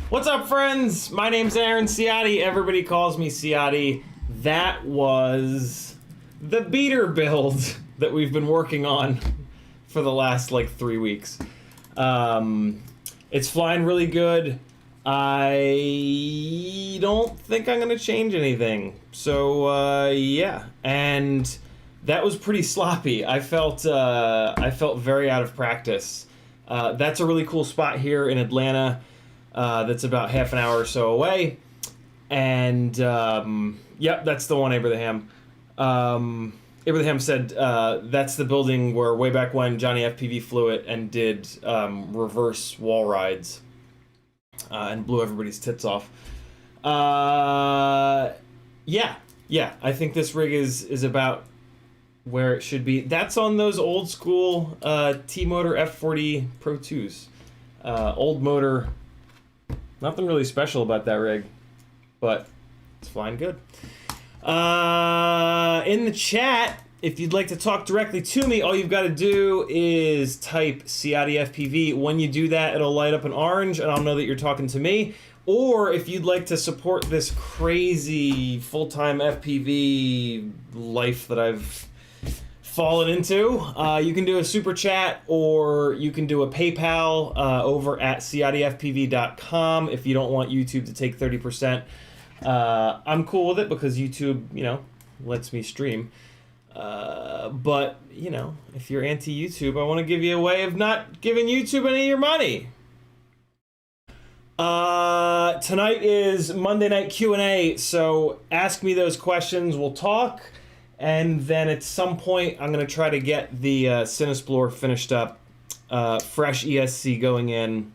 What's up, friends? My name's Aaron Ciotti. Everybody calls me Ciotti. That was the beater build that we've been working on for the last like 3 weeks. It's flying really good. I don't think I'm gonna change anything. So yeah, and that was pretty sloppy. I felt very out of practice. That's a really cool spot here in Atlanta. That's about half an hour or so away, and yep, that's the one, Abraham. Abraham said that's the building where way back when Johnny FPV flew it and did reverse wall rides and blew everybody's tits off. Yeah, I think this rig is about where it should be. That's on those old school T-Motor F40 Pro 2s. Old motor, nothing really special about that rig, but it's flying good. In the chat, if you'd like to talk directly to me, all you've got to do is type CiottiFPV. When you do that, it'll light up an orange, and I'll know that you're talking to me. Or if you'd like to support this crazy full-time FPV life that I've fallen into, you can do a super chat, or you can do a PayPal over at CiottiFPV.com if you don't want YouTube to take 30%. I'm cool with it because YouTube, lets me stream. But, if you're anti-YouTube, I want to give you a way of not giving YouTube any of your money. Tonight is Monday night Q&A, so ask me those questions, we'll talk, and then at some point I'm going to try to get the Cinesplore finished up, fresh ESC going in.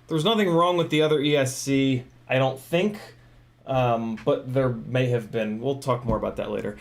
There's nothing wrong with the other ESC, I don't think, but there may have been. We'll talk more about that later.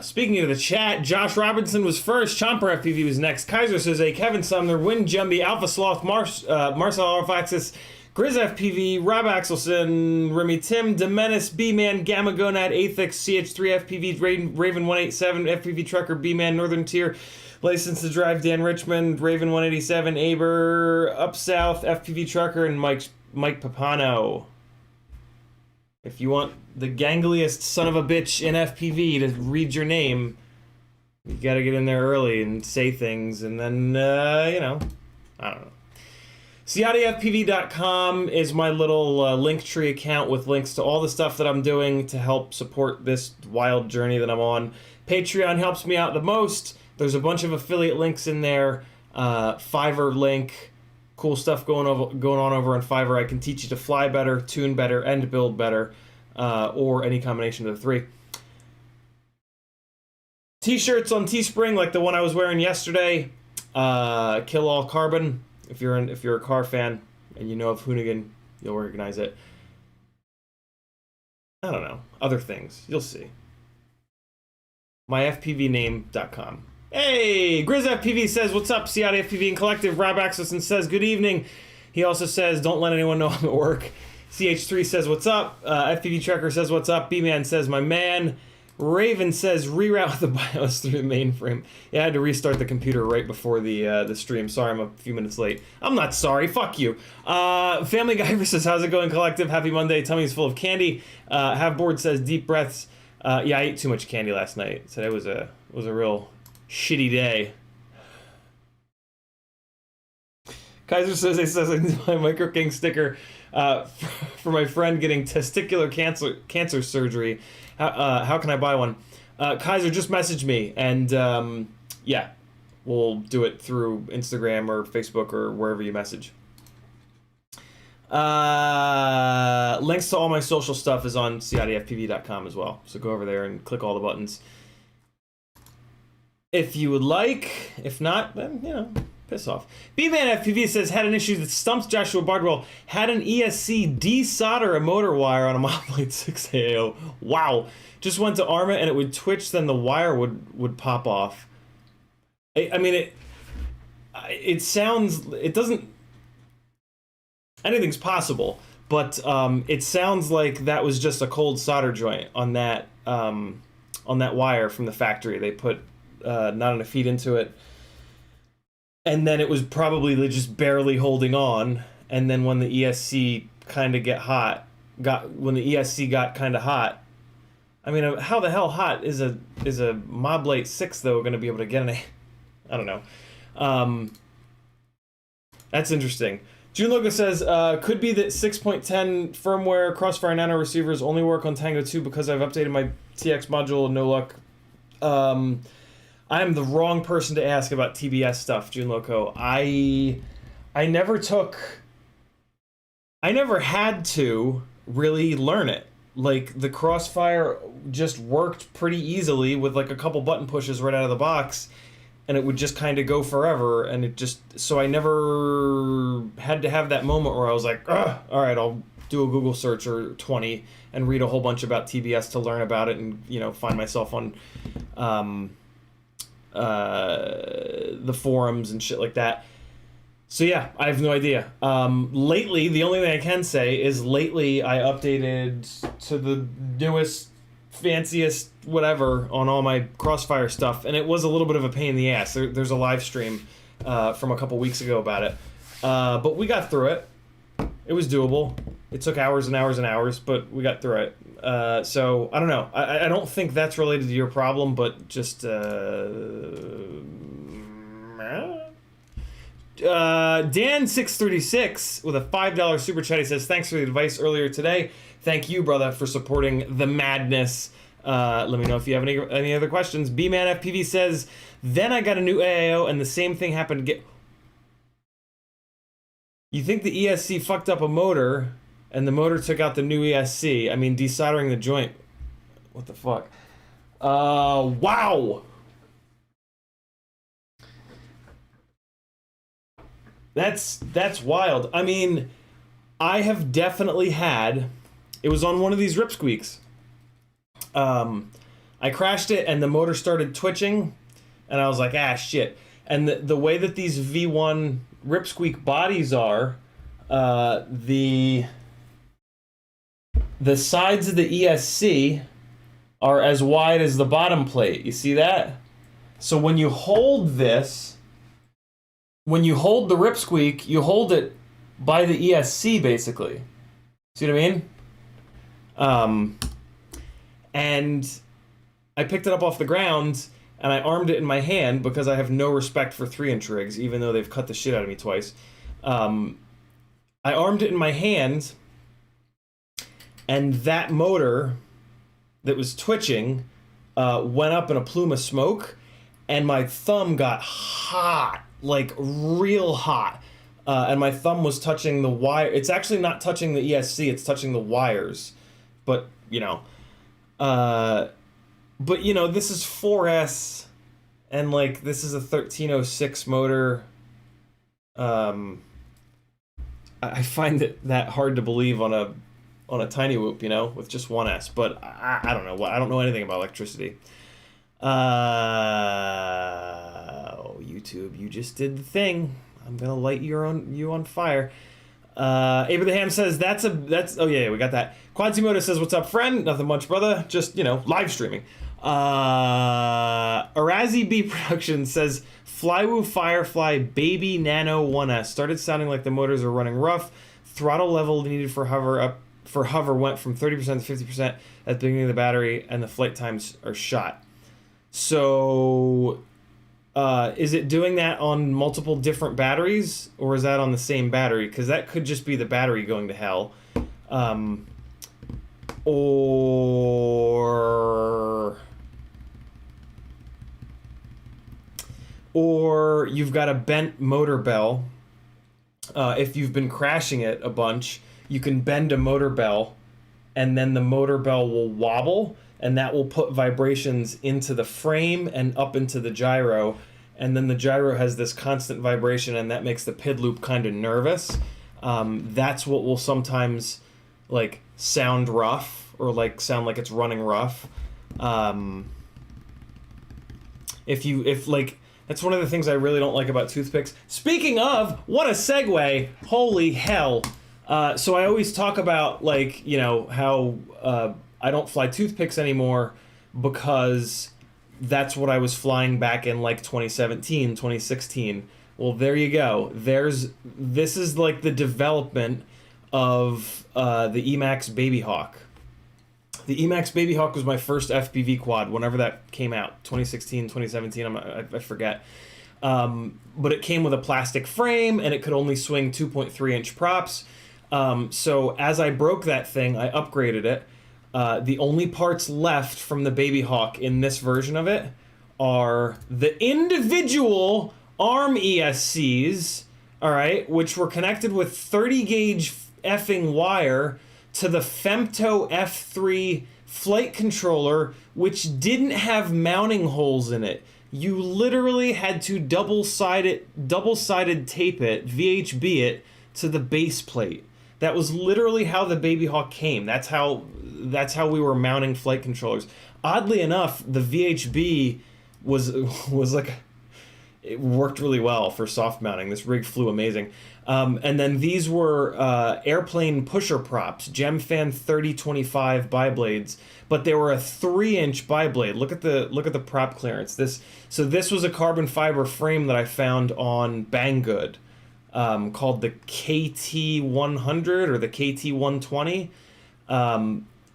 Speaking of the chat, Josh Robinson was first. Chomper FPV was next. Kaiser says, "Hey, Kevin Sumner, Win Jumby, Alpha Sloth, Marcel Alphaxis, Grizz FPV, Rob Axelson, Remy Tim, Demenis, B-Man, Gamma Gonad, Athix, CH3 FPV, Raven 187, FPV Trucker, B-Man, Northern Tier, License to Drive, Dan Richmond, Raven 187, Aber, Up South, FPV Trucker, and Mike Papano." If you want the gangliest son of a bitch in FPV to read your name, you gotta get in there early and say things, and then, I don't know. CiottiFPV.com is my little Linktree account with links to all the stuff that I'm doing to help support this wild journey that I'm on. Patreon helps me out the most. There's a bunch of affiliate links in there. Fiverr link. Cool stuff going on over on Fiverr. I can teach you to fly better, tune better, and build better, or any combination of the three. T-shirts on Teespring, like the one I was wearing yesterday. Kill All Carbon. If you're a car fan and you know of Hoonigan, you'll recognize it. I don't know. Other things. You'll see. myfpvname.com. Hey, Grizz FPV says, "What's up, CiottiFPV and Collective?" Rob Axelson says, "Good evening." He also says, "Don't let anyone know I'm at work." CH3 says, "What's up?" FPV Tracker says, "What's up?" B-Man says, "My man." Raven says, "Reroute the BIOS through the mainframe." Yeah, I had to restart the computer right before the stream. Sorry, I'm a few minutes late. I'm not sorry. Fuck you. Family Guy says, "How's it going, Collective? Happy Monday. Tummy's full of candy." Halfboard says, "Deep breaths." Yeah, I ate too much candy last night. Today was a real shitty day. Kaiser says, I can do my Micro King sticker for my friend getting testicular cancer surgery. How can I buy one? Kaiser, just message me, and yeah, we'll do it through Instagram or Facebook or wherever you message. Links to all my social stuff is on CiottiFPV.com as well, so go over there and click all the buttons if you would like. If not, then, piss off. B-Man FPV says, "Had an issue that stumps Joshua Bardwell. Had an ESC desolder a motor wire on a Moblade 6AO. Wow. Just went to arm it and it would twitch, then the wire would pop off." I mean, it sounds, it doesn't, anything's possible, but it sounds like that was just a cold solder joint on that wire from the factory. They put not enough feet into it, and then it was probably just barely holding on, and then when the ESC kind of got kind of hot, I mean, how the hell hot is a Moblade 6 though going to be able to get I don't know. That's interesting. June Logo says, "Could be that 6.10 firmware Crossfire Nano receivers only work on Tango 2 because I've updated my TX module and no luck." I am the wrong person to ask about TBS stuff, June Loco. I never had to really learn it. like the crossfire just worked pretty easily with like a couple button pushes right out of the box, and it would just kind of go forever. And it just, so I never had to have that moment where I was like, all right, I'll do a Google search or 20 and read a whole bunch about TBS to learn about it, and find myself on the forums and shit like that. So yeah, I have no idea. Lately, the only thing I can say is lately I updated to the newest, fanciest whatever on all my Crossfire stuff, and it was a little bit of a pain in the ass. There's a live stream from a couple weeks ago about it, but we got through it. It was doable. It took hours and hours and hours, but we got through it. So I don't know. I don't think that's related to your problem, but just Dan636 with a $5 super chat. He says, thanks for the advice earlier today. Thank you, brother, for supporting the madness. Let me know if you have any other questions. B-Man FPV says, then I got a new AIO and the same thing happened again. You think the ESC fucked up a motor and the motor took out the new ESC? I mean, desoldering the joint. What the fuck? Wow! That's wild. I mean, I have definitely had... It was on one of these rip squeaks. I crashed it and the motor started twitching, and I was like, ah, shit. And the way that these V1 rip squeak bodies are, the sides of the ESC are as wide as the bottom plate. You see that? So when you hold this, when you hold the rip squeak, you hold it by the ESC basically. See what I mean? And I picked it up off the ground and I armed it in my hand because I have no respect for 3-inch rigs, even though they've cut the shit out of me twice. I armed it in my hand, and that motor that was twitching went up in a plume of smoke, and my thumb got hot, like real hot. And my thumb was touching the wire. It's actually not touching the ESC, it's touching the wires. But, this is 4S, and like this is a 1306 motor. I find that hard to believe on a tiny whoop, with just 1S. But I don't know. I don't know anything about electricity. YouTube, you just did the thing. I'm gonna light you on fire. Abraham says that's oh yeah, we got that. Quasimodo says, what's up, friend? Nothing much, brother. Just live streaming. Arazi B Productions says, Flywoo Firefly Baby Nano 1S started sounding like the motors are running rough. Throttle level needed for hover went from 30% to 50% at the beginning of the battery, and the flight times are shot. So is it doing that on multiple different batteries, or is that on the same battery? Because that could just be the battery going to hell. Or you've got a bent motor bell. If you've been crashing it a bunch, you can bend a motor bell, and then the motor bell will wobble, and that will put vibrations into the frame and up into the gyro, and then the gyro has this constant vibration, and that makes the PID loop kind of nervous. That's what will sometimes sound rough, or sound like it's running rough. That's one of the things I really don't like about toothpicks. Speaking of, what a segue! Holy hell! So I always talk about how I don't fly toothpicks anymore because that's what I was flying back in 2017, 2016. Well, there you go. This is the development of the Emax Baby Hawk. The Emax Baby Hawk was my first FPV quad whenever that came out, 2016, 2017, I forget. But it came with a plastic frame, and it could only swing 2.3-inch props. So as I broke that thing, I upgraded it. The only parts left from the Baby Hawk in this version of it are the individual ARM ESCs, all right, which were connected with 30-gauge effing wire to the Femto F3 flight controller, which didn't have mounting holes in it. You literally had to double-sided tape it, VHB it, to the base plate. That was literally how the Baby Hawk came. That's how we were mounting flight controllers. Oddly enough, the VHB was like, it worked really well for soft mounting. This rig flew amazing. And then these were airplane pusher props, Gemfan 3025 biblades, but they were a 3-inch biblade. Look at the prop clearance. This was a carbon fiber frame that I found on Banggood, called the KT100 or the KT120.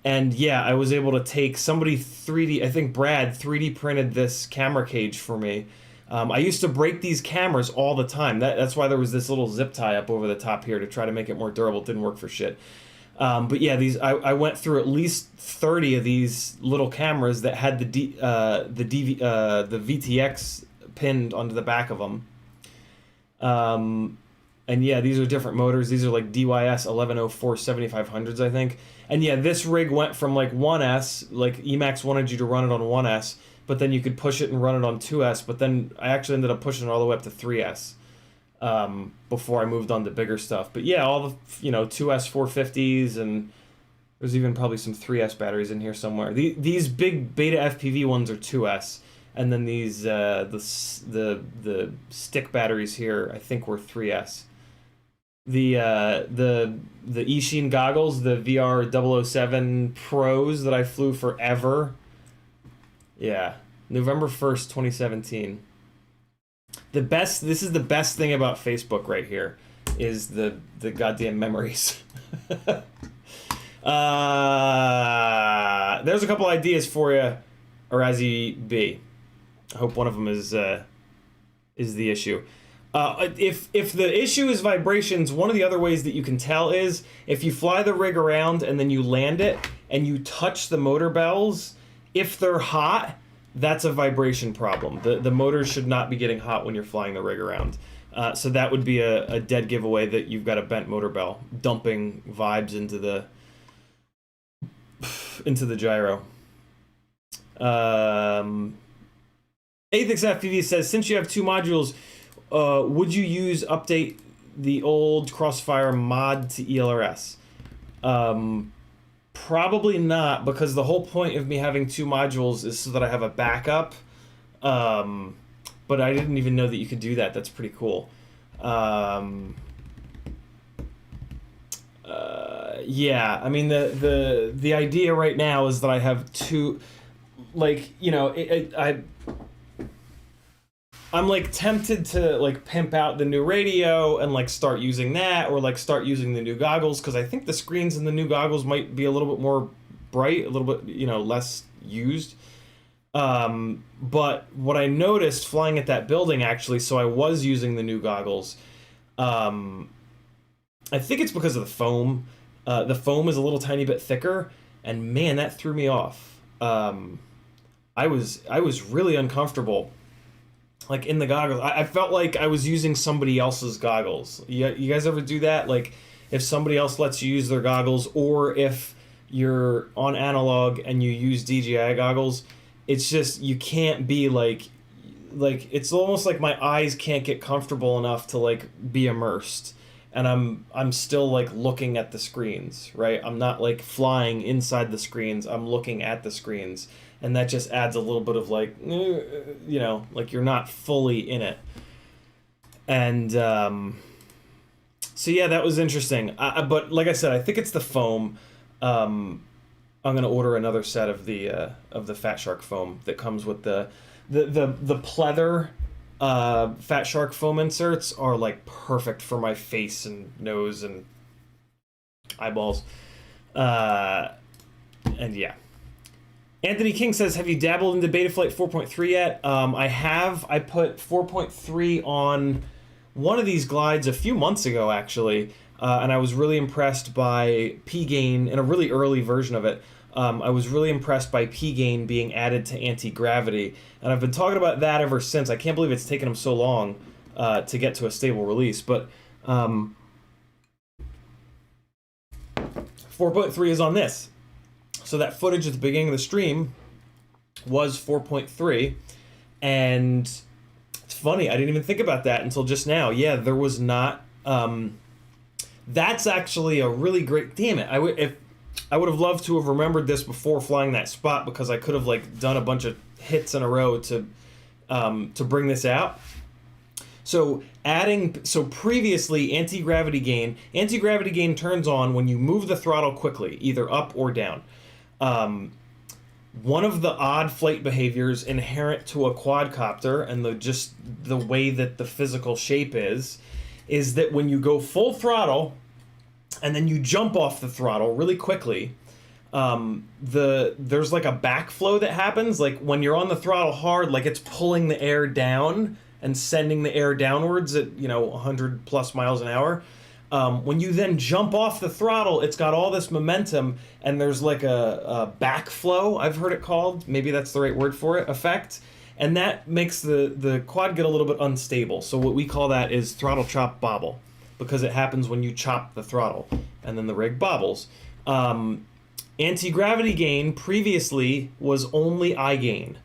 And yeah, I was able to take somebody 3D, I think Brad 3D printed this camera cage for me. I used to break these cameras all the time. That's why there was this little zip tie up over the top here to try to make it more durable. It didn't work for shit. But yeah, I went through at least 30 of these little cameras that had the VTX pinned onto the back of them. And yeah, these are different motors. These are like DYS 1104 7500s, I think. And yeah, this rig went from like 1S, like Emacs wanted you to run it on 1S, but then you could push it and run it on 2S, but then I actually ended up pushing it all the way up to 3S before I moved on to bigger stuff. But yeah, all the 2S 450s, and there's even probably some 3S batteries in here somewhere. These big beta FPV ones are 2S, and then these the stick batteries here I think were 3S. The Ishin goggles, the VR007 Pros that I flew forever. Yeah, November 1st, 2017. This is the best thing about Facebook right here, is the goddamn memories. There's a couple ideas for you, Arazi B. I hope one of them is the issue. If the issue is vibrations, one of the other ways that you can tell is if you fly the rig around and then you land it and you touch the motor bells. If they're hot, that's a vibration problem. The motors should not be getting hot when you're flying the rig around. So that would be a dead giveaway that you've got a bent motor bell dumping vibes into the gyro. Aethix FPV says, since you have two modules, would you update the old Crossfire mod to ELRS? Probably not, because the whole point of me having two modules is so that I have a backup. But I didn't even know that you could do that. That's pretty cool. Yeah, I mean the idea right now is that I have two, like, I'm like tempted to like pimp out the new radio and like start using that, or like start using the new goggles, because I think the screens in the new goggles might be a little bit more bright, a little bit less used. But what I noticed flying at that building, actually, so I was using the new goggles. I think it's because of the foam. The foam is a little tiny bit thicker, and man, that threw me off. I was really uncomfortable. Like in the goggles, I felt like I was using somebody else's goggles. You guys ever do that? Like if somebody else lets you use their goggles, or if you're on analog and you use DJI goggles, it's just, you can't be like it's almost like my eyes can't get comfortable enough to like be immersed, and I'm still like looking at the screens, right? I'm not like flying inside the screens. I'm looking at the screens. And that just adds a little bit of like, like you're not fully in it. And so yeah, that was interesting. But like I said, I think it's the foam. I'm gonna order another set of the Fat Shark foam that comes with the pleather. Fat Shark foam inserts are like perfect for my face and nose and eyeballs. And yeah. Anthony King says, have you dabbled into Betaflight 4.3 yet? I have. I put 4.3 on one of these glides a few months ago, actually, and I was really impressed by P-gain in a really early version of it. I was really impressed by P-gain being added to anti-gravity, and I've been talking about that ever since. I can't believe it's taken them so long to get to a stable release, but 4.3 is on this. So that footage at the beginning of the stream was 4.3, and it's funny, I didn't even think about that until just now. Yeah, there was not, that's actually a really great, damn it, I would have loved to have remembered this before flying that spot, because I could have like done a bunch of hits in a row to bring this out. So previously anti-gravity gain turns on when you move the throttle quickly, either up or down. One of the odd flight behaviors inherent to a quadcopter, and the way that the physical shape is that when you go full throttle and then you jump off the throttle really quickly, there's like a backflow that happens. Like when you're on the throttle hard, like it's pulling the air down and sending the air downwards at 100 plus miles an hour. When you then jump off the throttle, it's got all this momentum, and there's like a backflow, I've heard it called, maybe that's the right word for it, effect, and that makes the quad get a little bit unstable. So what we call that is throttle chop bobble, because it happens when you chop the throttle, and then the rig bobbles. Anti-gravity gain previously was only I gain.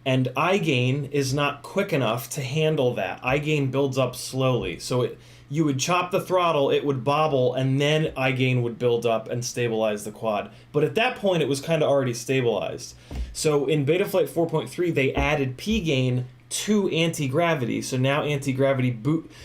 And I gain is not quick enough to handle that. I gain builds up slowly. So you would chop the throttle, it would bobble, and then I gain would build up and stabilize the quad. But at that point, it was kind of already stabilized. So in Betaflight 4.3, they added P gain to anti-gravity. So now anti-gravity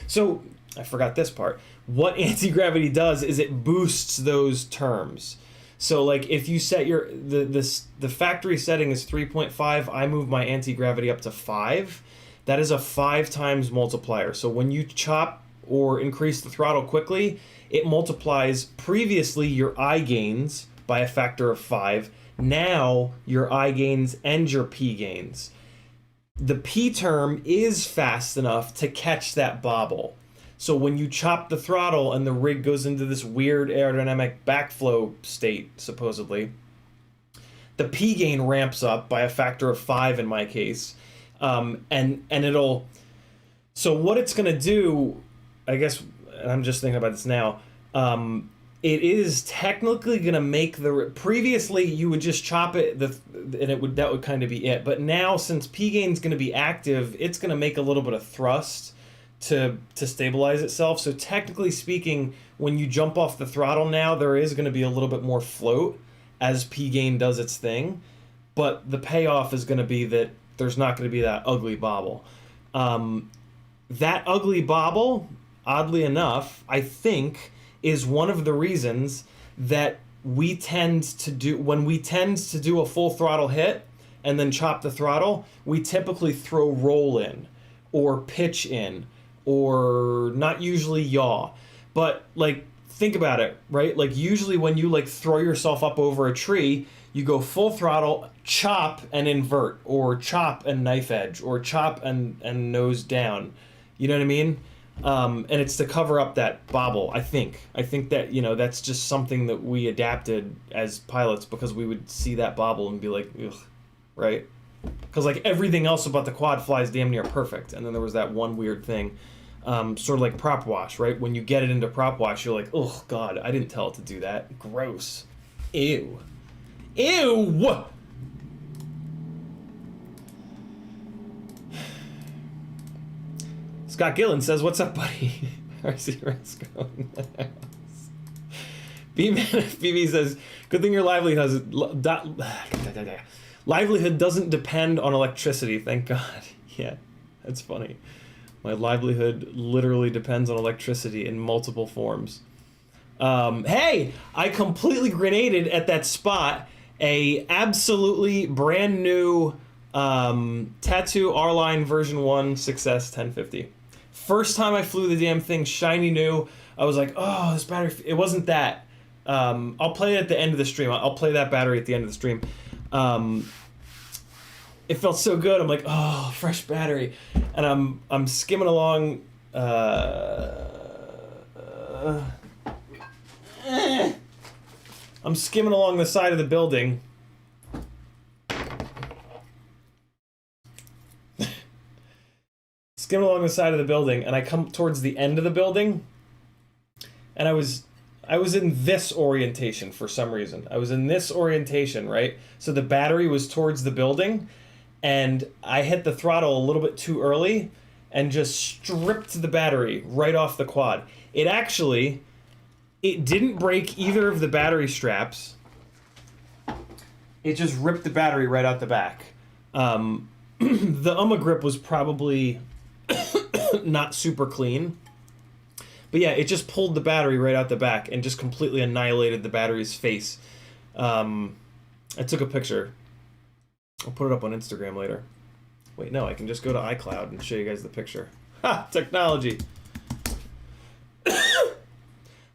So I forgot this part. What anti-gravity does is it boosts those terms. So like if you set the factory setting is 3.5, I move my anti-gravity up to 5. That is a 5 times multiplier. So when you chop or increase the throttle quickly, it multiplies previously your I gains by a factor of 5. Now your I gains and your P gains. The P term is fast enough to catch that bobble. So when you chop the throttle and the rig goes into this weird aerodynamic backflow state, supposedly, the P gain ramps up by a factor of 5 in my case, and it'll. So what it's gonna do, I guess, and I'm just thinking about this now. It is technically gonna make previously you would just chop it, that would kind of be it. But now since P gain's gonna be active, it's gonna make a little bit of thrust to stabilize itself. So technically speaking, when you jump off the throttle now, there is going to be a little bit more float as P gain does its thing, but the payoff is going to be that there's not going to be that ugly bobble. That ugly bobble, oddly enough, I think is one of the reasons that when we tend to do a full throttle hit and then chop the throttle, we typically throw roll in or pitch in, or not usually yaw. But like, think about it, right? Like usually when you like throw yourself up over a tree, you go full throttle, chop and invert, or chop and knife edge, or chop and nose down. You know what I mean? And it's to cover up that bobble, I think. I think that, that's just something that we adapted as pilots, because we would see that bobble and be like, ugh, right? Because like everything else about the quad flies damn near perfect, and then there was that one weird thing, sort of like prop wash, right? When you get it into prop wash, you're like, oh god, I didn't tell it to do that. Gross. Ew. Ew! Scott Gillen says, "What's up, buddy?" RC Rasco. B-Man FPV says, "Good thing your livelihood doesn't depend on electricity, thank God." Yeah, that's funny. My livelihood literally depends on electricity in multiple forms. Hey, I completely grenaded at that spot a absolutely brand new Tattoo R-Line version 1 Success 1050. First time I flew the damn thing, shiny new. I was like, oh, this battery, it wasn't that. I'll play it at the end of the stream. I'll play that battery at the end of the stream. It felt so good. I'm like, oh, fresh battery, and I'm skimming along. I'm skimming along the side of the building. Skimming along the side of the building, and I come towards the end of the building, and I I was in this orientation for some reason. I was in this orientation, right? So the battery was towards the building, and I hit the throttle a little bit too early and just stripped the battery right off the quad. It didn't break either of the battery straps. It just ripped the battery right out the back. The grip was probably not super clean. But yeah, it just pulled the battery right out the back and just completely annihilated the battery's face. I took a picture. I'll put it up on Instagram later. Wait, no, I can just go to iCloud and show you guys the picture. Ha! Technology!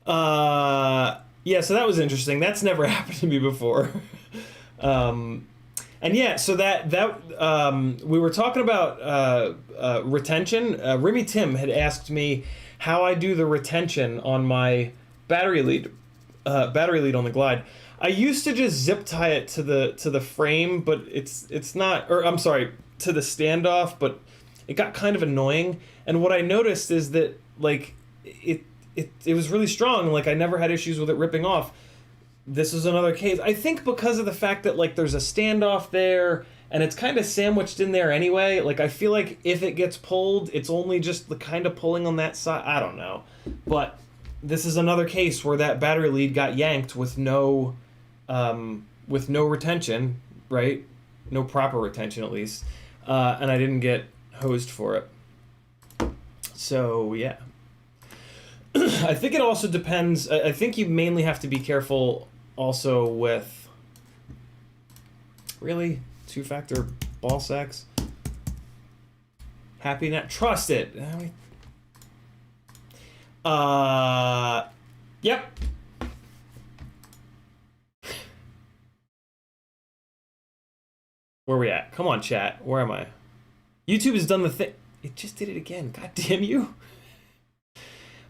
Yeah, so that was interesting. That's never happened to me before. And yeah, so that we were talking about retention. Remy Tim had asked me how I do the retention on my battery lead on the Glide. I used to just zip tie it to the frame, but it's not, or I'm sorry, to the standoff, but it got kind of annoying. And what I noticed is that like it was really strong. Like I never had issues with it ripping off. This is another case. I think because of the fact that like there's a standoff there and it's kind of sandwiched in there anyway. Like I feel like if it gets pulled, it's only just the kind of pulling on that side. I don't know. But this is another case where that battery lead got yanked with no retention, right? No proper retention at least. And I didn't get hosed for it. So yeah. I think it also depends. I think you mainly have to be careful also with really two-factor ball sacks. Happy net. Trust it. Yep. Where are we at? Come on, chat. Where am I? YouTube has done the thing. It just did it again. God damn you.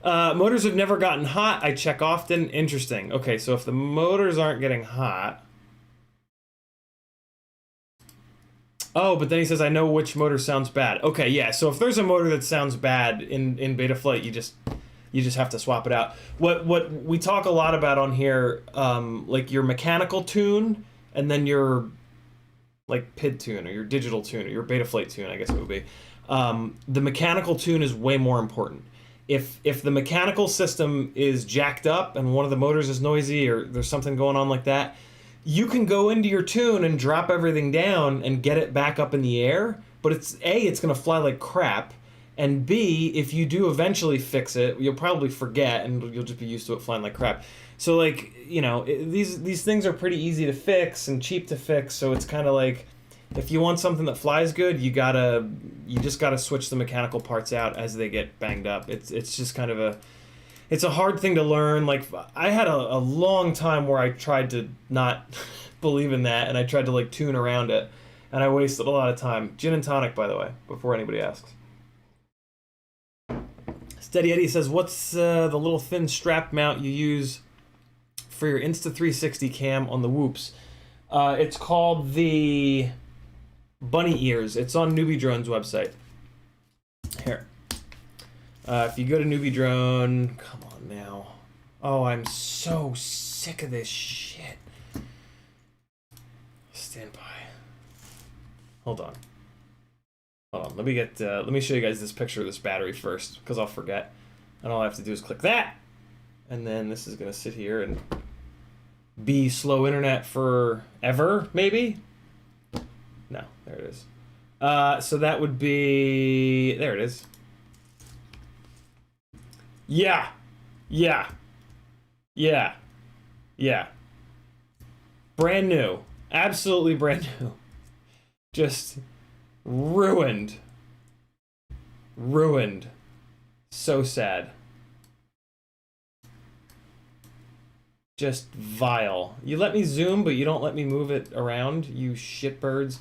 Motors have never gotten hot. I check often. Interesting. Okay, so if the motors aren't getting hot... Oh, but then he says, I know which motor sounds bad. Okay, yeah, so if there's a motor that sounds bad in Betaflight, you just have to swap it out. What we talk a lot about on here, like your mechanical tune, and then your like PID tune, or your digital tune, or your Betaflight tune, I guess it would be. The mechanical tune is way more important. If the mechanical system is jacked up and one of the motors is noisy or there's something going on like that, you can go into your tune and drop everything down and get it back up in the air, but it's going to fly like crap, and B, if you do eventually fix it, you'll probably forget and you'll just be used to it flying like crap. So like, you know, these things are pretty easy to fix and cheap to fix, so it's kind of like, if you want something that flies good, you just gotta switch the mechanical parts out as they get banged up. It's just kind of it's a hard thing to learn. Like I had a long time where I tried to not believe in that, and I tried to like tune around it, and I wasted a lot of time. Gin and tonic, by the way, before anybody asks. Steady Eddie says, what's the little thin strap mount you use for your Insta360 cam on the Whoops? It's called the Bunny Ears. It's on Newbie Drone's website. Here. If you go to Newbie Drone, come on now. Oh, I'm so sick of this shit. Stand by. Hold on. Let me show you guys this picture of this battery first, because I'll forget. And all I have to do is click that. And then this is gonna sit here and be slow internet forever, maybe? No, there it is. So that would be... There it is. Yeah. Yeah. Yeah. Yeah. Brand new. Absolutely brand new. Just ruined. Ruined. So sad. Just vile. You let me zoom, but you don't let me move it around, you shitbirds.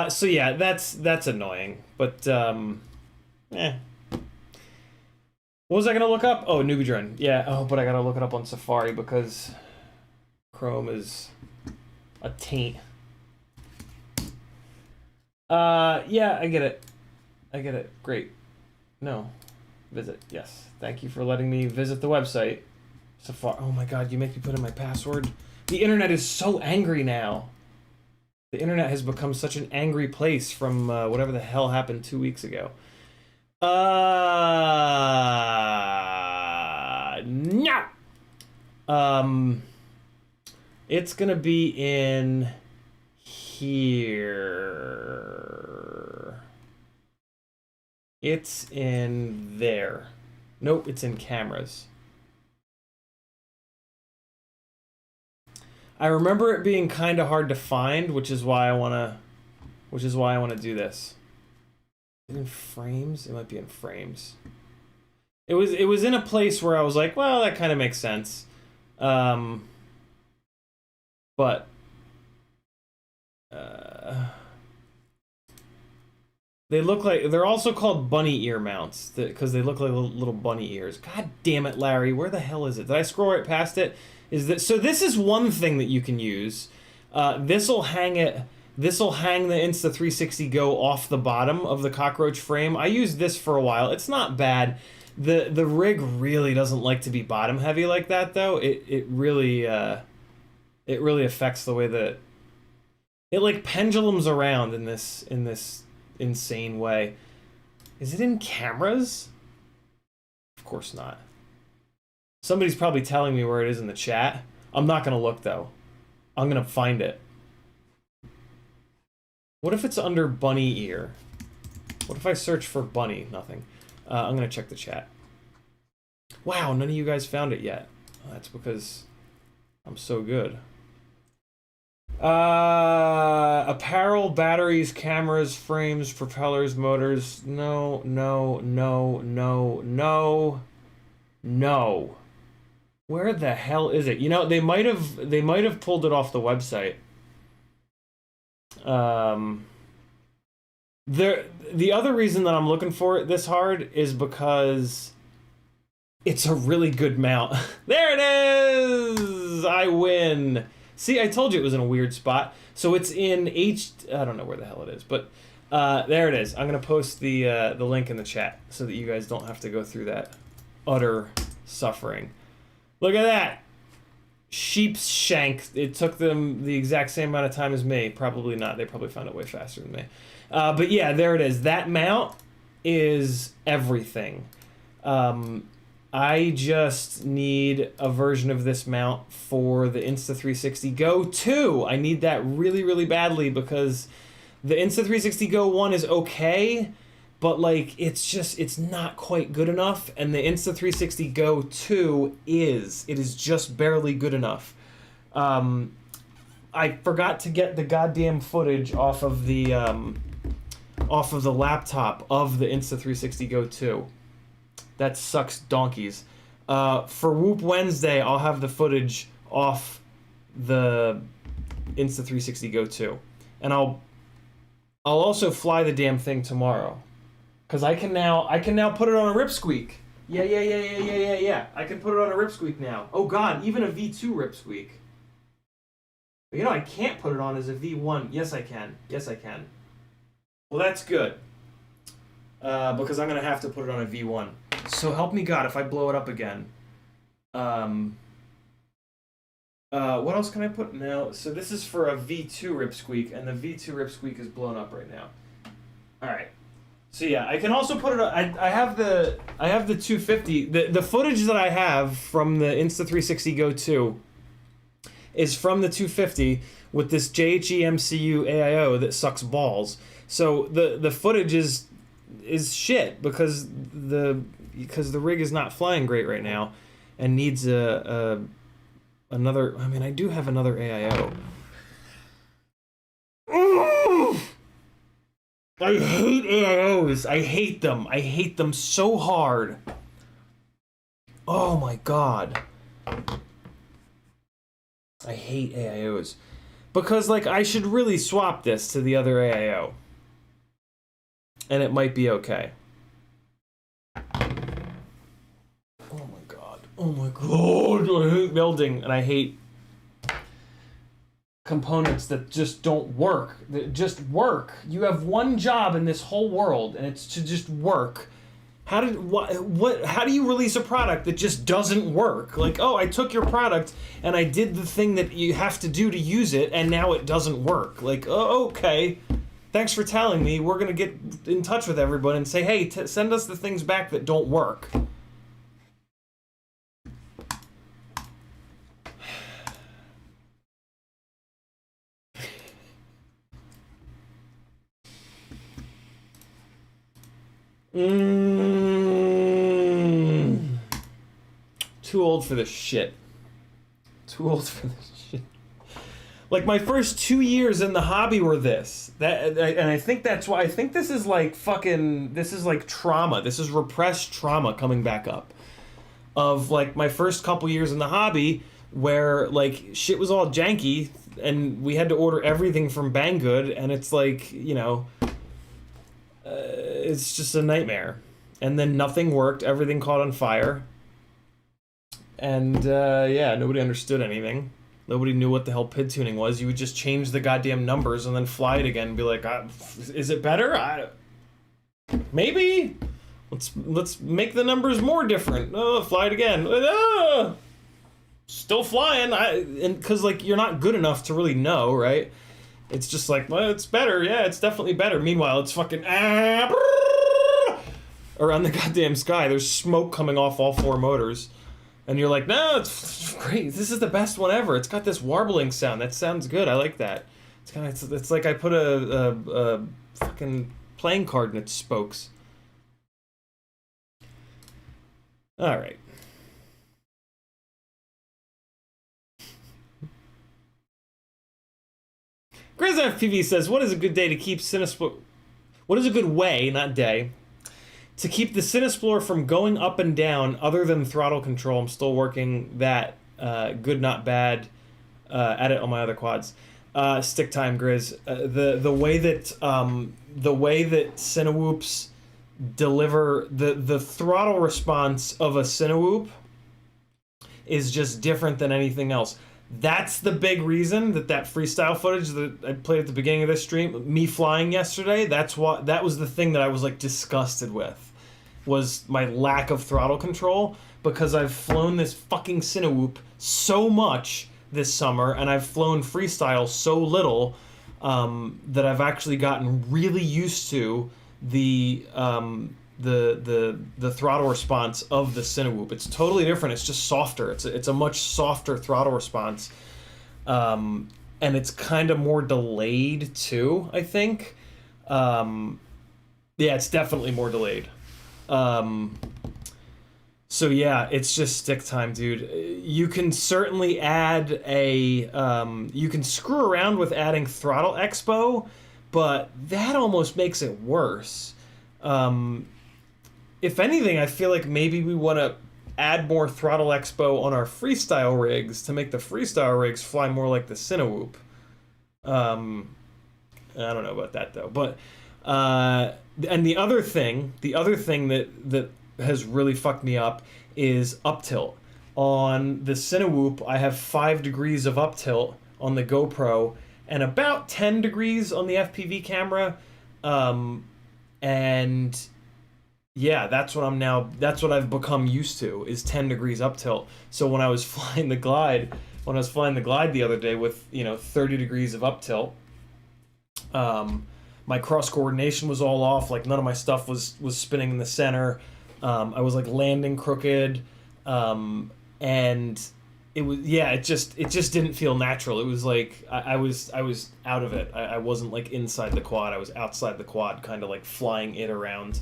So yeah, that's annoying. But what was I gonna look up? Oh, Newbie Drone. Yeah. Oh, but I gotta look it up on Safari because Chrome is a taint. Yeah, I get it. I get it. Great. No. Visit. Yes. Thank you for letting me visit the website. Safari. Oh my god, you make me put in my password. The internet is so angry now. The internet has become such an angry place from whatever the hell happened 2 weeks ago. No. It's gonna be in here. It's in there. Nope, it's in cameras. I remember it being kind of hard to find, which is why I wanna do this. In frames? It might be in frames. It was in a place where I was like, well, that kind of makes sense. But they look like, they're also called bunny ear mounts because they look like little bunny ears. God damn it, Larry, where the hell is it? Did I scroll right past it? So this is one thing that you can use. This'll hang the Insta360 Go off the bottom of the cockroach frame. I used this for a while. It's not bad. The rig really doesn't like to be bottom heavy like that though. It really affects the way that it like pendulums around in this insane way. Is it in cameras? Of course not. Somebody's probably telling me where it is in the chat. I'm not gonna look though. I'm gonna find it. What if it's under bunny ear? What if I search for bunny? Nothing. I'm gonna check the chat. Wow, none of you guys found it yet. That's because I'm so good. Apparel, batteries, cameras, frames, propellers, motors. No. Where the hell is it? You know, they might have pulled it off the website. The other reason that I'm looking for it this hard is because it's a really good mount. There it is! I win. See, I told you it was in a weird spot. So it's in I don't know where the hell it is, but there it is. I'm gonna post the link in the chat so that you guys don't have to go through that utter suffering. Look at that! Sheep's shank. It took them the exact same amount of time as me. Probably not. They probably found it way faster than me. But yeah, there it is. That mount is everything. I just need a version of this mount for the Insta360 Go 2. I need that really, really badly because the Insta360 Go 1 is okay, but like it's not quite good enough, and the Insta360 Go 2 is. It is just barely good enough. I forgot to get the goddamn footage off of the laptop of the Insta360 Go 2. That sucks donkeys. For Whoop Wednesday, I'll have the footage off the Insta360 Go 2. And I'll also fly the damn thing tomorrow. Cause I can now put it on a ripsqueak. Yeah. I can put it on a ripsqueak now. Oh god, even a V2 ripsqueak. But you know I can't put it on as a V1. Yes I can. Well that's good. Because I'm gonna have to put it on a V1. So help me God if I blow it up again. What else can I put now? So this is for a V2 ripsqueak, and the V2 ripsqueak is blown up right now. All right. So yeah, I can also put it. I have the 250. The footage that I have from the Insta360 Go 2 is from the 250 with this JHE-MCU AIO that sucks balls. So the footage is shit because the rig is not flying great right now and needs another. I mean, I do have another AIO. I hate AIOs. I hate them. I hate them so hard. Oh my god. I hate AIOs. Because, like, I should really swap this to the other AIO. And it might be okay. Oh my god. Oh my god. I hate melding, and I hate components that just don't work. That just work. You have one job in this whole world, and it's to just work. How do you release a product that just doesn't work? Like, oh, I took your product and I did the thing that you have to do to use it, and now it doesn't work. Like, oh, okay. Thanks for telling me. We're gonna get in touch with everyone and say, hey, send us the things back that don't work. Too old for this shit. Too old for this shit. Like, my first 2 years in the hobby were this. And I think that's why. I think this is like fucking. This is like trauma. This is repressed trauma coming back up. Of like my first couple years in the hobby, where like shit was all janky, and we had to order everything from Banggood, and it's like, you know, it's just a nightmare. And then nothing worked. Everything caught on fire. And yeah, nobody understood anything. Nobody knew what the hell PID tuning was. You would just change the goddamn numbers and then fly it again and be like, is it better? Maybe. Let's make the numbers more different. Oh, fly it again. Still flying. And because like you're not good enough to really know, right? It's just like, well, it's better. Yeah, it's definitely better. Meanwhile, it's fucking around the goddamn sky. There's smoke coming off all 4 motors. And you're like, no, it's great. This is the best one ever. It's got this warbling sound. That sounds good. I like that. It's like I put a fucking playing card in its spokes. All right. CiottiFPV says, what is a good day to keep Cinesplore... What is a good way, not day, to keep the Cinesplore from going up and down other than throttle control? I'm still working that. Good, not bad. At it on my other quads. Stick time, Grizz. The way that Cinewhoops deliver the throttle response of a Cinewhoop is just different than anything else. That's the big reason that freestyle footage that I played at the beginning of this stream, me flying yesterday, that was the thing that I was like disgusted with, was my lack of throttle control, because I've flown this fucking Cinewhoop so much this summer, and I've flown freestyle so little that I've actually gotten really used to the throttle response of the Cinewhoop. It's totally different. It's just softer. It's a much softer throttle response, and it's kind of more delayed too, I think. Yeah, it's definitely more delayed. So yeah, it's just stick time, dude. You can certainly add you can screw around with adding throttle expo, but that almost makes it worse. If anything, I feel like maybe we want to add more throttle expo on our freestyle rigs to make the freestyle rigs fly more like the Cinewhoop. I don't know about that though, but and the other thing that has really fucked me up is up tilt. On the Cinewhoop, I have 5 degrees of up tilt on the GoPro and about 10 degrees on the FPV camera, and yeah, that's what I've become used to, is 10 degrees up tilt. So when I was flying the glide the other day with, 30 degrees of up tilt, my cross coordination was all off. Like, none of my stuff was spinning in the center. I was like landing crooked, and it was, yeah, it just didn't feel natural. It was like I was out of it. I wasn't like inside the quad. I was outside the quad, kind of like flying it around.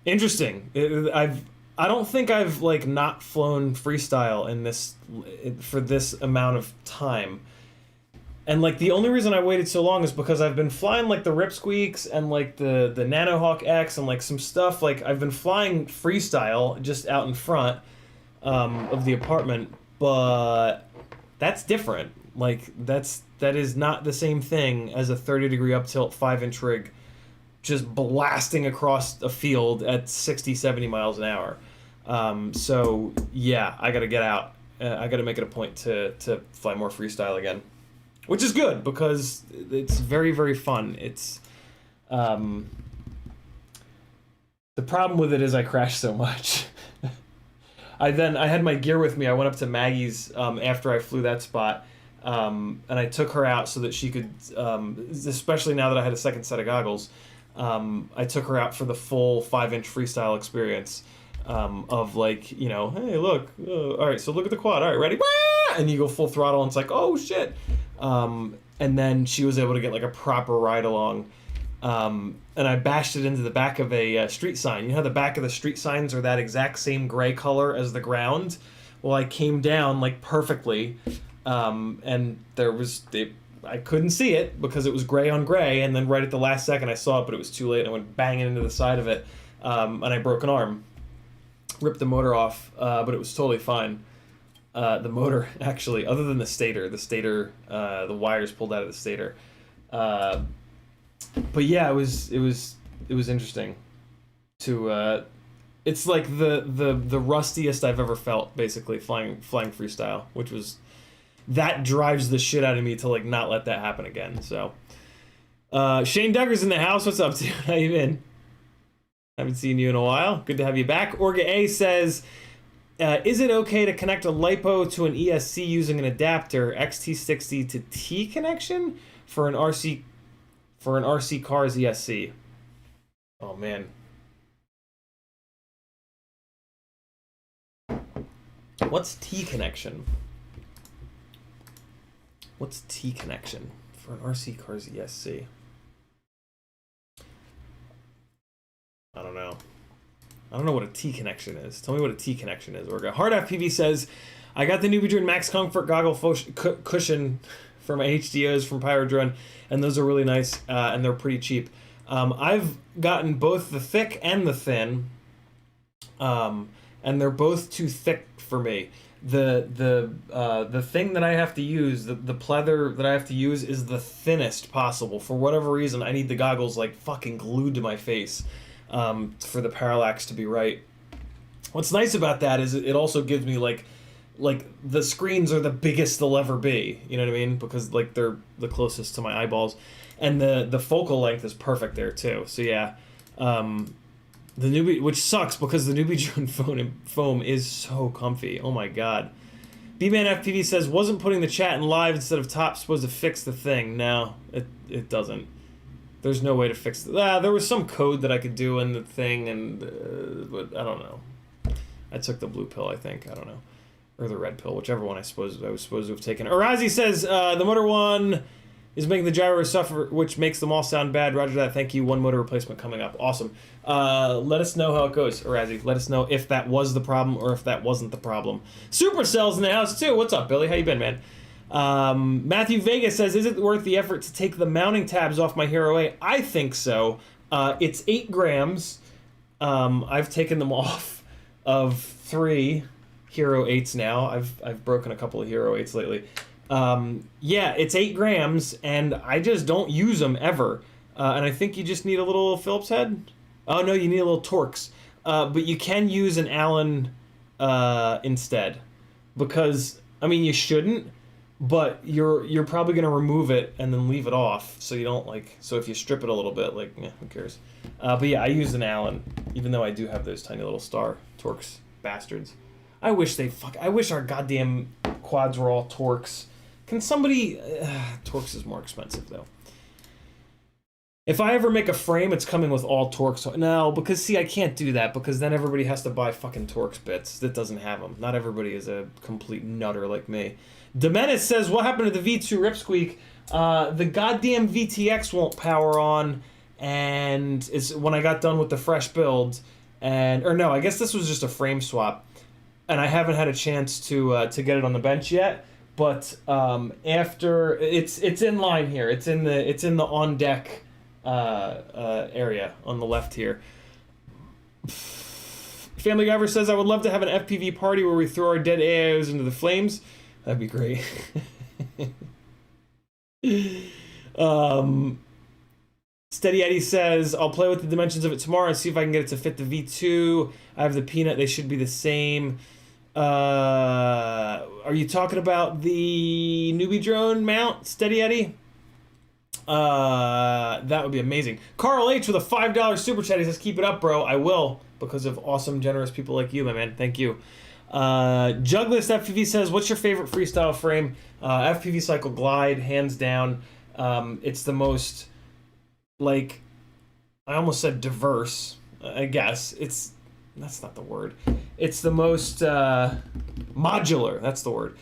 Interesting. I don't think I've like not flown freestyle for this amount of time. And like the only reason I waited so long is because I've been flying like the Ripsqueaks and like the Nanohawk X and like some stuff. Like, I've been flying freestyle just out in front of the apartment, but that's different. Like, that is not the same thing as a 30 degree up tilt 5-inch rig just blasting across a field at 60, 70 miles an hour. So yeah, I gotta get out. I gotta make it a point to fly more freestyle again. Which is good, because it's very, very fun. It's, The problem with it is I crash so much. I had my gear with me. I went up to Maggie's after I flew that spot, and I took her out so that she could, especially now that I had a second set of goggles, I took her out for the full 5-inch freestyle experience of like, you know, hey, look, all right, so look at the quad. All right, ready? And you go full throttle, and it's like, oh, shit. And then she was able to get like a proper ride along. And I bashed it into the back of a street sign. You know how the back of the street signs are that exact same gray color as the ground? Well, I came down like perfectly, and I couldn't see it because it was gray on gray, and then right at the last second I saw it, but it was too late, and I went banging into the side of it, and I broke an arm. Ripped the motor off, but it was totally fine. The motor, actually, other than the stator, the wires pulled out of the stator. But yeah, it was interesting to it's like the rustiest I've ever felt, basically flying freestyle, which was, that drives the shit out of me to like not let that happen again. So Shane Duggar's in the house. What's up, dude? How you been? Haven't seen you in a while. Good to have you back. Orga A says, is it okay to connect a LiPo to an ESC using an adapter XT60 to T connection for an RC car's ESC? Oh man. What's T connection? What's T connection for an RC car's ESC? I don't know. I don't know what a T connection is. Tell me what a T connection is. Hard FPV says, I got the Newbie Drone Max Comfort goggle cushion for my HDOs from Pyrodrone, and those are really nice, and they're pretty cheap. I've gotten both the thick and the thin, and they're both too thick for me. The thing that I have to use, the pleather that I have to use, is the thinnest possible. For whatever reason, I need the goggles like fucking glued to my face for the parallax to be right. What's nice about that is it also gives me like the screens are the biggest they'll ever be, you know what I mean? Because like they're the closest to my eyeballs, and the focal length is perfect there too. So yeah, the Newbie, which sucks because the Newbie Drone foam is so comfy. Oh my god. B-Man FPV says, wasn't putting the chat in live instead of top supposed to fix the thing? No, it doesn't. There's no way to fix it. There was some code that I could do in the thing, and but I don't know. I took the blue pill, I think. I don't know. Or the red pill, whichever one I was supposed to have taken. Arazi says, the motor one is making the gyro suffer, which makes them all sound bad. Roger that. Thank you. One motor replacement coming up. Awesome. Let us know how it goes, Arazi. Let us know if that was the problem or if that wasn't the problem. Supercell's in the house, too. What's up, Billy? How you been, man? Matthew Vega says, is it worth the effort to take the mounting tabs off my Hero 8? I think so. It's 8 grams. I've taken them off of 3 Hero 8s now. I've broken a couple of Hero 8s lately. Yeah, it's 8 grams, and I just don't use them ever. And I think you just need a little Phillips head. Oh no, you need a little Torx. But you can use an Allen instead, because I mean you shouldn't, but you're probably gonna remove it and then leave it off, so you don't so if you strip it a little bit, who cares? But yeah, I used an Allen, even though I do have those tiny little star Torx bastards. I wish our goddamn quads were all Torx. Can somebody... Torx is more expensive, though. If I ever make a frame, it's coming with all Torx. No, because, see, I can't do that, because then everybody has to buy fucking Torx bits that doesn't have them. Not everybody is a complete nutter like me. Demenis says, what happened to the V2 Ripsqueak? The goddamn VTX won't power on, and it's when I got done with the fresh build, or no, I guess this was just a frame swap. And I haven't had a chance to get it on the bench yet, but after it's in line here. It's in the on deck area on the left here. Family Giver says, I would love to have an FPV party where we throw our dead AIOs into the flames. That'd be great. Steady Eddie says, I'll play with the dimensions of it tomorrow and see if I can get it to fit the V2. I have the Peanut. They should be the same. Are you talking about the Newbie Drone mount, Steady Eddie? That would be amazing. Carl H with a $5 super chat. He says, "Keep it up, bro." I will, because of awesome, generous people like you, my man. Thank you. Juglist FPV says, "What's your favorite freestyle frame?" FPV Cycle Glide, hands down. It's the most, like, I almost said diverse. I guess that's not the word. It's the most modular. That's the word.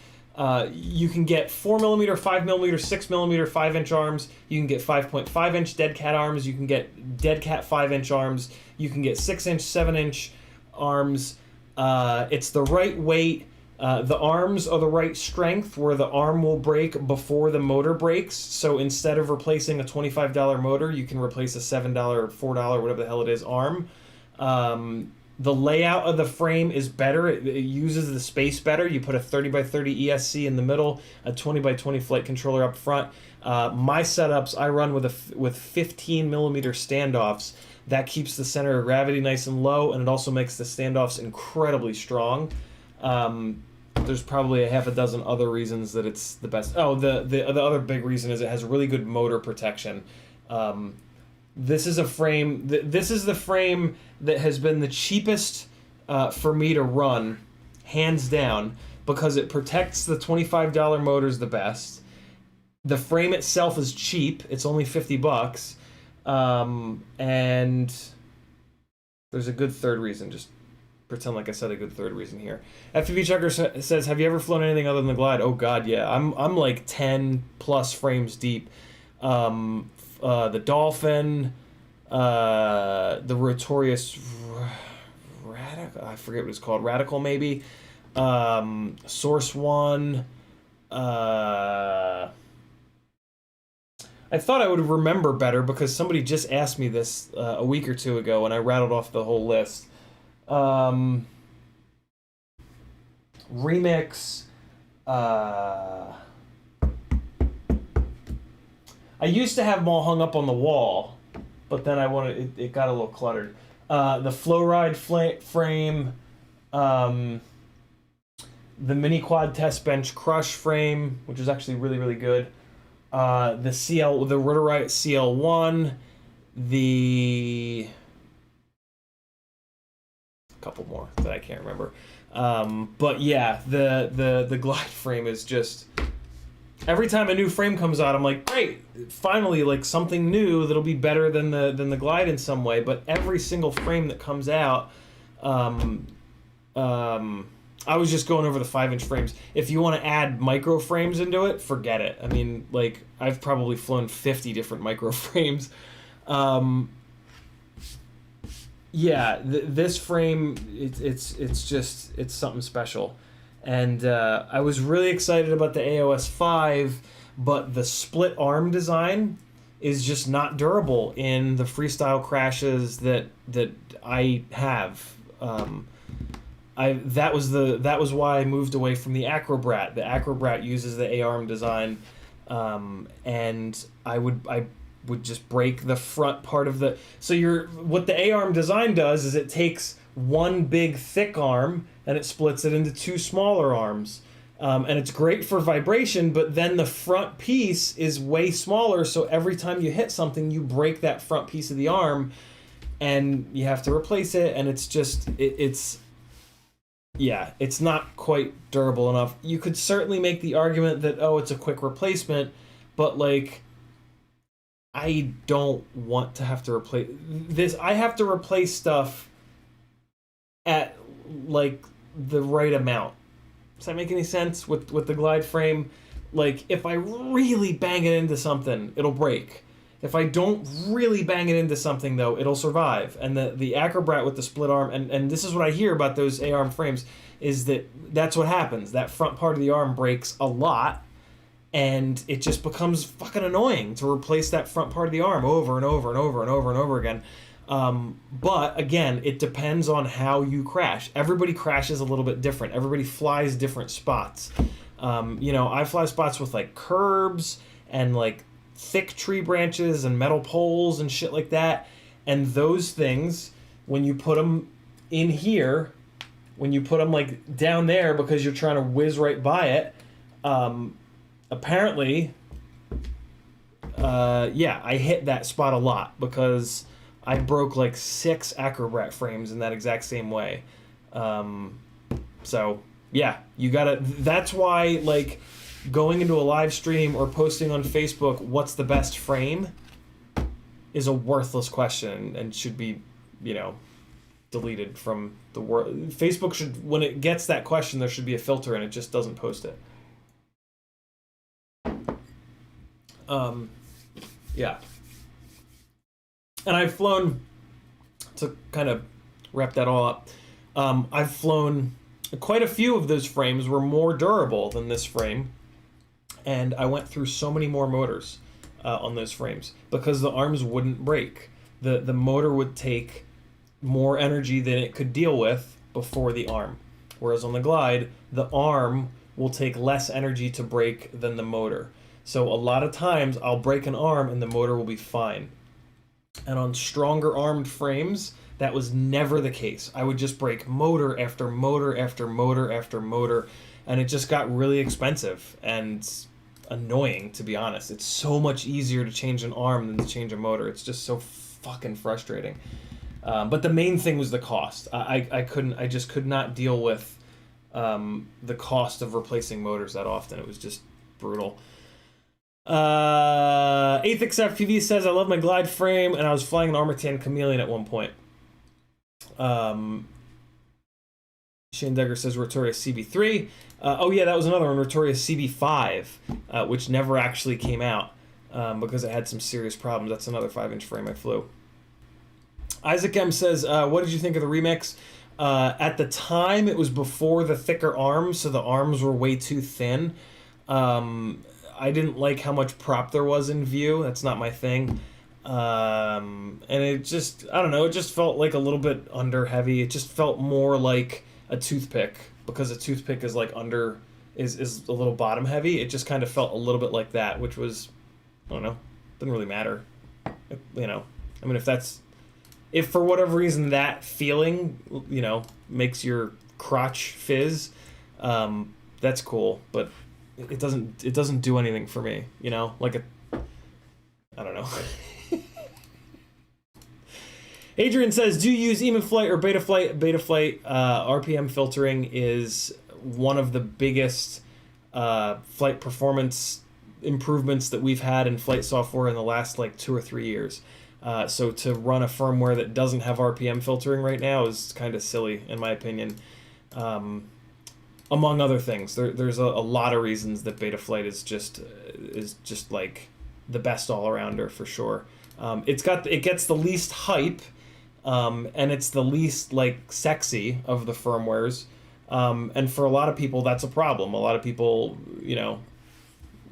You can get 4mm, 5mm, 6mm, 5-inch arms. You can get 5.5-inch dead cat arms. You can get dead cat 5-inch arms. You can get 6-inch, 7-inch arms. It's the right weight. The arms are the right strength, where the arm will break before the motor breaks. So instead of replacing a $25 motor, you can replace a $7 or $4, whatever the hell it is, arm. The layout of the frame is better. It uses the space better. You put a 30x30 ESC in the middle, a 20x20 flight controller up front. My setups, I run with 15mm standoffs. That keeps the center of gravity nice and low, and it also makes the standoffs incredibly strong. There's probably a half a dozen other reasons that it's the best. Oh, the other big reason is it has really good motor protection. This is a frame. This is the frame that has been the cheapest for me to run, hands down, because it protects the $25 motors the best. The frame itself is cheap. It's only $50, and there's a good third reason. Just pretend like I said a good third reason here. FPV Chucker says, "Have you ever flown anything other than the Glide?" Oh God, yeah. I'm like 10 plus frames deep. The Dolphin, the Rotorius Radical, I forget what it's called, Radical maybe, Source One. I thought I would remember better because somebody just asked me this a week or two ago, and I rattled off the whole list. Remix. I used to have them all hung up on the wall, but then it got a little cluttered. The Flow Ride frame, the Mini Quad Test Bench Crush frame, which is actually really, really good. The Rotorite CL1, a couple more that I can't remember. But yeah, the Glide frame is just, every time a new frame comes out, I'm like, great, finally, like something new that'll be better than the Glide in some way. But every single frame that comes out, I was just going over the 5-inch frames. If you want to add micro frames into it, forget it. I mean, like, I've probably flown 50 different micro frames. Yeah, this frame, it's something special. And I was really excited about the AOS 5, but the split arm design is just not durable in the freestyle crashes that I have. That was why I moved away from the Acrobrat. The Acrobrat uses the A-arm design, and I would just break the front part of the. So what the A-arm design does is it takes one big thick arm and it splits it into two smaller arms. And it's great for vibration, but then the front piece is way smaller, so every time you hit something, you break that front piece of the arm, and you have to replace it, and it's just, it's not quite durable enough. You could certainly make the argument that, oh, it's a quick replacement, but, like, I don't want to have to replace this. I have to replace stuff at, like, the right amount. Does that make any sense with the Glide frame? Like, if I really bang it into something, it'll break. If I don't really bang it into something, though, it'll survive. And the Acrobrat with the split arm, and this is what I hear about those A-arm frames, is that's what happens. That front part of the arm breaks a lot, and it just becomes fucking annoying to replace that front part of the arm over and over and over and over and over again. But again, it depends on how you crash. Everybody crashes a little bit different. Everybody flies different spots. I fly spots with like curbs and like thick tree branches and metal poles and shit like that. And those things, when you put them in here, when you put them like down there because you're trying to whiz right by it, apparently yeah, I hit that spot a lot because I broke like 6 Acrobat frames in that exact same way. So yeah, you gotta, that's why like going into a live stream or posting on Facebook, what's the best frame, is a worthless question and should be, you know, deleted from the world. Facebook should, when it gets that question, there should be a filter and it just doesn't post it. Yeah. And I've flown, to kind of wrap that all up, I've flown, quite a few of those frames were more durable than this frame, and I went through so many more motors on those frames because the arms wouldn't break. The motor would take more energy than it could deal with before the arm. Whereas on the Glide, the arm will take less energy to break than the motor. So a lot of times I'll break an arm and the motor will be fine. And on stronger armed frames, that was never the case. I would just break motor after motor after motor after motor, and it just got really expensive and annoying, to be honest. It's so much easier to change an arm than to change a motor. It's just so fucking frustrating. But the main thing was the cost. I just could not deal with the cost of replacing motors that often. It was just brutal. 8th FPV says, I love my Glide frame, and I was flying an Armor 10 Chameleon at one point. Shane Degger says Rotoria CB3. Oh yeah, that was another one, Rotoria CB5, which never actually came out because it had some serious problems. That's another 5-inch frame I flew. Isaac M says, what did you think of the remix? At the time, it was before the thicker arms, so the arms were way too thin. I didn't like how much prop there was in view. That's not my thing. And it just, I don't know, it just felt like a little bit under heavy. It just felt more like a toothpick, because a toothpick is like under, is a little bottom heavy. It just kind of felt a little bit like that, which was, I don't know, didn't really matter. You know, I mean, if for whatever reason that feeling, you know, makes your crotch fizz, that's cool, but it doesn't do anything for me, you know, like I don't know. Adrian says, do you use Emiflight or Betaflight? Betaflight RPM filtering is one of the biggest flight performance improvements that we've had in flight software in the last like 2 or 3 years. So to run a firmware that doesn't have RPM filtering right now is kind of silly, in my opinion. Among other things, there's a lot of reasons that Betaflight is just like the best all-arounder for sure. It gets the least hype, and it's the least like sexy of the firmwares, and for a lot of people that's a problem. A lot of people, you know,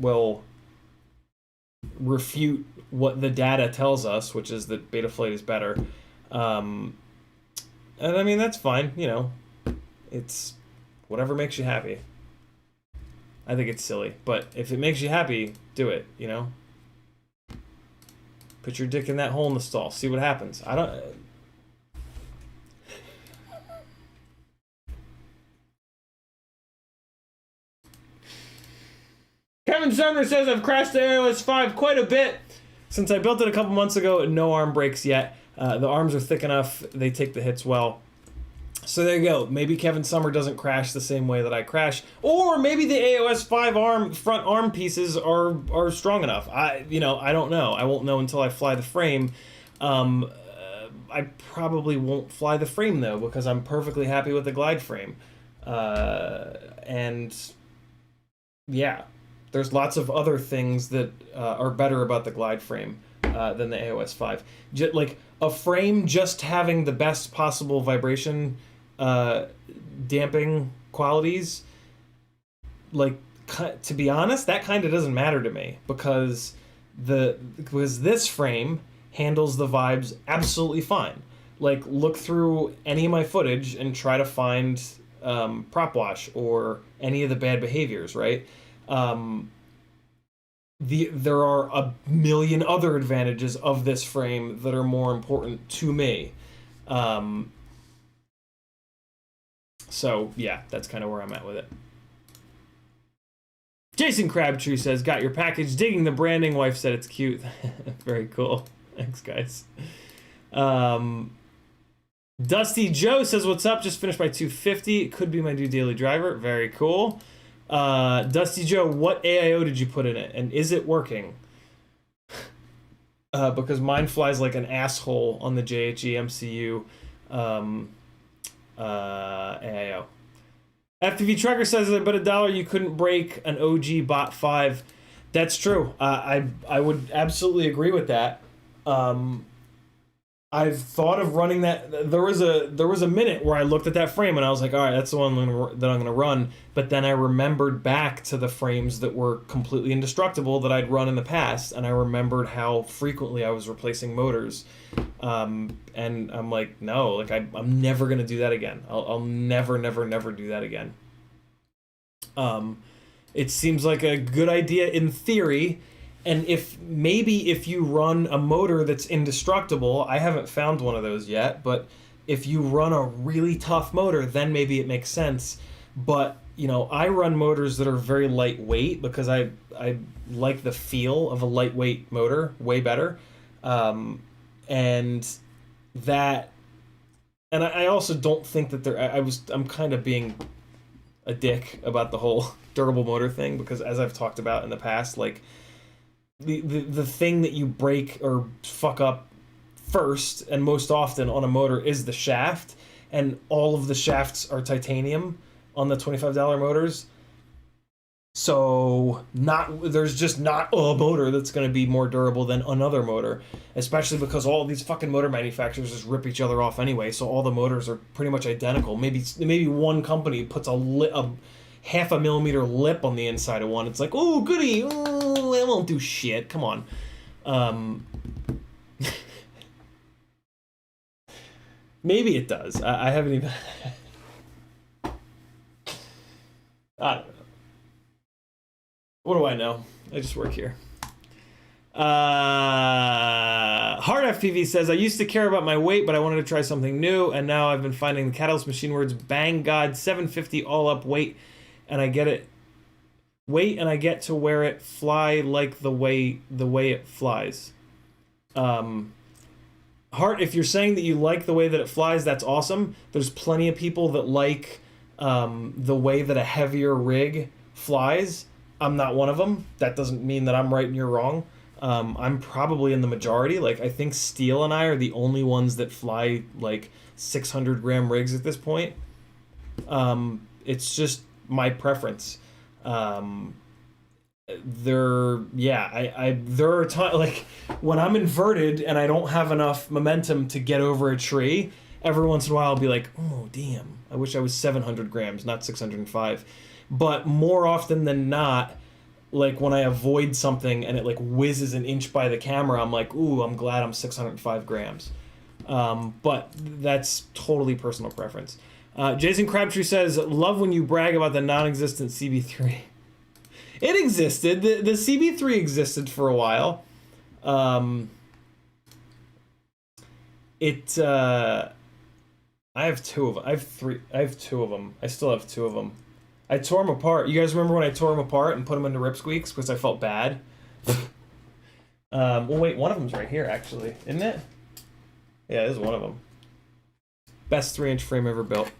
will refute what the data tells us, which is that Betaflight is better, and I mean that's fine. You know, it's whatever makes you happy. I think it's silly, but if it makes you happy, do it, you know? Put your dick in that hole in the stall, see what happens. I don't... Kevin Sumner says, I've crashed the AOS 5 quite a bit since I built it a couple months ago and no arm breaks yet. The arms are thick enough, they take the hits well. So there you go. Maybe Kevin Summer doesn't crash the same way that I crash, or maybe the AOS 5 front arm pieces are strong enough. I don't know. I won't know until I fly the frame. I probably won't fly the frame though, because I'm perfectly happy with the Glide frame. And yeah, there's lots of other things that are better about the Glide frame than the AOS 5. Like a frame just having the best possible vibration damping qualities, like, to be honest, that kind of doesn't matter to me, because this frame handles the vibes absolutely fine. Like, look through any of my footage and try to find prop wash or any of the bad behaviors, right? There are a million other advantages of this frame that are more important to me. So yeah, that's kind of where I'm at with it. Jason Crabtree says, got your package, digging the branding, wife said it's cute. Very cool. Thanks, guys. Dusty Joe says, what's up? Just finished my 250. It could be my new daily driver. Very cool. Dusty Joe, what AIO did you put in it? And is it working? Because mine flies like an asshole on the JHE MCU AIO. FPV Trucker says that but $1 you couldn't break an OG Bot 5. That's true. I would absolutely agree with that. I've thought of running that. There was a minute where I looked at that frame and I was like, all right, that's the one that I'm going to run. But then I remembered back to the frames that were completely indestructible that I'd run in the past, and I remembered how frequently I was replacing motors. And I'm like, no, like I'm never going to do that again. I'll never do that again. It seems like a good idea in theory. And if you run a motor that's indestructible, I haven't found one of those yet, but if you run a really tough motor, then maybe it makes sense. But, you know, I run motors that are very lightweight because I like the feel of a lightweight motor way better. And I also don't think that I'm kind of being a dick about the whole durable motor thing, because as I've talked about in the past, like, the thing that you break or fuck up first and most often on a motor is the shaft, and all of the shafts are titanium on the $25 motors. So there's just not a motor that's going to be more durable than another motor, especially because all these fucking motor manufacturers just rip each other off anyway, so all the motors are pretty much identical. Maybe one company puts a half a millimeter lip on the inside of one. It's like, oh, goody, oh, it won't do shit. Come on. Maybe it does. I haven't even... I don't know. What do I know? I just work here. Hard FPV says, I used to care about my weight, but I wanted to try something new, and now I've been finding the Catalyst Machine Words Bang God 750 all up weight, and I get to wear it fly like the way it flies. Hart, if you're saying that you like the way that it flies, that's awesome. There's plenty of people that like the way that a heavier rig flies. I'm not one of them. That doesn't mean that I'm right and you're wrong. I'm probably in the majority. Like, I think Steele and I are the only ones that fly like 600 gram rigs at this point. It's just my preference. There are times, like, when I'm inverted and I don't have enough momentum to get over a tree, every once in a while I'll be like, oh damn, I wish I was 700 grams, not 605. But more often than not, like, when I avoid something and it like whizzes an inch by the camera, I'm like, ooh, I'm glad I'm 605 grams. But that's totally personal preference. Jason Crabtree says, love when you brag about the non-existent CB3. It existed. The CB3 existed for a while. I have two of them. I have two of them. I still have two of them. I tore them apart. You guys remember when I tore them apart and put them into ripsqueaks because I felt bad? Well, wait, one of them's right here, actually. Isn't it? Yeah, this is one of them. Best 3-inch frame ever built.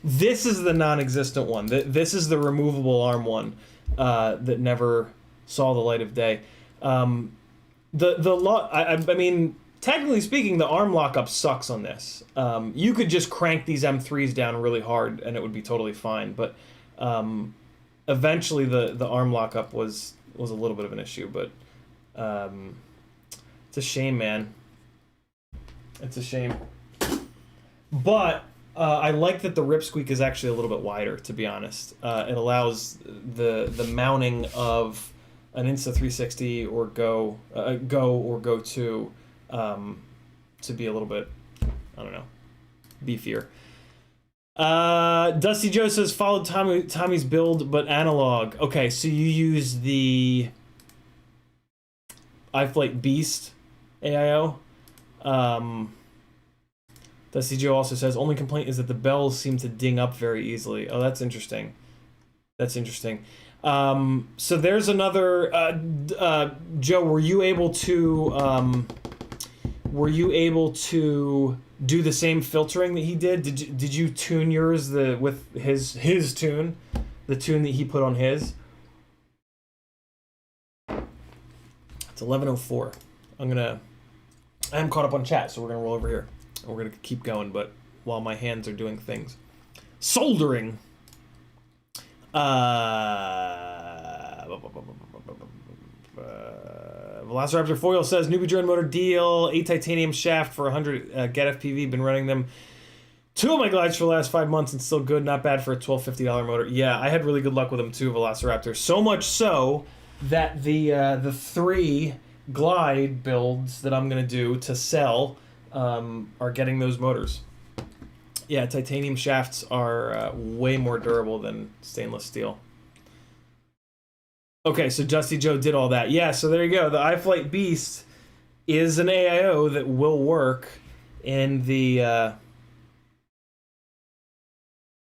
This is the non-existent one. This is the removable arm one that never saw the light of day. I mean, technically speaking, the arm lockup sucks on this. You could just crank these M3s down really hard and it would be totally fine. But eventually the arm lockup was a little bit of an issue. But it's a shame, man. It's a shame. But I like that the ripsqueak is actually a little bit wider, to be honest. It allows the mounting of an Insta360 or Go or Go 2 to be a little bit, I don't know, beefier. Dusty Joe says, followed Tommy's build, but analog. Okay, so you use the iFlight Beast AIO. Dusty Joe also says, only complaint is that the bells seem to ding up very easily. Oh, that's interesting. That's interesting. So there's another. Joe, were you able to do the same filtering that he did? Did you tune yours with his tune, the tune that he put on his? It's 11:04. I am caught up on chat, so we're gonna roll over here. And we're gonna keep going, but while my hands are doing things. Soldering. Velociraptor Foil says, newbie drone motor deal, 8 titanium shaft for 100 get FPV. Been running them 2 of my glides for the last 5 months and still good. Not bad for a $1250 motor. Yeah, I had really good luck with them too, Velociraptor. So much so that the 3 glide builds that I'm going to do to sell are getting those motors. Yeah, titanium shafts are way more durable than stainless steel. Okay, so Justy Joe did all that. Yeah, so there you go. The iFlight Beast is an AIO that will work in the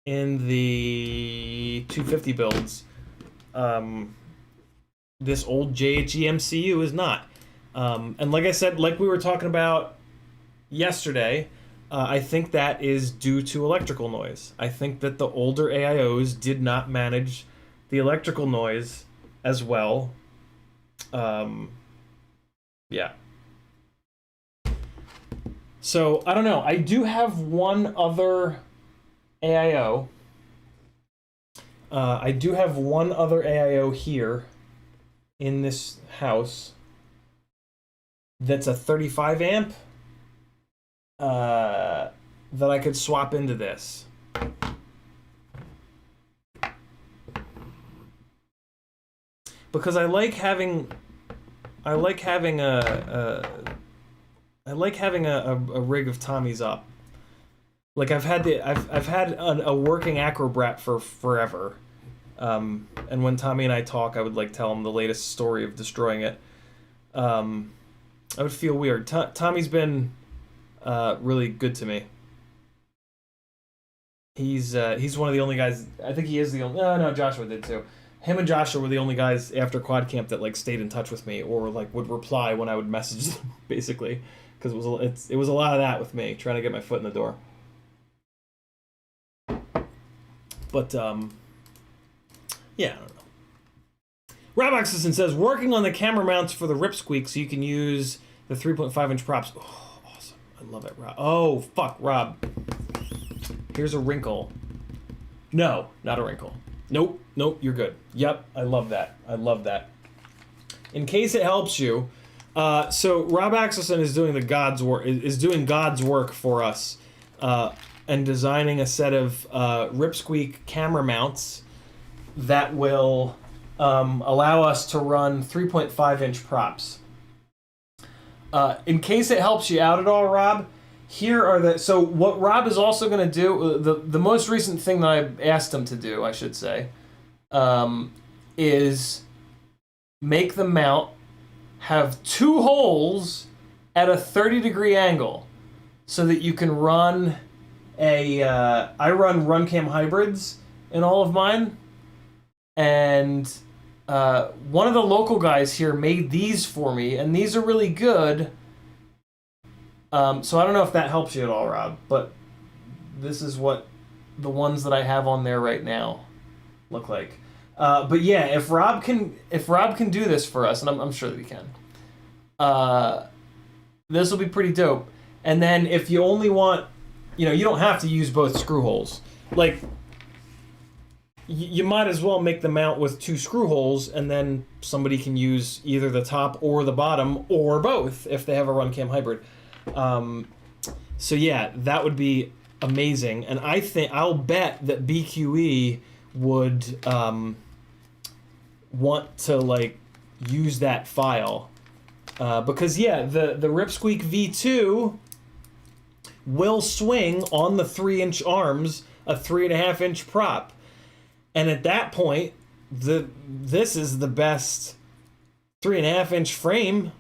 250 builds. This old JHE MCU is not. And like I said, like we were talking about yesterday, I think that is due to electrical noise. I think that the older AIOs did not manage the electrical noise as well. Yeah. So, I don't know. I do have one other AIO. I do have one other AIO here in this house that's a 35 amp that I could swap into this. Because I like having a rig of Tommy's up. Like I've had a working Acrobrat for forever. And when Tommy and I talk, I would like tell him the latest story of destroying it. I would feel weird. Tommy's been really good to me. He's one of the only guys. I think he is the only. No, Joshua did too. Him and Joshua were the only guys after quad camp that like stayed in touch with me or like would reply when I would message them, basically, because it was a lot of that with me trying to get my foot in the door. But yeah, I don't know. Rob Axelson says working on the camera mounts for the Rip Squeak so you can use the 3.5-inch props. Oh, awesome! I love it, Rob. Oh fuck, Rob. Here's a wrinkle. No, not a wrinkle. Nope, you're good. Yep, I love that. I love that. In case it helps you, so Rob Axelson is doing God's work for us, and designing a set of Rip Squeak camera mounts that will allow us to run 3.5-inch props. In case it helps you out at all, Rob, here are so what Rob is also going to do, the most recent thing that I asked him to do, I should say, is make the mount have 2 holes at a 30-degree angle so that you can run I run RunCam hybrids in all of mine, and one of the local guys here made these for me, and these are really good. So I don't know if that helps you at all, Rob, but this is what the ones that I have on there right now look like. But yeah, if Rob can do this for us, and I'm sure that he can, this will be pretty dope. And then if you only want, you don't have to use both screw holes. Like, you might as well make the mount with 2 screw holes, and then somebody can use either the top or the bottom or both if they have a RunCam hybrid. So yeah, that would be amazing, and I'll bet that BQE would want to like use that file, because yeah, the Ripsqueak V2 will swing on the 3-inch arms a 3.5-inch prop, and at that point, this is the best 3.5-inch frame.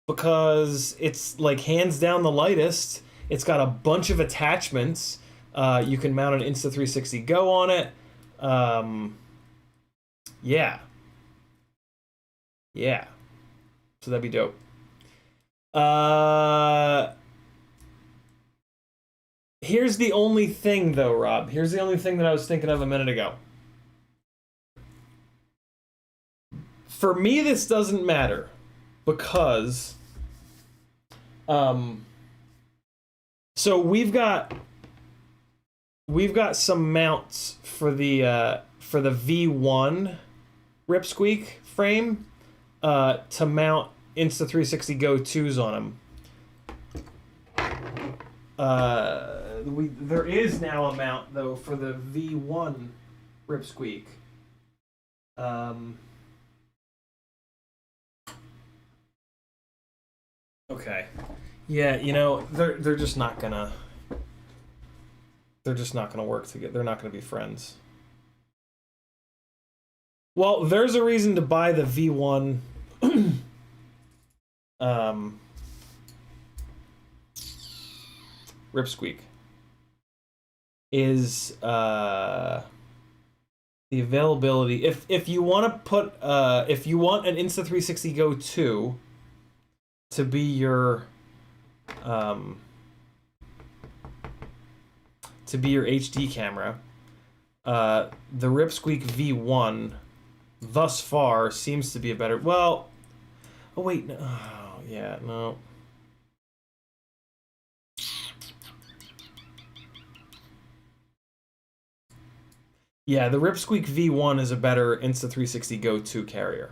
Because it's like hands down the lightest. It's got a bunch of attachments. You can mount an Insta360 Go on it. Yeah. Yeah. So that'd be dope. Here's the only thing, though, Rob. Here's the only thing that I was thinking of a minute ago. For me, this doesn't matter because, so we've got some mounts for the V1 Ripsqueak frame to mount Insta360 Go 2s on them. There is now a mount though for the V1 Ripsqueak. Okay. Yeah, you know, they're just not gonna work together. They're not gonna be friends. Well, there's a reason to buy the V1 Ripsqueak. Is the availability. If you want to put if you want an Insta360 Go 2 to be your HD camera, the Ripsqueak V1 thus far seems to be a better. Well, oh wait, no, oh, yeah, no. Yeah, the Ripsqueak V1 is a better Insta360 Go 2 carrier.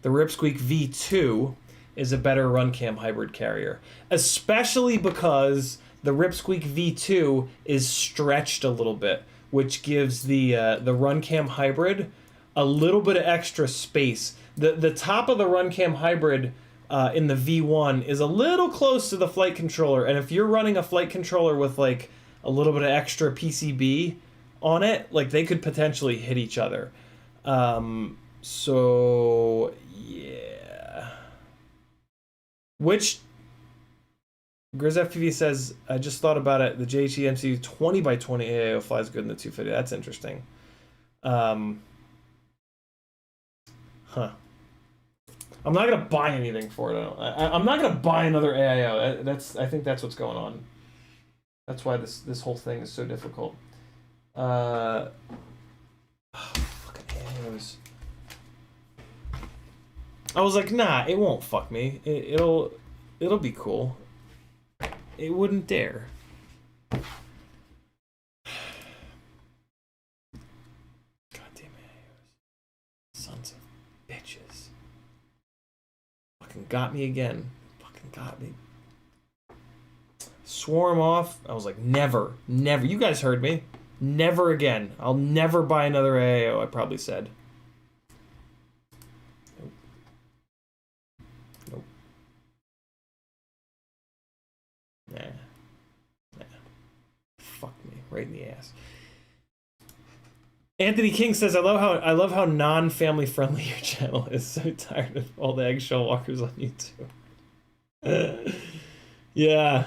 The Ripsqueak V2 is a better RunCam hybrid carrier, especially because the Ripsqueak V2 is stretched a little bit, which gives the RunCam hybrid a little bit of extra space. The top of the RunCam hybrid in the V1 is a little close to the flight controller, and if you're running a flight controller with like a little bit of extra PCB on it, like they could potentially hit each other. So yeah. Which GrizzFPV says, I just thought about it. The JHE MCU 20x20 AIO flies good in the 250. That's interesting. Huh. I'm not gonna buy anything for it. I'm not gonna buy another AIO. I think that's what's going on. That's why this whole thing is so difficult. Fucking AIOs. I was like, nah, it won't fuck me. It'll be cool. It wouldn't dare. Goddamn AIOs. Sons of bitches. Fucking got me again. Fucking got me. Swarm off. I was like, never. You guys heard me. Never again. I'll never buy another AIO, I probably said. Nope. Nah. Fuck me. Right in the ass. Anthony King says, I love how non-family friendly your channel is. So tired of all the eggshell walkers on YouTube. Yeah,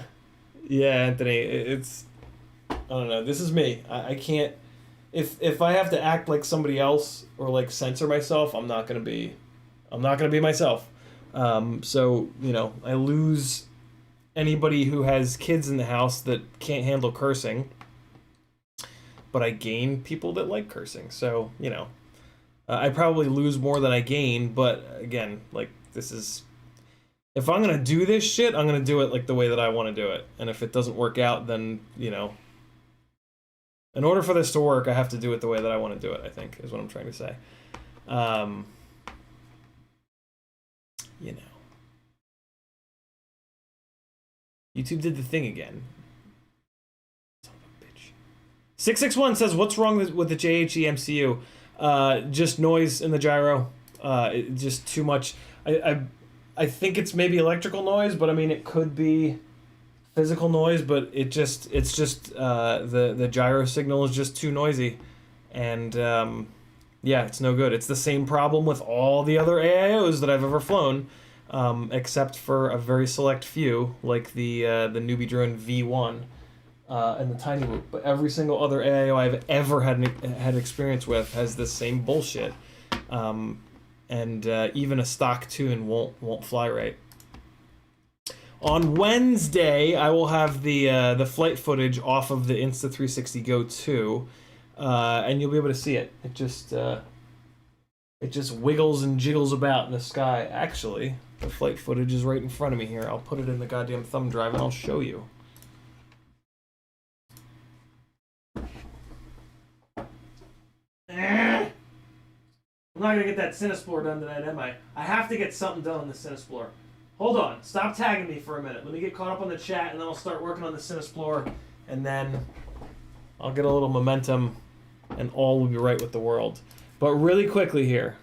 Anthony, it's, I don't know. This is me. I can't. If I have to act like somebody else or like censor myself, I'm not gonna be myself. So you know, I lose anybody who has kids in the house that can't handle cursing, but I gain people that like cursing. So you know, I probably lose more than I gain. But again, like this is. If I'm gonna do this shit, I'm gonna do it like the way that I want to do it. And if it doesn't work out, then you know. In order for this to work, I have to do it the way that I want to do it, I think, is what I'm trying to say. You know. YouTube did the thing again. Son of a bitch. 661 says, what's wrong with the JHE MCU? Just noise in the gyro. Just too much. I think it's maybe electrical noise, but I mean, it could be physical noise, but it's just the gyro signal is just too noisy, and yeah, it's no good. It's the same problem with all the other AIOs that I've ever flown, except for a very select few, like the Newbie Drone V1 and the Tiny Loop. But every single other AIO I've ever had experience with has this same bullshit. and even a stock tune won't fly right. On Wednesday, I will have the flight footage off of the Insta360 Go 2, and you'll be able to see it. It just wiggles and jiggles about in the sky. Actually, the flight footage is right in front of me here. I'll put it in the goddamn thumb drive and I'll show you. I'm not gonna get that Cinesplore done tonight, am I? I have to get something done on the Cinesplore. Hold on, stop tagging me for a minute. Let me get caught up on the chat, and then I'll start working on the Cinesplore, and then I'll get a little momentum, and all will be right with the world. But really quickly here.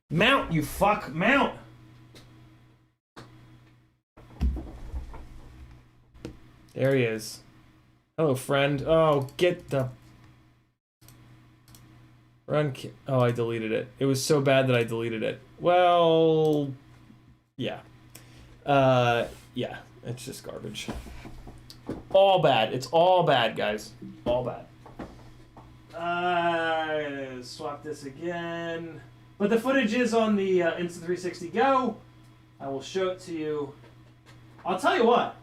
Mount, you fuck, mount! There he is. Hello, friend. Oh, get the... Run. Oh, I deleted it. It was so bad that I deleted it. Well, yeah. Yeah, it's just garbage. All bad. It's all bad, guys. All bad. Swap this again. But the footage is on the Insta360 Go. I will show it to you. I'll tell you what.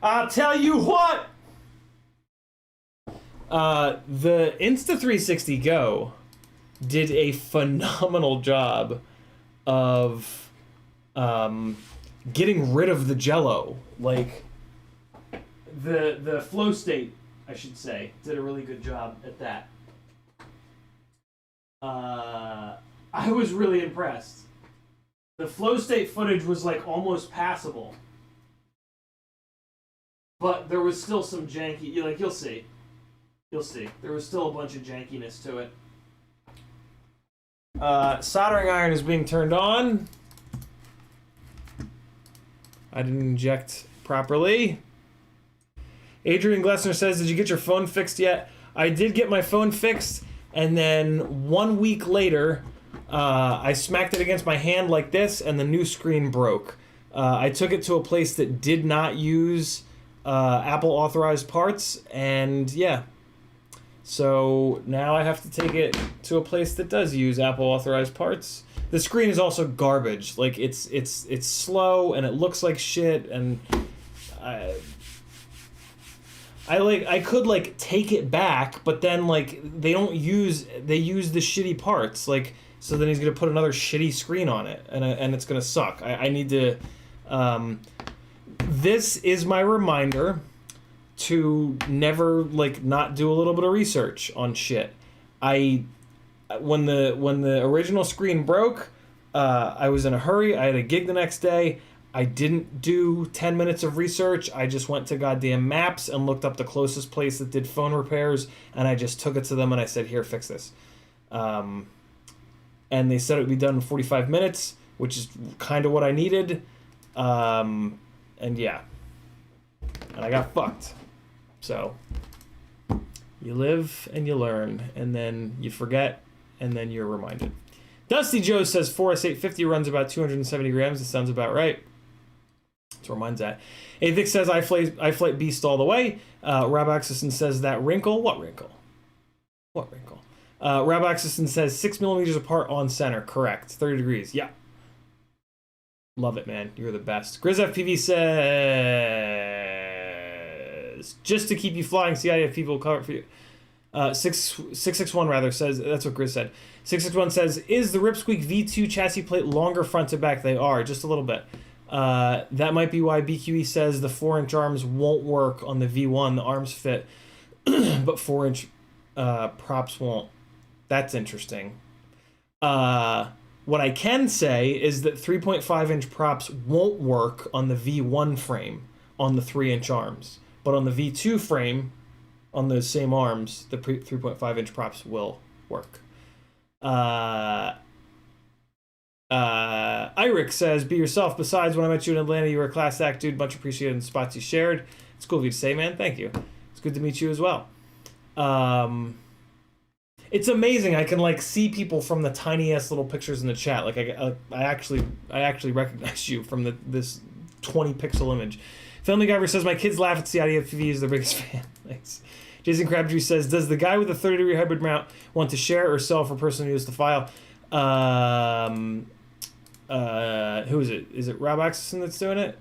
I'll tell you what! The Insta360 Go did a phenomenal job of getting rid of the jello. Like, the flow state, I should say, did a really good job at that. I was really impressed. The flow state footage was like almost passable. But there was still some janky, you'll see. You'll see. There was still a bunch of jankiness to it. Soldering iron is being turned on. I didn't inject properly. Adrian Glessner says, did you get your phone fixed yet? I did get my phone fixed, and then 1 week later, I smacked it against my hand like this, and the new screen broke. I took it to a place that did not use Apple authorized parts, and yeah. So now I have to take it to a place that does use Apple authorized parts. The screen is also garbage. Like it's slow and it looks like shit, and I could like take it back, but then like they use the shitty parts. Like, so then he's gonna put another shitty screen on it, and it's gonna suck. I need to. This is my reminder to never like not do a little bit of research on shit. When the original screen broke, I was in a hurry. I had a gig the next day. I didn't do 10 minutes of research. I just went to goddamn Maps and looked up the closest place that did phone repairs, and I just took it to them and I said, here, fix this. And they said it would be done in 45 minutes, which is kind of what I needed. And yeah. And I got fucked. So, you live and you learn, and then you forget, and then you're reminded. Dusty Joe says 4S850 runs about 270 grams. That sounds about right. That's where mine's at. Athix says I flight beast all the way. Rabaxison says that wrinkle. What wrinkle? What wrinkle? Rabaxison says 6 millimeters apart on center. Correct. 30 degrees. Yeah. Love it, man. You're the best. GrizzFPV says, just to keep you flying, CiottiFPV will cover it for you. 661 rather says, that's what Grizz said. 661 says, is the Ripsqueak V2 chassis plate longer front to back? They are, just a little bit. That might be why BQE says the 4-inch arms won't work on the V1. The arms fit, but 4-inch props won't. That's interesting. What I can say is that 3.5-inch props won't work on the V1 frame on the 3-inch arms. But on the V2 frame, on those same arms, the 3.5-inch props will work. Iric says, be yourself. Besides, when I met you in Atlanta, you were a class act, dude. Much appreciated in spots you shared. It's cool of you to say, man. Thank you. It's good to meet you as well. It's amazing. I can like see people from the tiny ass little pictures in the chat. Like I actually recognize you from this 20 pixel image. Family Guy says my kids laugh at CiottiFPV is their biggest fan. Thanks. Jason Crabtree says, does the guy with the 30-degree hybrid mount want to share or sell for personal use the file? Who is it? Is it Rob Axelson that's doing it?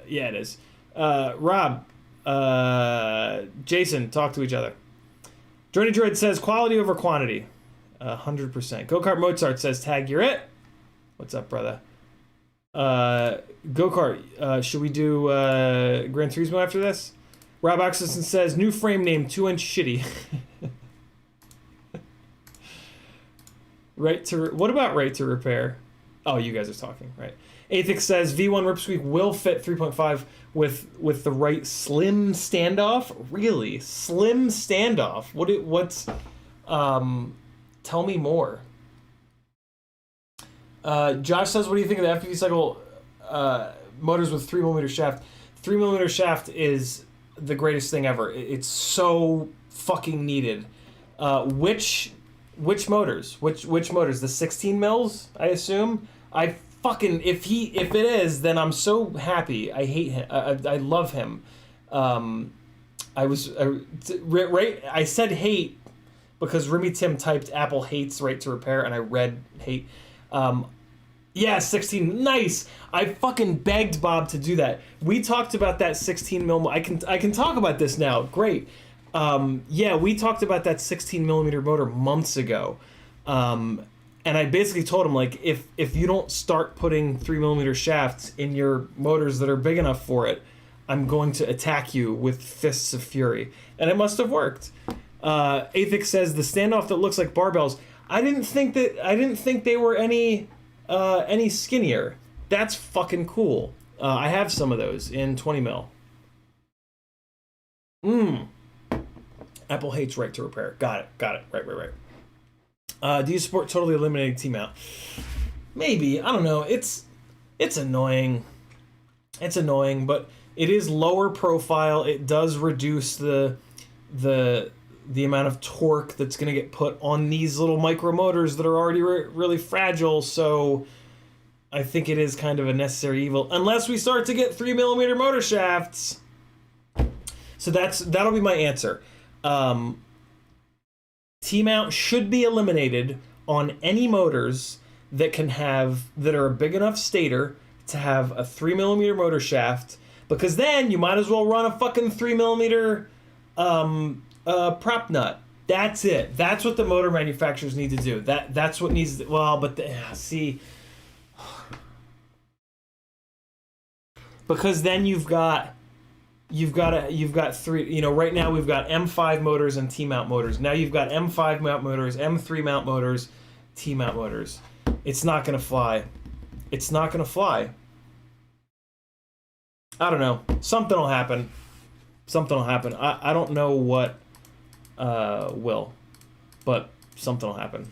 Yeah, it is. Rob, Jason, talk to each other. Journey Droid says quality over quantity. 100%. Go-Kart Mozart says, tag, you're it. What's up, brother? Go-Kart, should we do Gran Turismo after this? Rob Axelson says, new frame name, 2-inch shitty. What about right to repair? Oh, you guys are talking, right? Athix says V1 Ripsqueak will fit 3.5 with the right slim standoff. Really, slim standoff. What's tell me more. Josh says, what do you think of the FPV cycle motors with 3mm shaft? 3mm shaft is the greatest thing ever. It's so fucking needed. Which motors? Which motors? The 16 mils, I assume. If it is, then I'm so happy. I hate him. I love him. I said hate because Remy Tim typed Apple hates right to repair, and I read hate. Yeah, 16, nice. I fucking begged Bob to do that. We talked about that 16 mil. I can talk about this now. Great. Yeah, we talked about that 16 millimeter motor months ago. And I basically told him, like, if you don't start putting 3mm shafts in your motors that are big enough for it, I'm going to attack you with fists of fury. And it must have worked. Athix says the standoff that looks like barbells. I didn't think they were any skinnier. That's fucking cool. I have some of those in 20 mil. Apple hates right to repair. Got it. Right. Do you support totally eliminating T-mount? Maybe. I don't know. It's annoying. It's annoying, but it is lower profile. It does reduce the amount of torque that's going to get put on these little micro motors that are already really fragile. So I think it is kind of a necessary evil, unless we start to get 3mm motor shafts. So that'll be my answer. T-mount should be eliminated on any motors that are a big enough stator to have a 3mm motor shaft, because then you might as well run a fucking 3mm prop nut. That's it. That's what the motor manufacturers need to do. That's what needs to, well, but see, because then you've got three, right now we've got M5 motors and T-mount motors. Now you've got M5 mount motors, M3 mount motors, T-mount motors. It's not going to fly. It's not going to fly. I don't know. Something will happen. I don't know what will, but something will happen.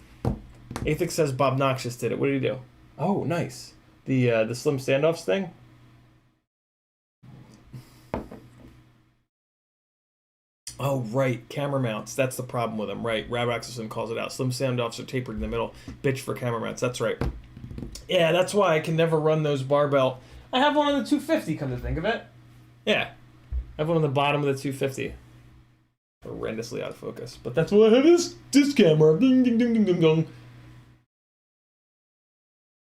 Athix says Bob Noxious did it. What did he do? Oh, nice. The slim standoffs thing? Oh, right. Camera mounts. That's the problem with them, right? Rab Axelson calls it out. Slim standoffs are tapered in the middle. Bitch for camera mounts. That's right. Yeah, that's why I can never run those barbell. I have one on the 250, come to think of it. Yeah. I have one on the bottom of the 250. Horrendously out of focus. But that's why I have this camera. Ding, ding, ding, ding, ding, ding.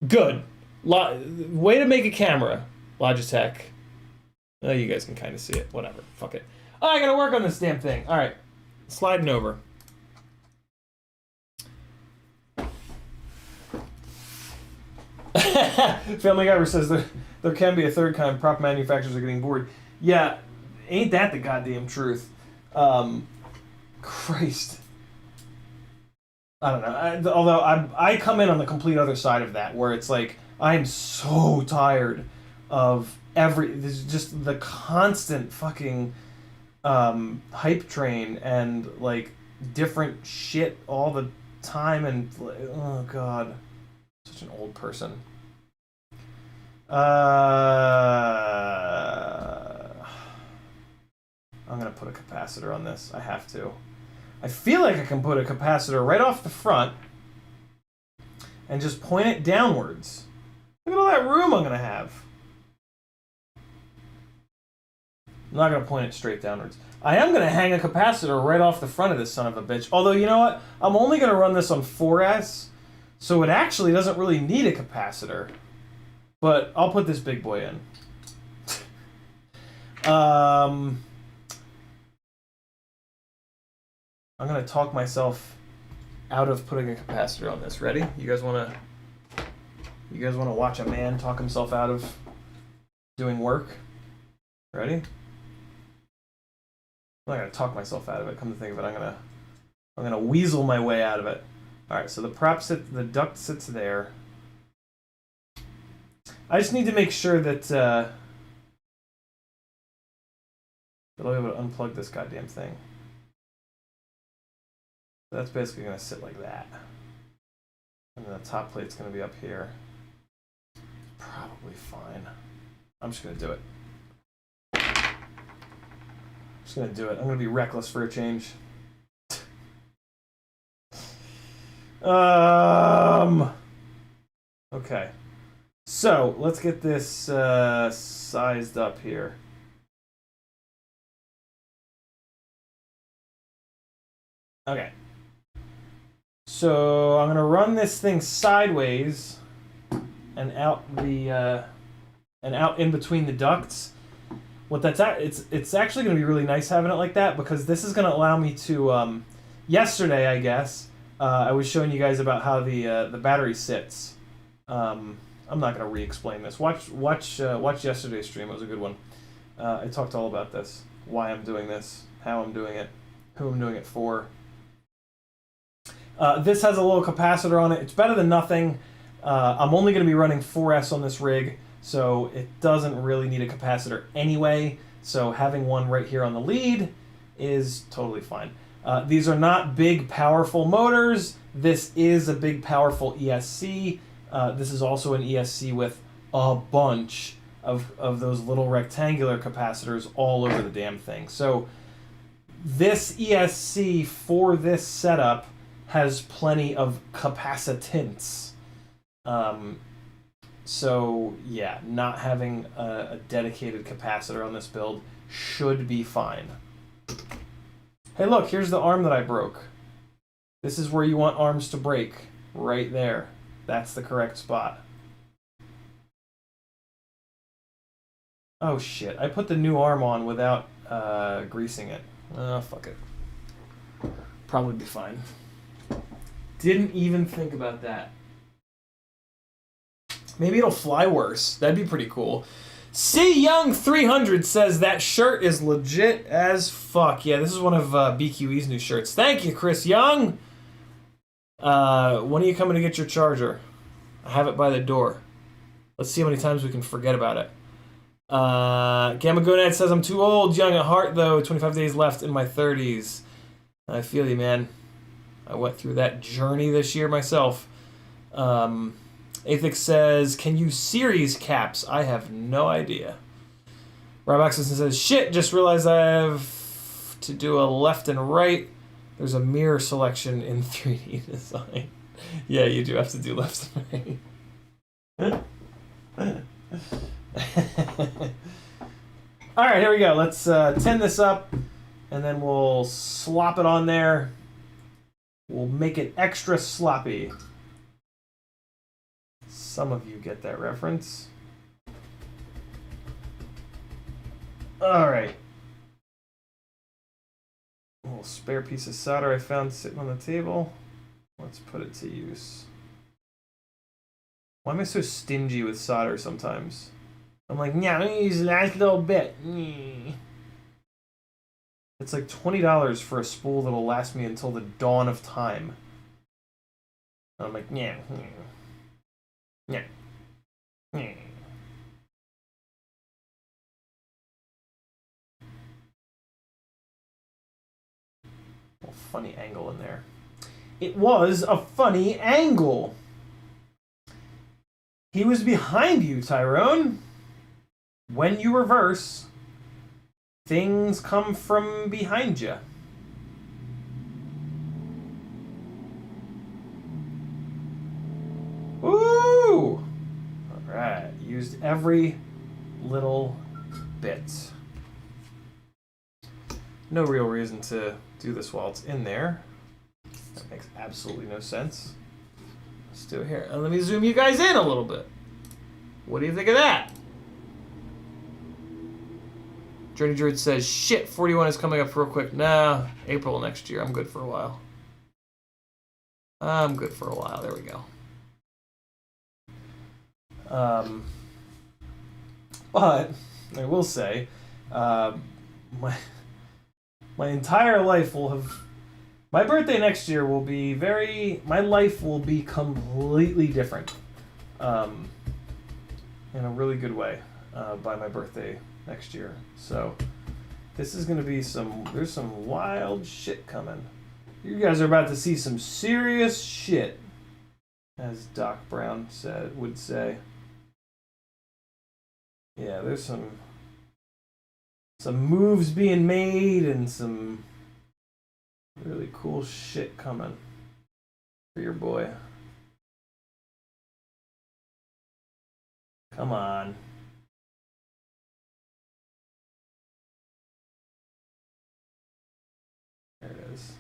Good. Way to make a camera, Logitech. Oh, you guys can kind of see it. Whatever. Fuck it. Oh, I gotta work on this damn thing. All right, sliding over. Family Guy says there can be a third kind. Prop manufacturers are getting bored. Yeah, ain't that the goddamn truth? Christ. I don't know. Although I come in on the complete other side of that, where it's like I'm so tired of there's just the constant fucking hype train and like different shit all the time, and oh god, such an old person. I'm gonna put a capacitor on this. I have to. I feel like I can put a capacitor right off the front and just point it downwards. Look at all that room I'm gonna have. I'm not going to point it straight downwards. I am going to hang a capacitor right off the front of this son of a bitch. Although, you know what? I'm only going to run this on 4S, so it actually doesn't really need a capacitor. But I'll put this big boy in. I'm going to talk myself out of putting a capacitor on this. Ready? You guys want to watch a man talk himself out of doing work? Ready? I'm not gonna talk myself out of it. Come to think of it, I'm gonna weasel my way out of it. All right, so the duct sits there. I just need to make sure that I'll be able to unplug this goddamn thing. So that's basically gonna sit like that, and then the top plate's gonna be up here. Probably fine. I'm just gonna do it. Just gonna do it. I'm gonna be reckless for a change. Okay. So let's get this sized up here. Okay. So I'm gonna run this thing sideways and out in between the ducts. What that's at, it's actually going to be really nice having it like that, because this is going to allow me to. Yesterday, I guess, I was showing you guys about how the battery sits. I'm not going to re-explain this. Watch yesterday's stream. It was a good one. I talked all about this, why I'm doing this, how I'm doing it, who I'm doing it for. This has a little capacitor on it. It's better than nothing. I'm only going to be running 4S on this rig, so it doesn't really need a capacitor anyway. So having one right here on the lead is totally fine. These are not big, powerful motors. This is a big, powerful ESC. This is also an ESC with a bunch of those little rectangular capacitors all over the damn thing. So this ESC for this setup has plenty of capacitance. So yeah, not having a dedicated capacitor on this build should be fine. Hey look, here's the arm that I broke. This is where you want arms to break. Right there. That's the correct spot. Oh shit, I put the new arm on without greasing it. Oh, fuck it. Probably be fine. Didn't even think about that. Maybe it'll fly worse. That'd be pretty cool. C Young 300 says that shirt is legit as fuck. Yeah, this is one of BQE's new shirts. Thank you, Chris Young. When are you coming to get your charger? I have it by the door. Let's see how many times we can forget about it. Gamma Gonad says I'm too old, young at heart though. 25 days left in my 30s. I feel you, man. I went through that journey this year myself. Athix says, can you series caps? I have no idea. Rob Axelson says, shit, just realized I have to do a left and right. There's a mirror selection in 3D design. Yeah, you do have to do left and right. Alright, here we go. Let's tin this up, and then we'll slop it on there. We'll make it extra sloppy. Some of you get that reference. Alright. A little spare piece of solder I found sitting on the table. Let's put it to use. Why am I so stingy with solder sometimes? I'm like, yeah, I'm gonna use the last little bit. It's like $20 for a spool that'll last me until the dawn of time. And I'm like, yeah. Yeah. Yeah. Well, funny angle in there. It was a funny angle. He was behind you, Tyrone. When you reverse, things come from behind you. Woo! Alright, used every little bit. no real reason to do this while it's in there. That makes absolutely no sense. Let's do it here. And let me zoom you guys in a little bit. What do you think of that? Journey Druid says, shit, 41 is coming up real quick. Nah, April next year. I'm good for a while. I'm good for a while. There we go. But I will say, my entire life will have... My birthday next year will be very... My life will be completely different. In a really good way by my birthday next year. So this is going to be there's some wild shit coming. You guys are about to see some serious shit, as Doc Brown would say. Yeah, there's some moves being made and some really cool shit coming for your boy. Come on. There it is.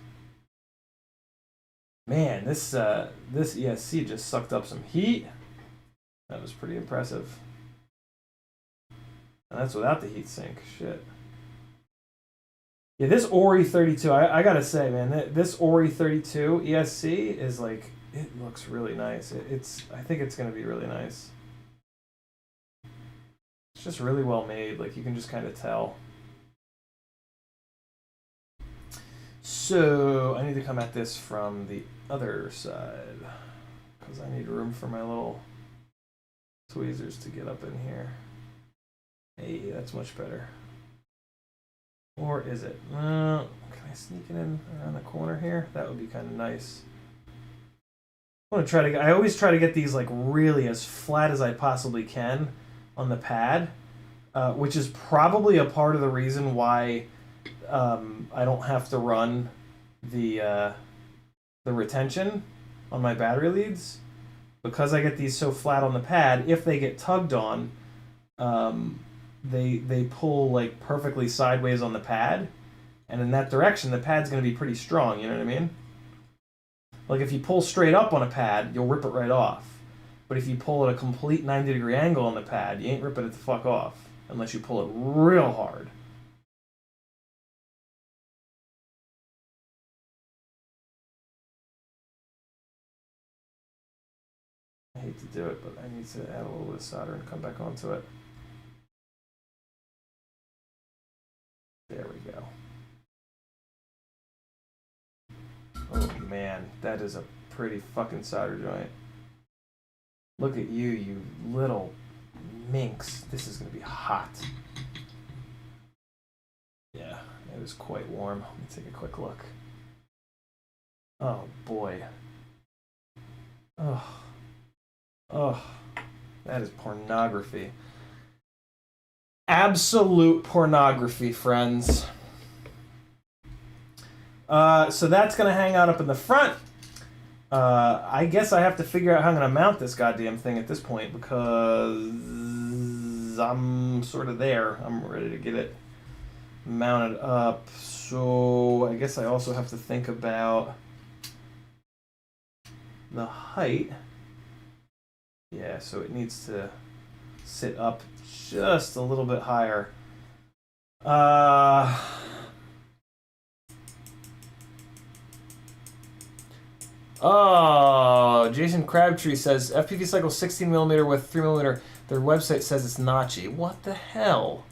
Man, this ESC just sucked up some heat. That was pretty impressive. And that's without the heat sink. Shit. Yeah, this Ori 32, I gotta say, man, this Ori 32 ESC is like, it looks really nice. I think it's gonna be really nice. It's just really well made. Like, you can just kind of tell. So I need to come at this from the other side because I need room for my little tweezers to get up in here. Hey, that's much better. Or is it? Can I sneak it in around the corner here? That would be kind of nice. I always try to get these like really as flat as I possibly can on the pad, which is probably a part of the reason why I don't have to run the retention on my battery leads, because I get these so flat on the pad. If they get tugged on, they pull like perfectly sideways on the pad, and in that direction the pad's going to be pretty strong. You know what I mean? Like if you pull straight up on a pad, you'll rip it right off. But if you pull at a complete 90-degree angle on the pad, you ain't ripping it the fuck off unless you pull it real hard. I hate to do it, but I need to add a little bit of solder and come back onto it. There we go. Oh man, that is a pretty fucking solder joint. Look at you, you little minx. This is going to be hot. Yeah, it is quite warm. Let me take a quick look. Oh boy. Oh. Oh, that is pornography. Absolute pornography, friends. So that's going to hang out up in the front. I guess I have to figure out how I'm going to mount this goddamn thing at this point, because I'm sort of there. I'm ready to get it mounted up. So I guess I also have to think about the height. Yeah, so it needs to sit up just a little bit higher. Oh, Jason Crabtree says FPV cycle 16mm with 3mm. Their website says it's notchy. What the hell?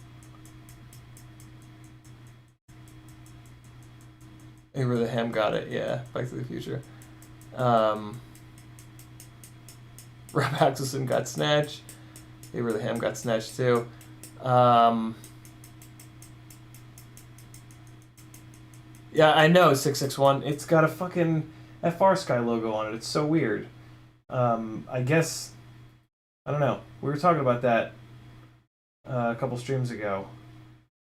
Maybe the ham got it. Yeah, Back to the Future. Rob Axelson got snatched. Abraham got snatched too. Yeah, I know, 661. It's got a fucking FR Sky logo on it. It's so weird. I guess, I don't know. We were talking about that a couple streams ago.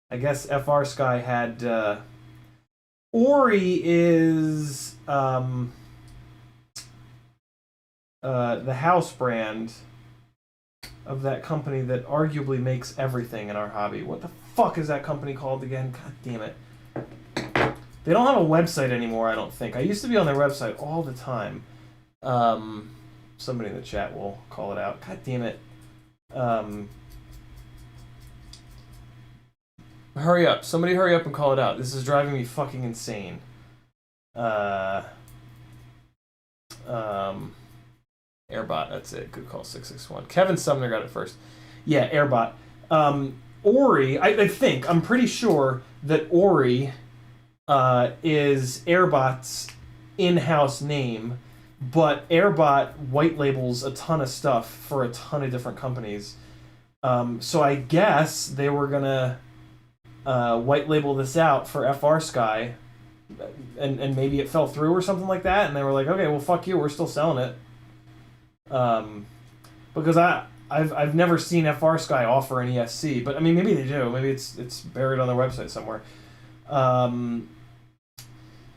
I guess FR Sky had... Ori is... the house brand of that company that arguably makes everything in our hobby. What the fuck is that company called again? God damn it. They don't have a website anymore, I don't think. I used to be on their website all the time. Somebody in the chat will call it out. God damn it. Hurry up. Somebody hurry up and call it out. This is driving me fucking insane. Airbot, that's it. Good call, 661. Kevin Sumner got it first. Yeah, Airbot. Ori, I'm pretty sure that Ori is Airbot's in-house name, but Airbot white labels a ton of stuff for a ton of different companies. So I guess they were gonna white label this out for FR Sky, and maybe it fell through or something like that, and they were like, okay, well, fuck you, we're still selling it. Because I've never seen FR Sky offer an ESC, but I mean, maybe they do. Maybe it's buried on their website somewhere.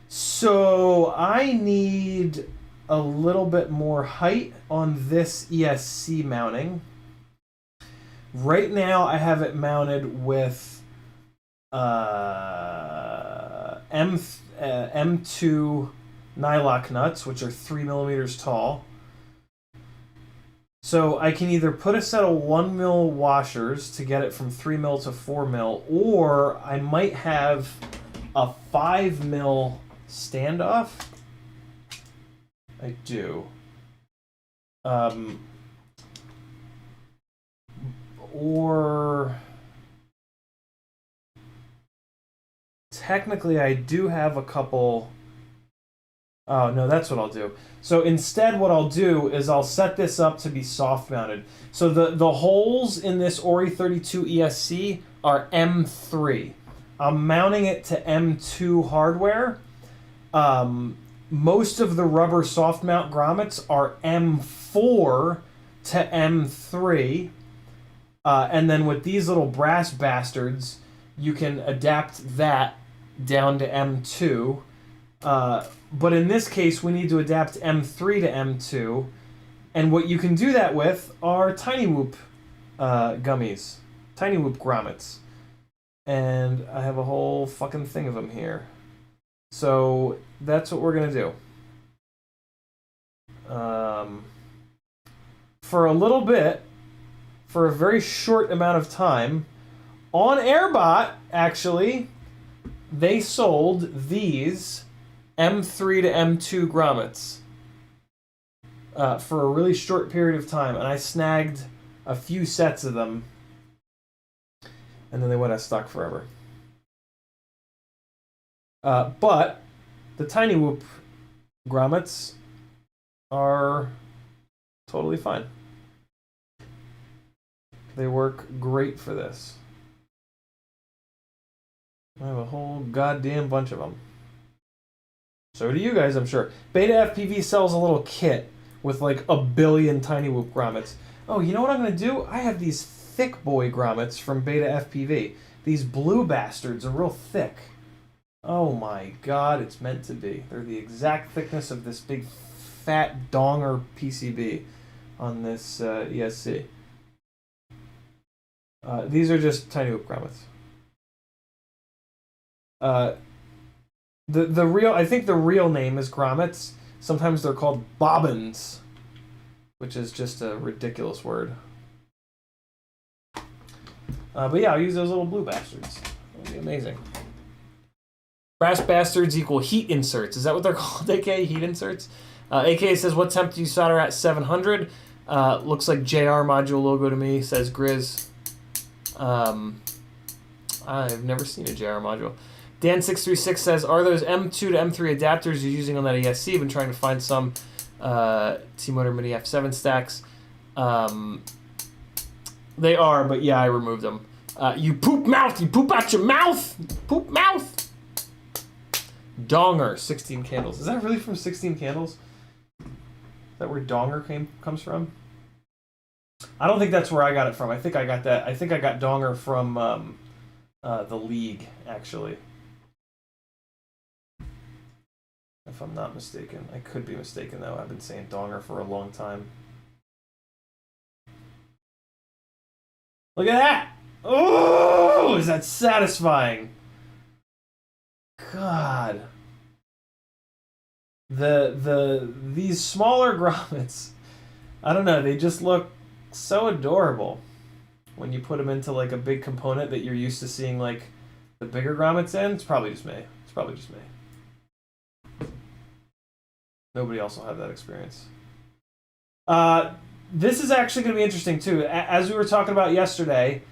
So I need a little bit more height on this ESC mounting. Right now, I have it mounted with M2 nylock nuts, which are 3 millimeters tall. So I can either put a set of 1 mil washers to get it from 3 mil to 4 mil, or I might have a 5 mil standoff. I do. Or technically I do have a couple. Oh, no, that's what I'll do. So instead what I'll do is I'll set this up to be soft mounted. So the holes in this Ori 32 ESC are M3. I'm mounting it to M2 hardware. Most of the rubber soft mount grommets are M4 to M3. And then with these little brass bastards, you can adapt that down to M2. But in this case, we need to adapt M3 to M2. And what you can do that with are Tiny Whoop gummies. Tiny Whoop grommets. And I have a whole fucking thing of them here. So that's what we're going to do. For a little bit, for a very short amount of time, on Airbot, actually, they sold these M3 to M2 grommets for a really short period of time, and I snagged a few sets of them, and then they went out of stock forever. But the Tiny Whoop grommets are totally fine. They work great for this. I have a whole goddamn bunch of them. So do you guys, I'm sure. Beta FPV sells a little kit with like 1 billion Tiny Whoop grommets. Oh, you know what I'm going to do? I have these thick boy grommets from Beta FPV. These blue bastards are real thick. Oh my god, it's meant to be. They're the exact thickness of this big fat donger PCB on this ESC. These are just Tiny Whoop grommets. The real, I think the real name is grommets. Sometimes they're called bobbins, which is just a ridiculous word. But yeah, I'll use those little blue bastards. That'll be amazing. Brass bastards equal heat inserts. Is that what they're called, AK? Heat inserts? AK says, what temp do you solder at? 700. Looks like JR module logo to me, says Grizz. I've never seen a JR module. Dan636 says, are those M2 to M3 adapters you're using on that ESC? I've been trying to find some T-Motor Mini F7 stacks. They are, but yeah, I removed them. You poop mouth! You poop out your mouth! Poop mouth! Donger, 16 candles. Is that really from 16 Candles? Is that where Donger comes from? I don't think that's where I got it from. I think I got that. I think I got Donger from the League, actually. If I'm not mistaken. I could be mistaken, though. I've been saying Donger for a long time. Look at that! Oh, is that satisfying? God. These smaller grommets, I don't know, they just look so adorable when you put them into like a big component that you're used to seeing like the bigger grommets in. It's probably just me. It's probably just me. Nobody else will have that experience. This is actually going to be interesting too. As we were talking about yesterday,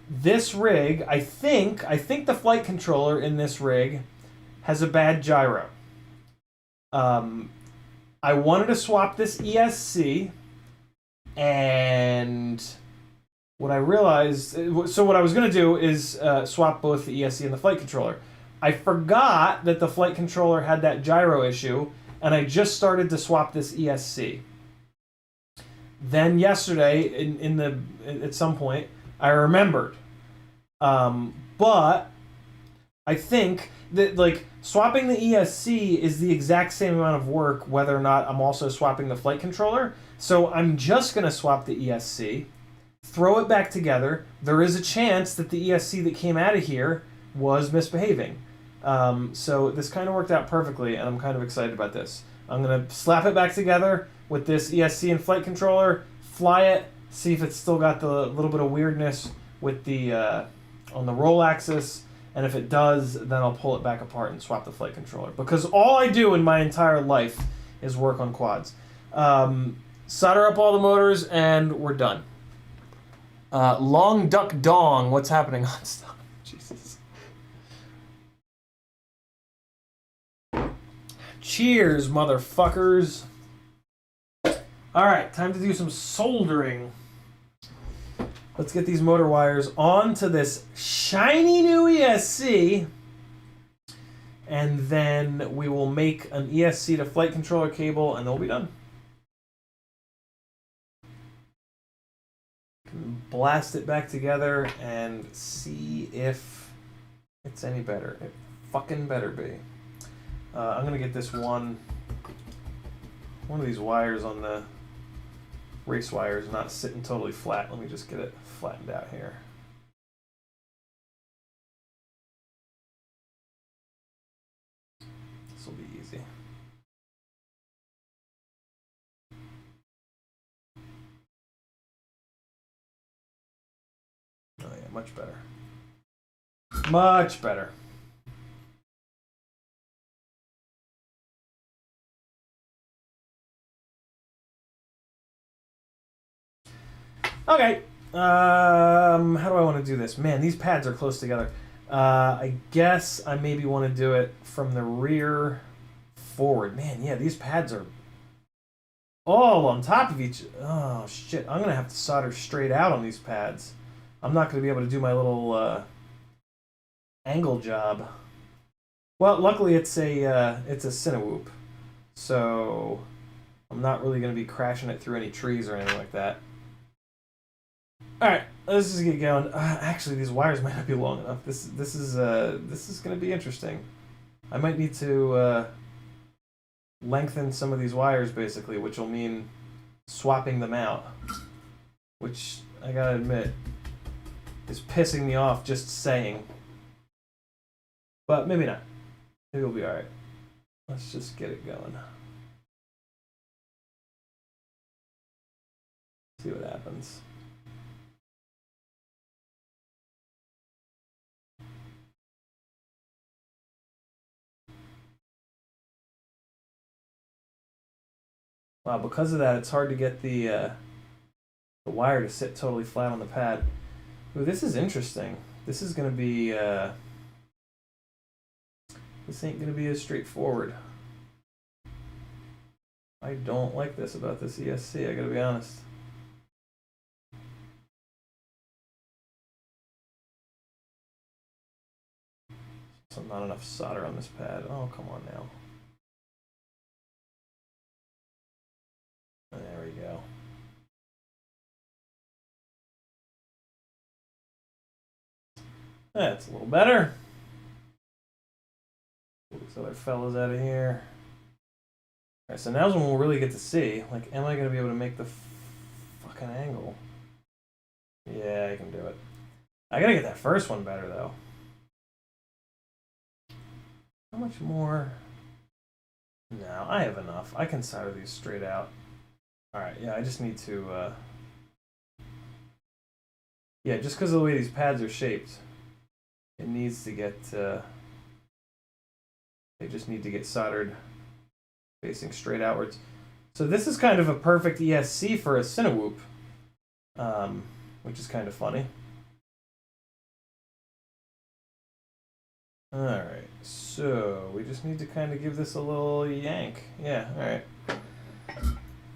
this rig, I think the flight controller in this rig has a bad gyro. I wanted to swap this ESC, and what I realized, so what I was going to do is swap both the ESC and the flight controller. I forgot that the flight controller had that gyro issue, and I just started to swap this ESC. Then yesterday, at some point, I remembered. But I think that like swapping the ESC is the exact same amount of work whether or not I'm also swapping the flight controller. So I'm just going to swap the ESC, throw it back together. There is a chance that the ESC that came out of here was misbehaving. So this kind of worked out perfectly, and I'm kind of excited about this. I'm going to slap it back together with this ESC and flight controller, fly it, see if it's still got the little bit of weirdness with the on the roll axis, and if it does, then I'll pull it back apart and swap the flight controller. Because all I do in my entire life is work on quads. Solder up all the motors, and we're done. Long Duck Dong, what's happening on stuff? Jesus. Cheers, motherfuckers. All right, time to do some soldering. Let's get these motor wires onto this shiny new ESC, and then we will make an ESC to flight controller cable, and they'll be done. Blast it back together and see if it's any better. It fucking better be. I'm gonna get this one of these wires on the race wires not sitting totally flat. Let me just get it flattened out here. This will be easy. Oh yeah, much better. Much better. Okay. How do I want to do this? Man, these pads are close together. I guess I maybe want to do it from the rear forward. Man, yeah, these pads are all on top of each. Oh, shit. I'm going to have to solder straight out on these pads. I'm not going to be able to do my little angle job. Well, luckily it's a Cinewoop, so I'm not really going to be crashing it through any trees or anything like that. Alright, let's just get going. Actually, these wires might not be long enough. This is going to be interesting. I might need to lengthen some of these wires, basically, which will mean swapping them out. Which, I gotta admit, is pissing me off just saying. But maybe not. Maybe we'll be alright. Let's just get it going. See what happens. Wow, because of that, it's hard to get the wire to sit totally flat on the pad. Ooh, this is interesting. This is going to be... this ain't going to be as straightforward. I don't like this about this ESC, I gotta be honest. So not enough solder on this pad. Oh, come on now. There we go. That's a little better. Get these other fellas out of here. Alright, so now's when we'll really get to see, like, am I going to be able to make the fucking angle? Yeah, I can do it. I gotta get that first one better, though. How much more? No, I have enough. I can solder these straight out. Alright, yeah, I just need to, yeah, just because of the way these pads are shaped, it needs to get, they just need to get soldered facing straight outwards. So this is kind of a perfect ESC for a Cinewoop, which is kind of funny. Alright, so we just need to kind of give this a little yank. Yeah, alright.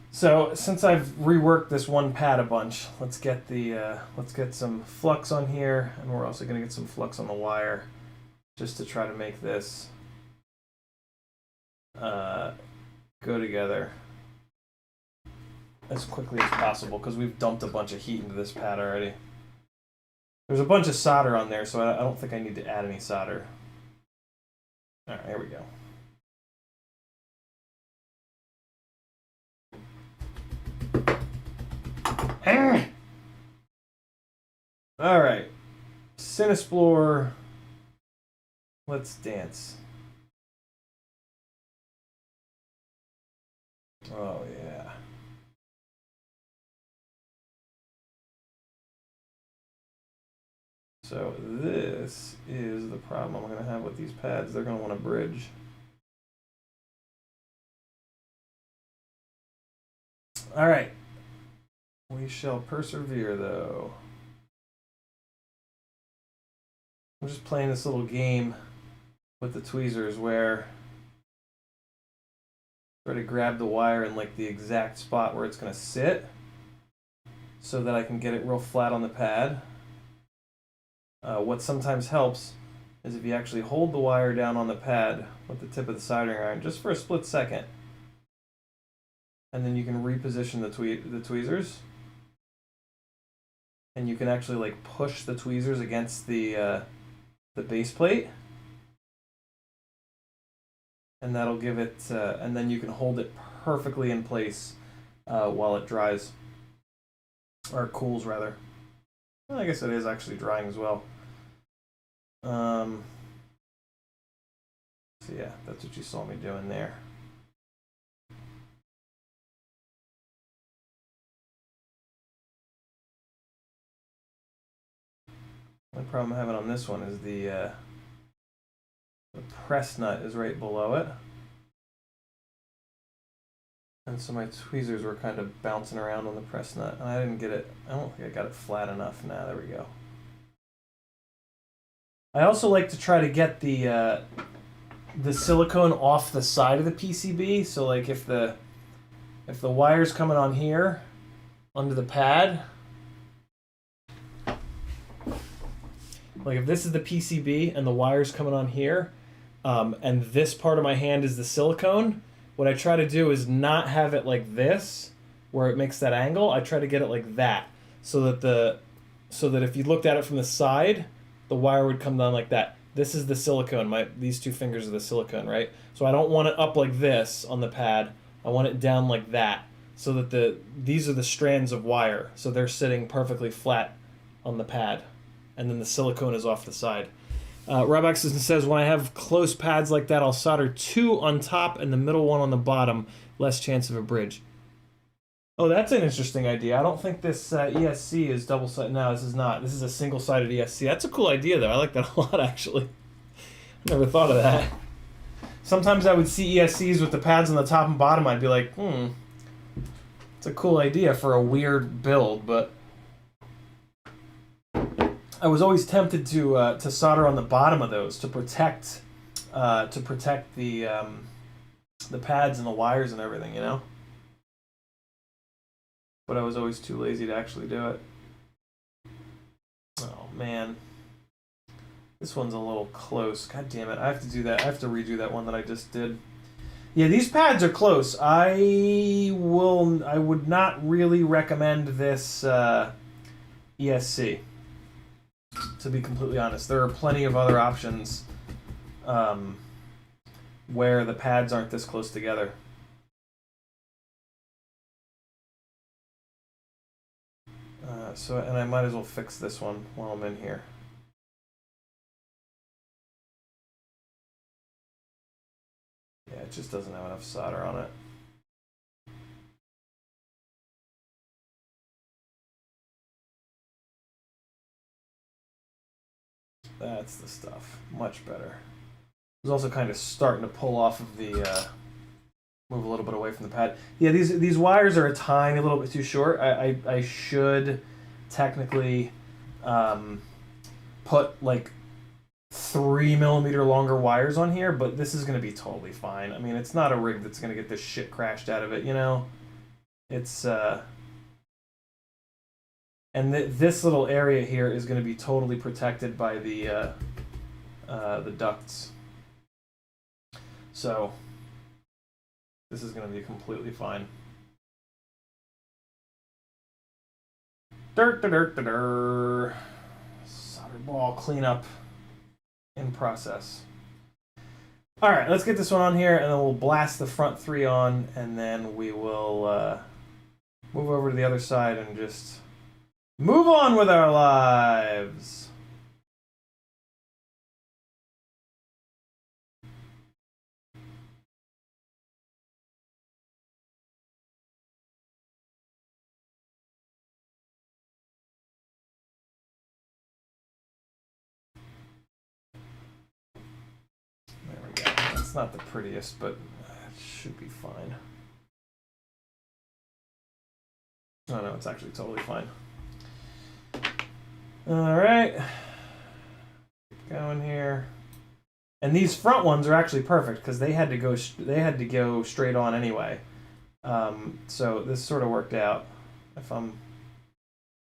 So since I've reworked this one pad a bunch, let's get some flux on here, and we're also going to get some flux on the wire, just to try to make this go together as quickly as possible, because we've dumped a bunch of heat into this pad already. There's a bunch of solder on there, so I don't think I need to add any solder. Alright, here we go. Alright. Cinesplore. Let's dance. Oh, yeah. So this is the problem I'm going to have with these pads. They're going to want to bridge. All right. We shall persevere, though. I'm just playing this little game with the tweezers where I try to grab the wire in like the exact spot where it's going to sit so that I can get it real flat on the pad. What sometimes helps is if you actually hold the wire down on the pad with the tip of the soldering iron just for a split second, and then you can reposition the tweezers, and you can actually like push the tweezers against the base plate, and that'll give it, and then you can hold it perfectly in place while it dries, or cools rather. Well, I guess it is actually drying as well. So yeah, that's what you saw me doing there. The problem I'm having on this one is the press nut is right below it. And so my tweezers were kind of bouncing around on the press nut. And I didn't get it, I don't think I got it flat enough. Now there we go. I also like to try to get the silicone off the side of the PCB. So like if the wire's coming on here under the pad, like if this is the PCB and the wire's coming on here, and this part of my hand is the silicone, what I try to do is not have it like this, where it makes that angle. I try to get it like that, so that if you looked at it from the side, the wire would come down like that. This is the silicone. These two fingers are the silicone, right? So I don't want it up like this on the pad. I want it down like that, so that these are the strands of wire, so they're sitting perfectly flat on the pad, and then the silicone is off the side. Rob says, when I have close pads like that, I'll solder 2 on top and the middle one on the bottom. Less chance of a bridge. Oh, that's an interesting idea. I don't think this ESC is double-sided. No, this is not. This is a single-sided ESC. That's a cool idea, though. I like that a lot, actually. I never thought of that. Sometimes I would see ESCs with the pads on the top and bottom. I'd be like, it's a cool idea for a weird build, but I was always tempted to solder on the bottom of those to protect the pads and the wires and everything, you know. But I was always too lazy to actually do it. Oh man, this one's a little close. God damn it! I have to do that. I have to redo that one that I just did. Yeah, these pads are close. I would not really recommend this ESC. To be completely honest, there are plenty of other options where the pads aren't this close together. And I might as well fix this one while I'm in here. Yeah, it just doesn't have enough solder on it. That's the stuff. Much better. It was also kind of starting to pull off of the, move a little bit away from the pad. Yeah, these wires are a tiny little bit too short. I should technically put like 3mm longer wires on here, but this is going to be totally fine. I mean, it's not a rig that's going to get this shit crashed out of it, you know? It's, and this little area here is going to be totally protected by the ducts. So this is going to be completely fine. Solder ball cleanup in process. All right, let's get this one on here, and then we'll blast the front three on, and then we will move over to the other side and just move on with our lives. There we go. It's not the prettiest, but it should be fine. Oh no, it's actually totally fine. All right, keep going here. And these front ones are actually perfect because they had to go straight on anyway. So this sort of worked out, if I'm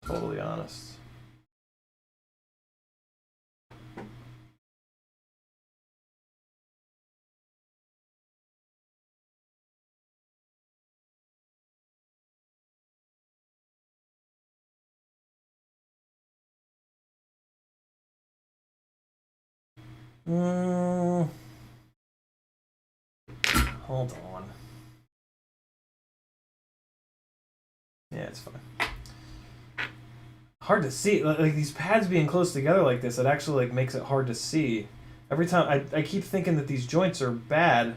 totally honest. Hold on. Yeah, it's fine. Hard to see. Like these pads being close together like this, it actually like makes it hard to see. Every time I keep thinking that these joints are bad,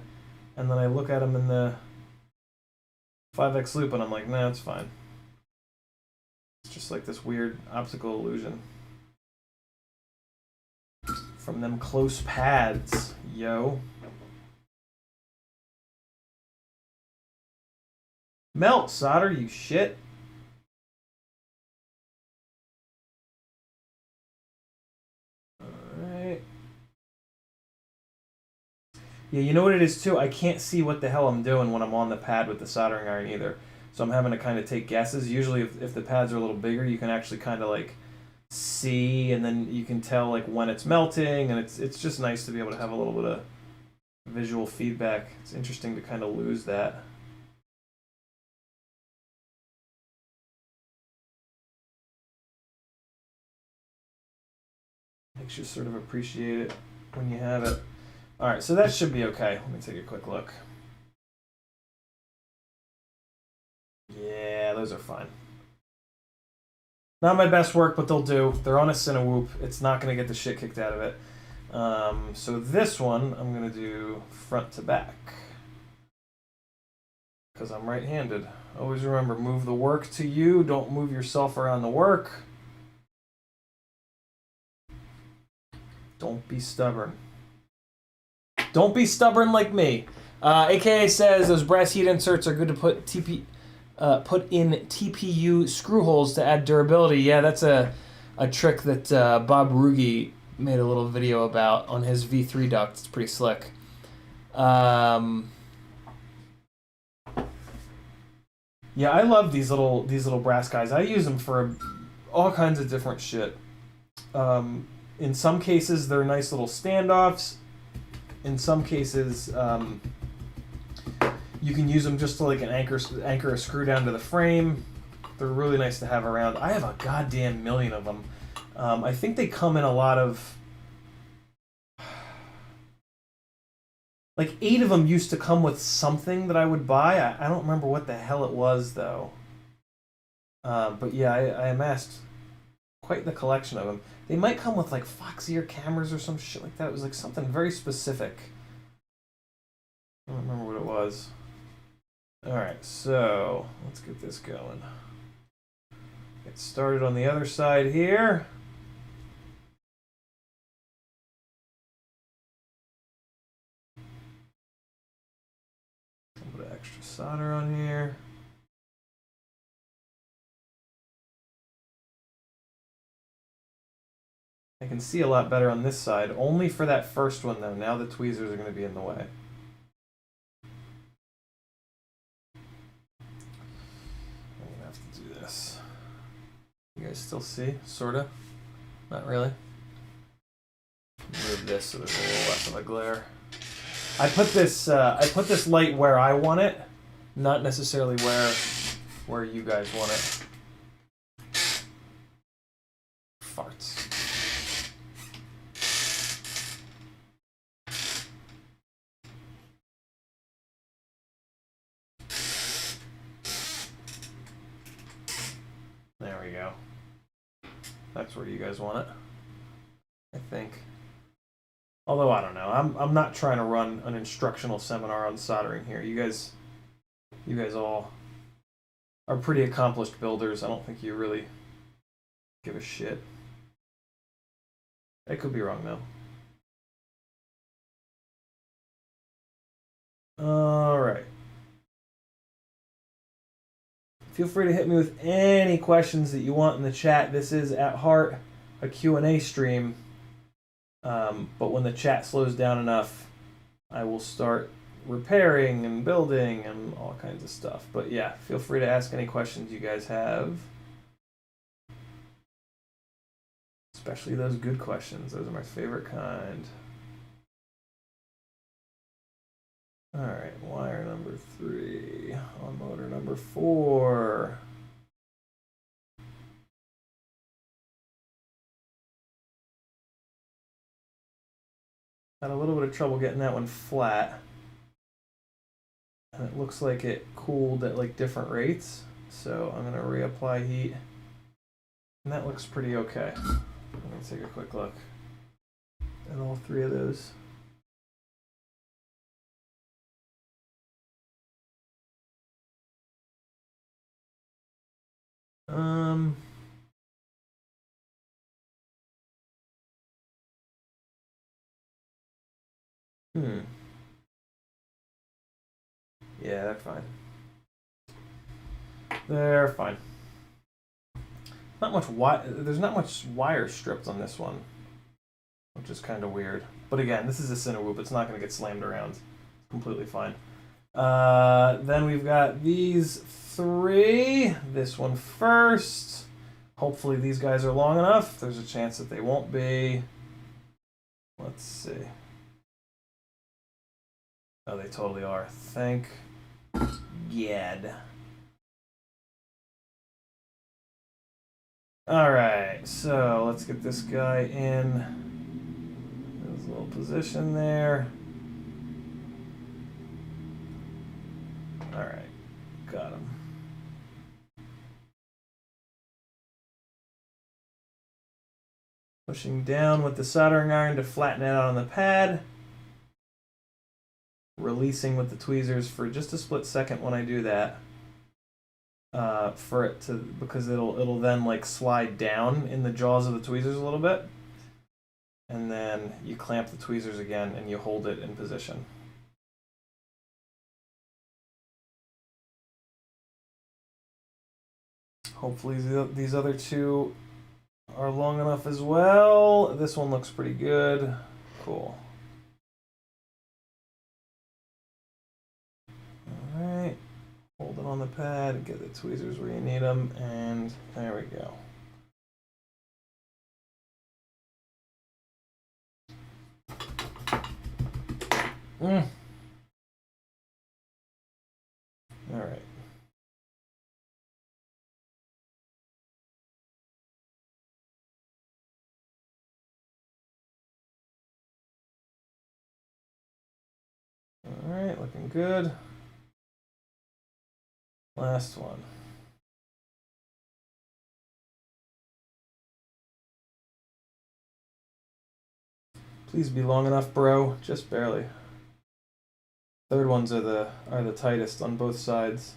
and then I look at them in the 5x loop and I'm like, nah, it's fine. It's just like this weird optical illusion from them close pads, yo. Melt, solder, you shit. Alright. Yeah, you know what it is too? I can't see what the hell I'm doing when I'm on the pad with the soldering iron either. So I'm having to kind of take guesses. Usually if the pads are a little bigger, you can actually kind of like see, and then you can tell like when it's melting, and it's just nice to be able to have a little bit of visual feedback. It's interesting to kind of lose that. Makes you sort of appreciate it when you have it. All right, so that should be okay. Let me take a quick look. Yeah, those are fine. Not my best work, but they'll do. They're on a Cinewoop. It's not going to get the shit kicked out of it. So this one, I'm going to do front to back. Because I'm right-handed. Always remember, move the work to you. Don't move yourself around the work. Don't be stubborn. Don't be stubborn like me. AKA says those brass heat inserts are good to put in TPU screw holes to add durability. Yeah, that's a trick that Bob Ruge made a little video about on his V3 duct. It's pretty slick. Yeah, I love these little brass guys. I use them for all kinds of different shit. In some cases, they're nice little standoffs. In some cases, you can use them just to like anchor a screw down to the frame. They're really nice to have around. I have a goddamn million of them. I think they come in a lot of... Like 8 of them used to come with something that I would buy. I don't remember what the hell it was though. But yeah, I amassed quite the collection of them. They might come with like Fox ear cameras or some shit like that. It was like something very specific. I don't remember what it was. Alright, so let's get this going. Get started on the other side here. A little bit of extra solder on here. I can see a lot better on this side, only for that first one though. Now the tweezers are going to be in the way. I'm going to have to do this. You guys still see? Sorta? Not really? Move this so there's a little less of a glare. I put this light where I want it, not necessarily where you guys want it. Farts. There we go. That's where you guys want it, I think. Although I don't know, I'm not trying to run an instructional seminar on soldering here. You guys all are pretty accomplished builders. I don't think you really give a shit. I could be wrong though. All right. Feel free to hit me with any questions that you want in the chat. This is at heart a Q&A stream, but when the chat slows down enough, I will start repairing and building and all kinds of stuff. But yeah, feel free to ask any questions you guys have. Especially those good questions. Those are my favorite kind. Alright, wire number 3 on motor number 4. Had a little bit of trouble getting that one flat. And it looks like it cooled at like different rates. So I'm gonna reapply heat. And that looks pretty okay. I'm gonna take a quick look at all 3 of those. Yeah, they're fine. They're fine. Not much there's not much wire stripped on this one, which is kind of weird. But again, this is a Cinewoop. It's not going to get slammed around. It's completely fine. Then we've got these 3. This one first. Hopefully these guys are long enough. There's a chance that they won't be. Let's see. Oh, they totally are. Thank God. Alright, so let's get this guy in his little position there. Alright, got him. Pushing down with the soldering iron to flatten it out on the pad. Releasing with the tweezers for just a split second when I do that. For it to, because it'll then like slide down in the jaws of the tweezers a little bit. And then you clamp the tweezers again and you hold it in position. Hopefully these other 2 are long enough as well. This one looks pretty good. Cool. Alright. Hold it on the pad, get the tweezers where you need them, and there we go. Alright. Alright, looking good. Last one. Please be long enough, bro. Just barely. Third ones are the tightest on both sides.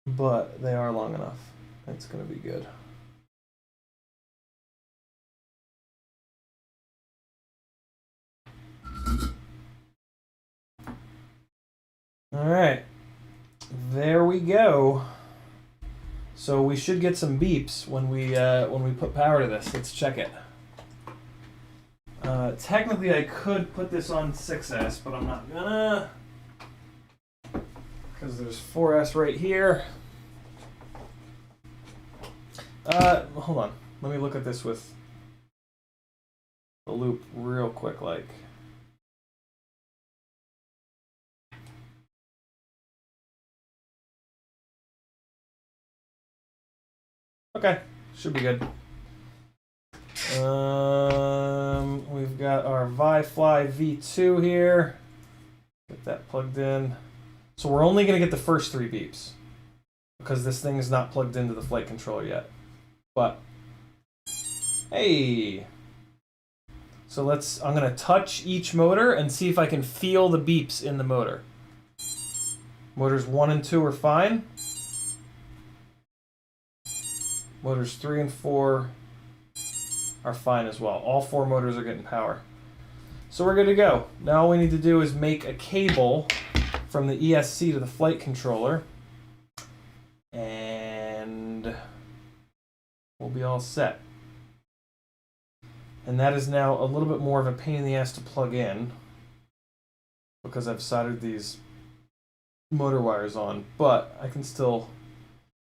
But they are long enough. That's going to be good. All right. There we go. So we should get some beeps when we put power to this. Let's check it. Technically, I could put this on 6S, but I'm not gonna, because there's 4S right here. Hold on. Let me look at this with the loop real quick, like. Okay, should be good. We've got our ViFly V2 here. Get that plugged in. So we're only going to get the first 3 beeps because this thing is not plugged into the flight controller yet. But, hey! So I'm going to touch each motor and see if I can feel the beeps in the motor. Motors 1 and 2 are fine. Motors 3 and 4 are fine as well. All 4 motors are getting power. So we're good to go. Now all we need to do is make a cable from the ESC to the flight controller. And we'll be all set. And that is now a little bit more of a pain in the ass to plug in because I've soldered these motor wires on, but I can still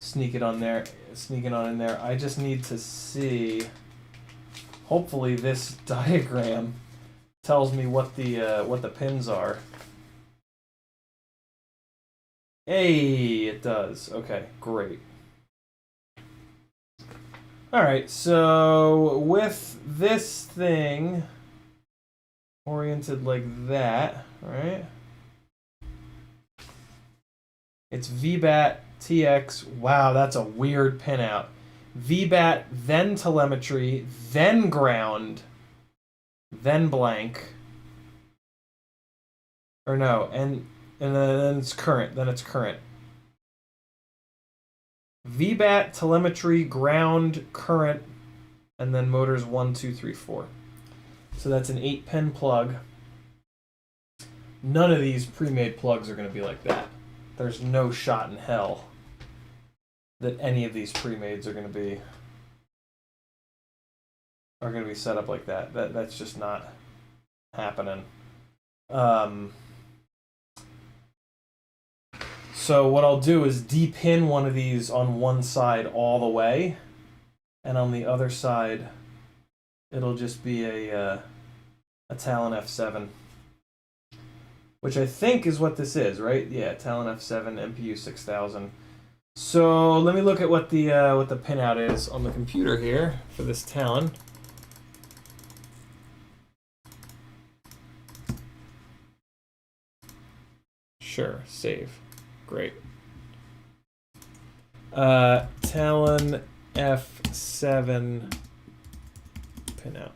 sneak it on there, sneak it on in there. I just need to see, hopefully this diagram tells me what the pins are. Hey, it does. Okay, great. All right, so with this thing oriented like that, right? It's VBAT TX. Wow, that's a weird pinout. VBAT, then telemetry, then ground, then blank. Or no, and then it's current. Then it's current. VBAT, telemetry, ground, current, and then motors 1, 2, 3, 4. So that's an 8-pin plug. None of these pre-made plugs are going to be like that. There's no shot in hell that any of these pre-mades are going to be set up like that. That's just not happening. So what I'll do is depin one of these on one side all the way, and on the other side, it'll just be a Talon F7, which I think is what this is, right? Yeah, Talon F7 MPU 6000. So let me look at what the pinout is on the computer here for this Talon. Sure, save. Great. Talon F7 pinout.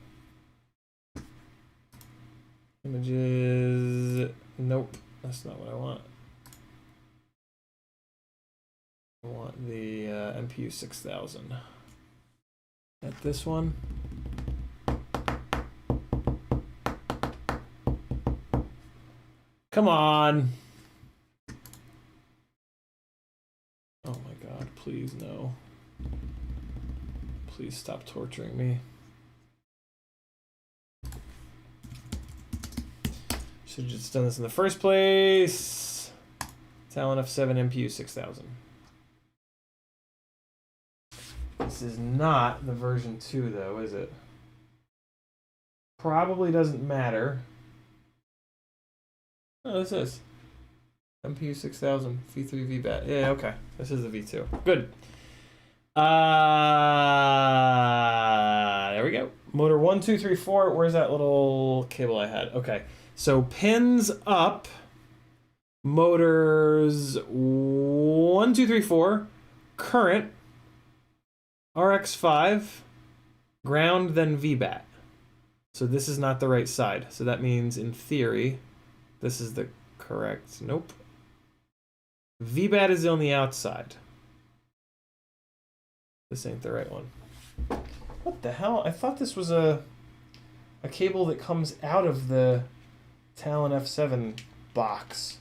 Images. Nope, that's not what I want. I want the MPU 6000. At this one. Come on. Oh my god, please no. Please stop torturing me. Should have just done this in the first place. Talon F7 MPU 6000. This is not the version 2 though, is it? Probably doesn't matter. Oh, this is MPU 6000 V3 VBAT. Yeah, okay. This is the V2. Good. There we go. Motor 1, 2, 3, 4. Where's that little cable I had? Okay. So pins up. Motors 1, 2, 3, 4. Current. RX5. ground, then VBAT. So this is not the right side. So that means, in theory, this is the correct. Nope. VBAT is on the outside. This ain't the right one. What the hell? I thought this was a cable that comes out of the Talon F7 box.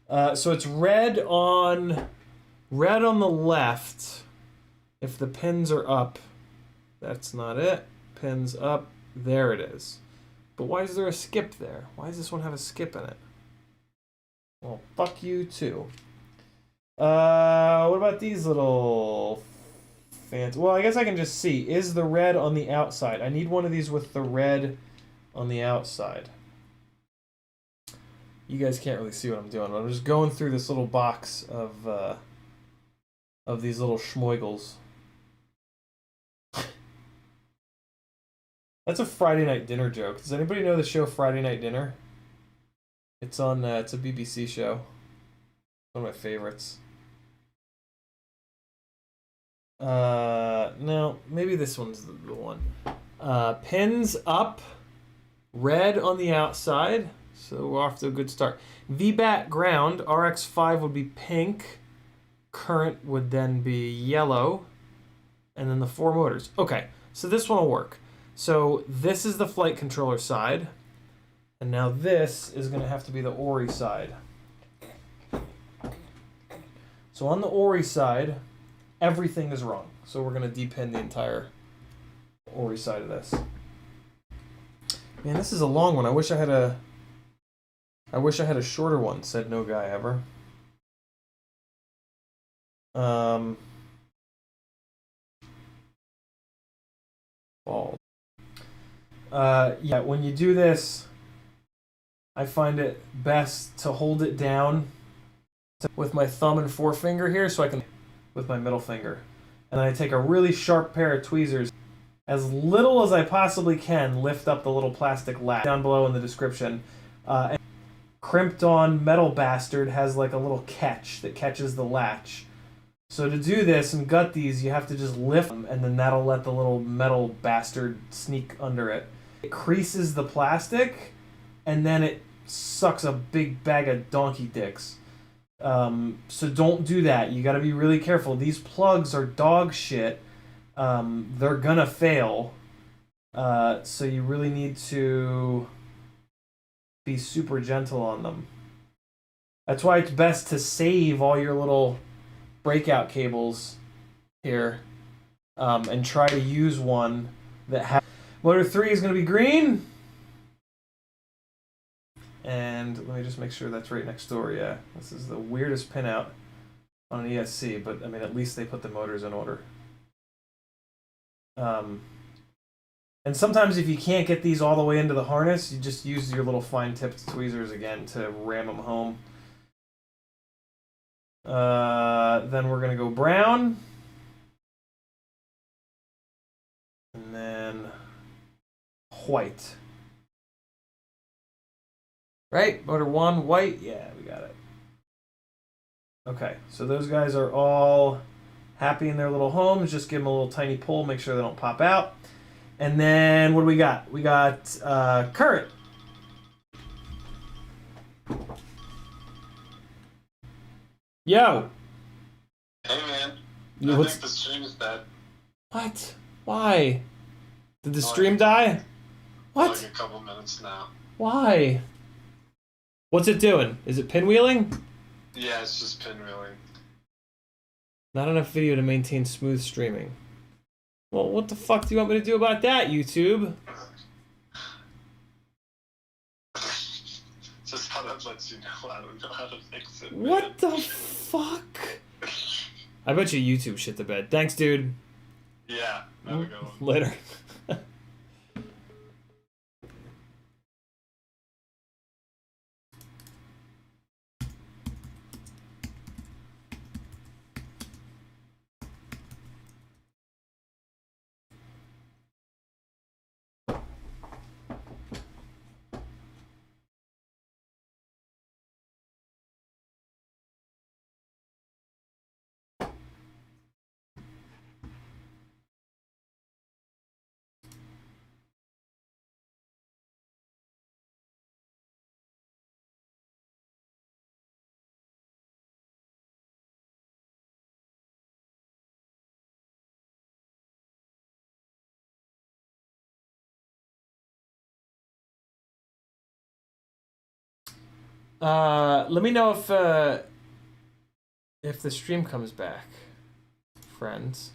So it's red on the left. If the pins are up, that's not it. Pins up, there it is. But why is there a skip there? Why does this one have a skip in it? Well, fuck you too. What about these little fancy? Well, I guess I can just see. Is the red on the outside? I need one of these with the red on the outside. You guys can't really see what I'm doing, but I'm just going through this little box of these little schmoigles. That's a Friday Night Dinner joke. Does anybody know the show Friday Night Dinner? It's on. It's a BBC show. One of my favorites. No, maybe this one's the one. Pins up, red on the outside. So we're off to a good start. VBAT ground, RX5 would be pink. Current would then be yellow. And then the 4 motors. Okay, so this one will work. So this is the flight controller side. And now this is going to have to be the Ori side. So on the Ori side, everything is wrong. So we're going to depin the entire Ori side of this. Man, this is a long one. I wish I had a shorter one, said no guy ever. Bald. Yeah, when you do this, I find it best to hold it down with my thumb and forefinger here, so I can with my middle finger. And then I take a really sharp pair of tweezers, as little as I possibly can, lift up the little plastic latch. Down below in the description. And crimped on metal bastard has like a little catch that catches the latch. So to do this and gut these, you have to just lift them, and then that'll let the little metal bastard sneak under it. It creases the plastic, and then it sucks a big bag of donkey dicks. So don't do that. You gotta be really careful. These plugs are dog shit. They're gonna fail. So you really need to be super gentle on them. That's why it's best to save all your little breakout cables here, and try to use one that has... Motor 3 is going to be green. And let me just make sure that's right next door. Yeah, this is the weirdest pinout on an ESC, but I mean, at least they put the motors in order. And sometimes if you can't get these all the way into the harness, you just use your little fine-tipped tweezers again to ram them home. Then we're going to go brown. And then white. Right? Motor 1, white? Yeah, we got it. Okay, so those guys are all happy in their little homes. Just give them a little tiny pull, make sure they don't pop out. And then what do we got? We got current. Yo! Hey man, I think the stream is dead. What? Why? Did the stream die? What? Like a couple minutes now. Why? What's it doing? Is it pinwheeling? Yeah, it's just pinwheeling. Not enough video to maintain smooth streaming. Well, what the fuck do you want me to do about that, YouTube? Just how that lets you know. I don't know how to fix it. What the fuck? I bet you YouTube shit the bed. Thanks, dude. Yeah, have a good one. Later. Let me know if the stream comes back, friends.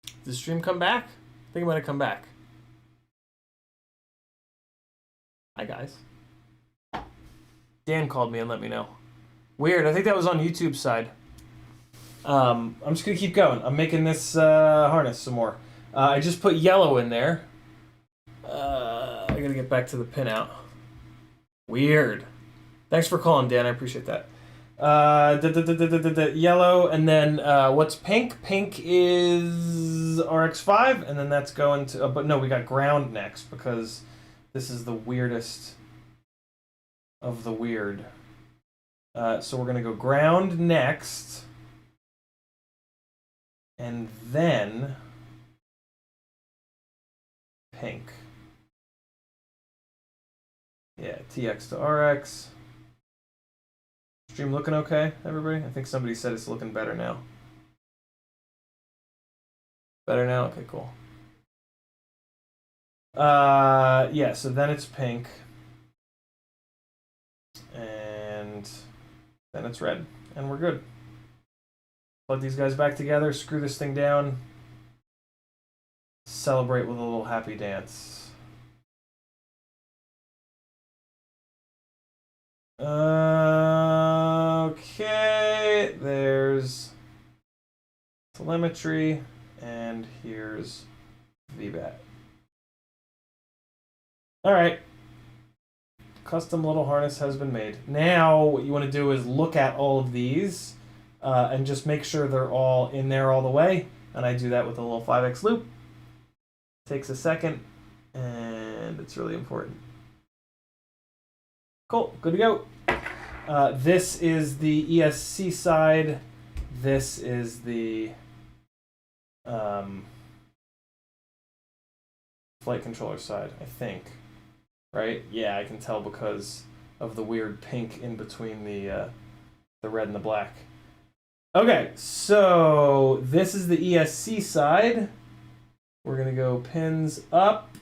Did the stream come back? I think it might have come back. Hi, guys. Dan called me and let me know. Weird. I think that was on YouTube's side. I'm just gonna keep going. I'm making this harness some more. I just put yellow in there. I gotta get back to the pinout. Weird. Thanks for calling, Dan. I appreciate that. Yellow, and then what's pink? Pink is RX5, and then that's going to. But no, we got ground next because this is the weirdest of the weird. So we're gonna go ground next, and then pink. Yeah, TX to RX. Stream looking okay, everybody? I think somebody said it's looking better now. Better now? Okay, cool. Yeah, so then it's pink. And then it's red. And we're good. Plug these guys back together, screw this thing down. Celebrate with a little happy dance. Okay, there's telemetry, and here's VBAT. All right, custom little harness has been made. Now what you want to do is look at all of these and just make sure they're all in there all the way, and I do that with a little 5x loop. Takes a second, and it's really important. Cool, good to go. This is the ESC side. This is the flight controller side, I think. Right? Yeah, I can tell because of the weird pink in between the red and the black. Okay, so this is the ESC side. We're gonna go pins up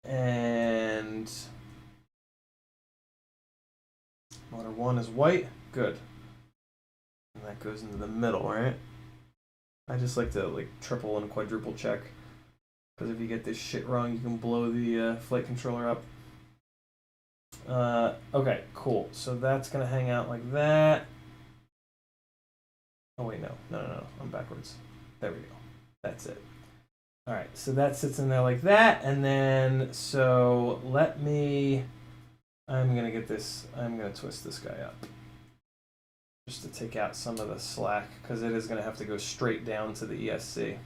and motor 1 is white. Good. And that goes into the middle, right? I just like to triple and quadruple check. Because if you get this shit wrong, you can blow the flight controller up. Okay, cool. So that's going to hang out like that. Oh, wait, no. No. I'm backwards. There we go. That's it. All right, so that sits in there like that. And then, so let me... I'm going to get this... I'm going to twist this guy up. Just to take out some of the slack, because it is going to have to go straight down to the ESC.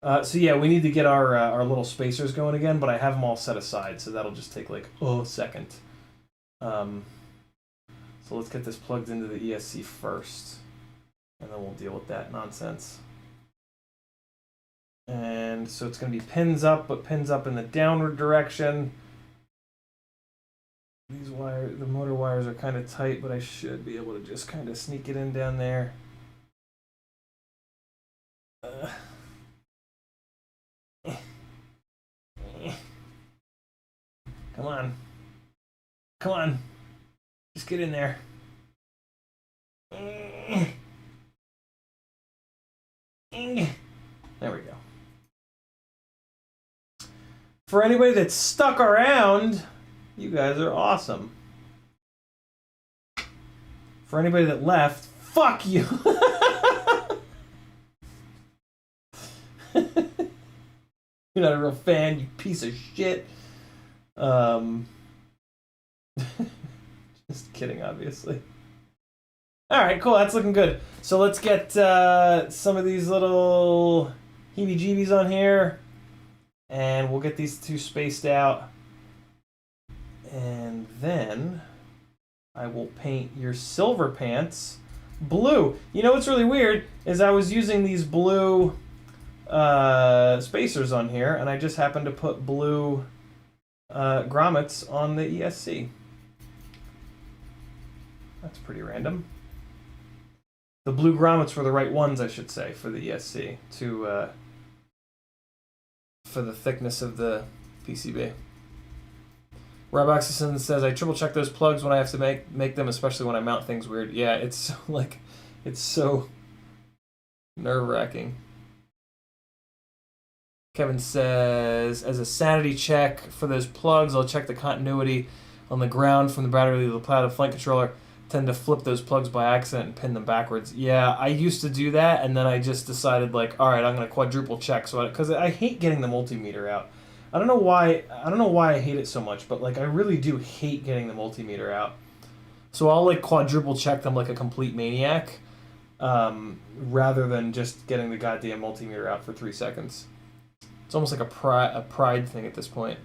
So yeah, we need to get our little spacers going again, but I have them all set aside, so that'll just take like a second. So let's get this plugged into the ESC first, and then we'll deal with that nonsense. And so it's going to be pins up, but pins up in the downward direction. These wires, the motor wires are kind of tight, but I should be able to just kind of sneak it in down there. Come on. Come on. Just get in there. There we go. For anybody that's stuck around, you guys are awesome. For anybody that left, fuck you. You're not a real fan, you piece of shit. Just kidding, obviously. Alright, cool, that's looking good. So let's get some of these little heebie-jeebies on here. And we'll get these two spaced out. And then I will paint your silver pants blue. You know what's really weird is I was using these blue spacers on here, and I just happened to put blue grommets on the ESC. That's pretty random. The blue grommets were the right ones, I should say, for the ESC for the thickness of the PCB. Rob Oxison says, I triple check those plugs when I have to make them, especially when I mount things weird. Yeah, it's so, like, it's so nerve-wracking. Kevin says, as a sanity check for those plugs, I'll check the continuity on the ground from the battery to the pad of flight controller. Tend to flip those plugs by accident and pin them backwards. Yeah, I used to do that, and then I just decided, like, all right, I'm gonna quadruple check, so because I hate getting the multimeter out. I don't know why I hate it so much, but like I really do hate getting the multimeter out. So I'll like quadruple check them like a complete maniac, rather than just getting the goddamn multimeter out for 3 seconds. It's almost like a pride thing at this point.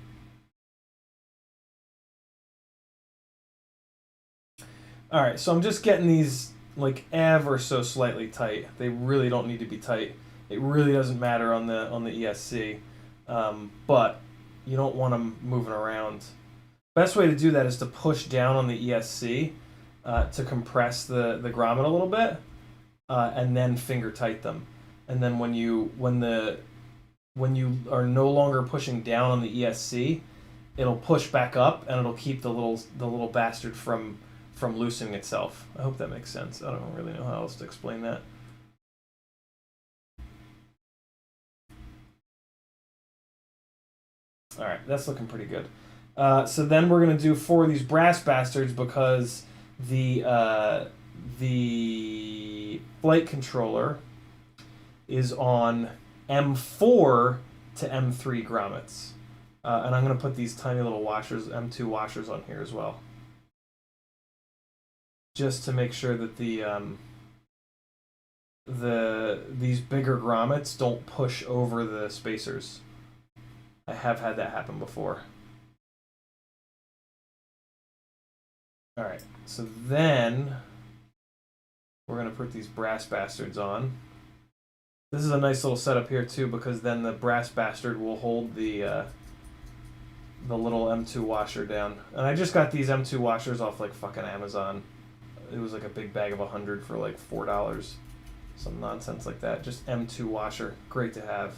All right, so I'm just getting these like ever so slightly tight. They really don't need to be tight. It really doesn't matter on the ESC, but you don't want them moving around. Best way to do that is to push down on the ESC to compress the grommet a little bit, and then finger tight them. And then when you are no longer pushing down on the ESC, it'll push back up and it'll keep the little bastard from loosening itself. I hope that makes sense. I don't really know how else to explain that. All right, that's looking pretty good. So then we're gonna do 4 of these brass bastards because the flight controller is on M4 to M3 grommets, and I'm gonna put these tiny little washers, M2 washers, on here as well, just to make sure that these bigger grommets don't push over the spacers. I have had that happen before. All right, so then we're gonna put these brass bastards on. This is a nice little setup here too, because then the brass bastard will hold the little M2 washer down. And I just got these M2 washers off like fucking Amazon. It was like a big bag of 100 for like $4, some nonsense like that. Just M2 washer, great to have.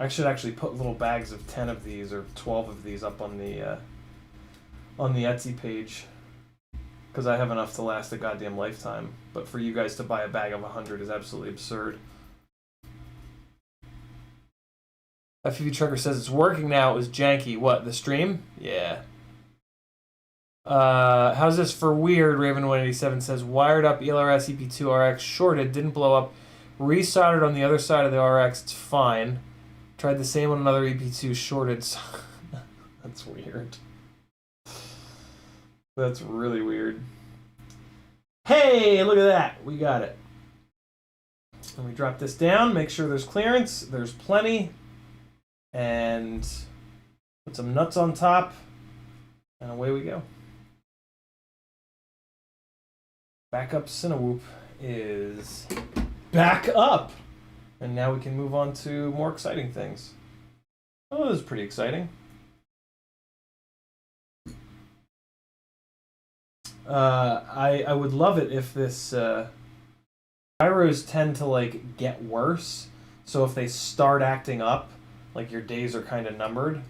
I should actually put little bags of 10 of these or 12 of these up on the Etsy page, because I have enough to last a goddamn lifetime. But for you guys to buy a bag of 100 is absolutely absurd. FPV Trucker says it's working now. It was janky. What, the stream? Yeah. How's this for weird? Raven187 says wired up ELRS EP2 RX shorted, didn't blow up. Resoldered on the other side of the RX. It's fine. Tried the same on another EP2 shorted. That's weird. That's really weird. Hey, look at that. We got it. And we drop this down, make sure there's clearance. There's plenty. And put some nuts on top. And away we go. Backup Cinewhoop is back up. And now we can move on to more exciting things. Oh, this is pretty exciting. I would love it if this gyros tend to like get worse. So if they start acting up, like your days are kind of numbered.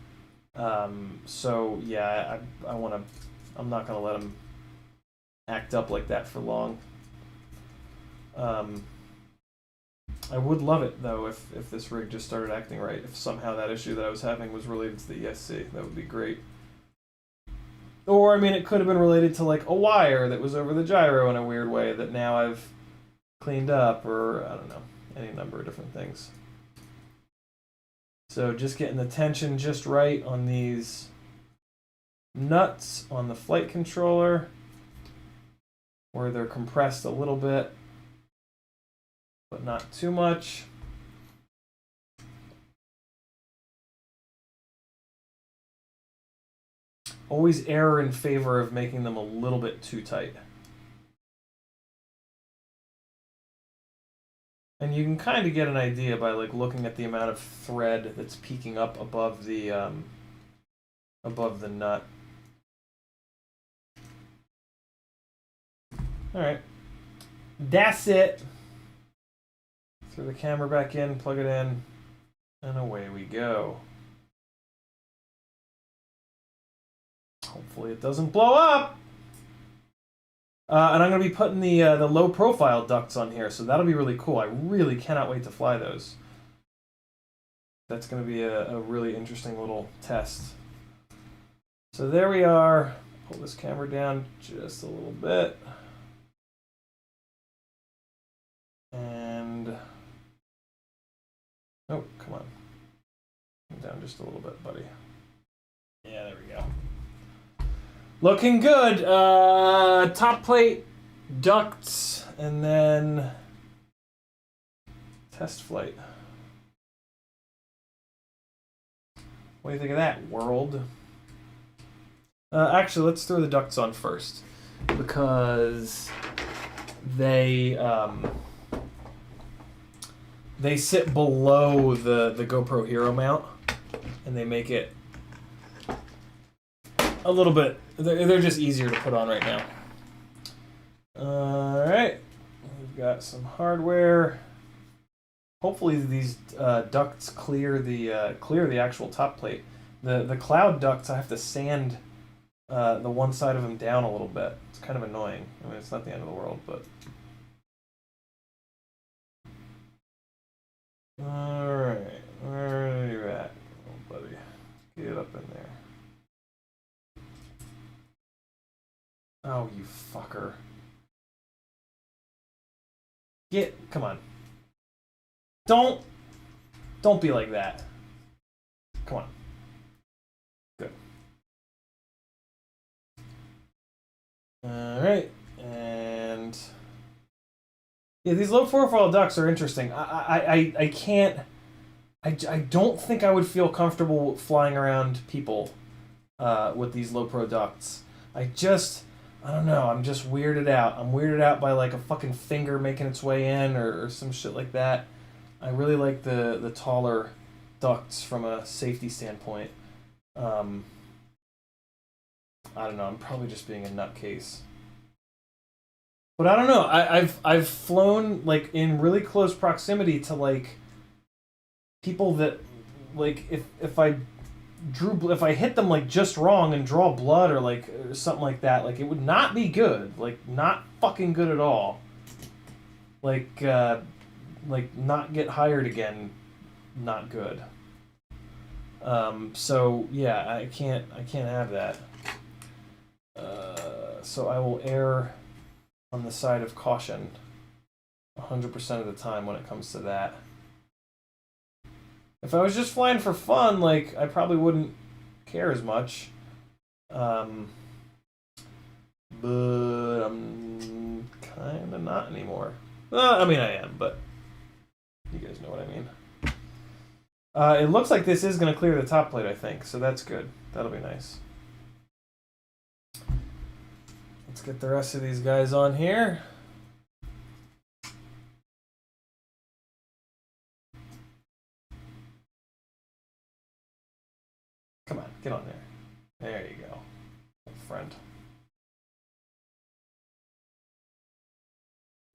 So yeah, I'm not gonna let them act up like that for long. I would love it though if this rig just started acting right. If somehow that issue that I was having was related to the ESC, that would be great. Or, I mean, it could have been related to, like, a wire that was over the gyro in a weird way that now I've cleaned up, or, I don't know, any number of different things. So just getting the tension just right on these nuts on the flight controller, where they're compressed a little bit, but not too much. Always err in favor of making them a little bit too tight. And you can kind of get an idea by like looking at the amount of thread that's peeking up above the nut. All right, that's it. Throw the camera back in, plug it in, and away we go. Hopefully it doesn't blow up. And I'm going to be putting the low profile ducts on here, so that'll be really cool. I really cannot wait to fly those. That's going to be a really interesting little test. So there we are. Pull this camera down just a little bit. And oh, come on. Down just a little bit, buddy. Yeah, there we go. Looking good. Top plate, ducts, and then test flight. What do you think of that, world? Actually, let's throw the ducts on first, because they sit below the GoPro Hero mount, and they make it a little bit. They're just easier to put on right now. All right, we've got some hardware. Hopefully these ducts clear the actual top plate. The cloud ducts, I have to sand the one side of them down a little bit. It's kind of annoying. I mean, it's not the end of the world, but. All right, where are you at, oh, buddy? Get up in there. Oh, you fucker. Come on. Don't be like that. Come on. Good. All right, and yeah, these low profile ducts are interesting. I can't. I don't think I would feel comfortable flying around people with these low pro ducts. I don't know. I'm just weirded out. I'm weirded out by like a fucking finger making its way in or some shit like that. I really like the taller ducts from a safety standpoint. I don't know. I'm probably just being a nutcase. But I don't know. I've flown like in really close proximity to like people that like if I hit them like just wrong and draw blood or like or something like that, like it would not be good. Like not fucking good at all. Like not get hired again, not good. So yeah, I can't have that. So I will err on the side of caution 100% of the time when it comes to that. If I was just flying for fun, like I probably wouldn't care as much. But I'm kind of not anymore. I mean, I am, but you guys know what I mean. It looks like this is going to clear the top plate, I think, so that's good. That'll be nice. Let's get the rest of these guys on here. Come on, get on there. There you go, friend.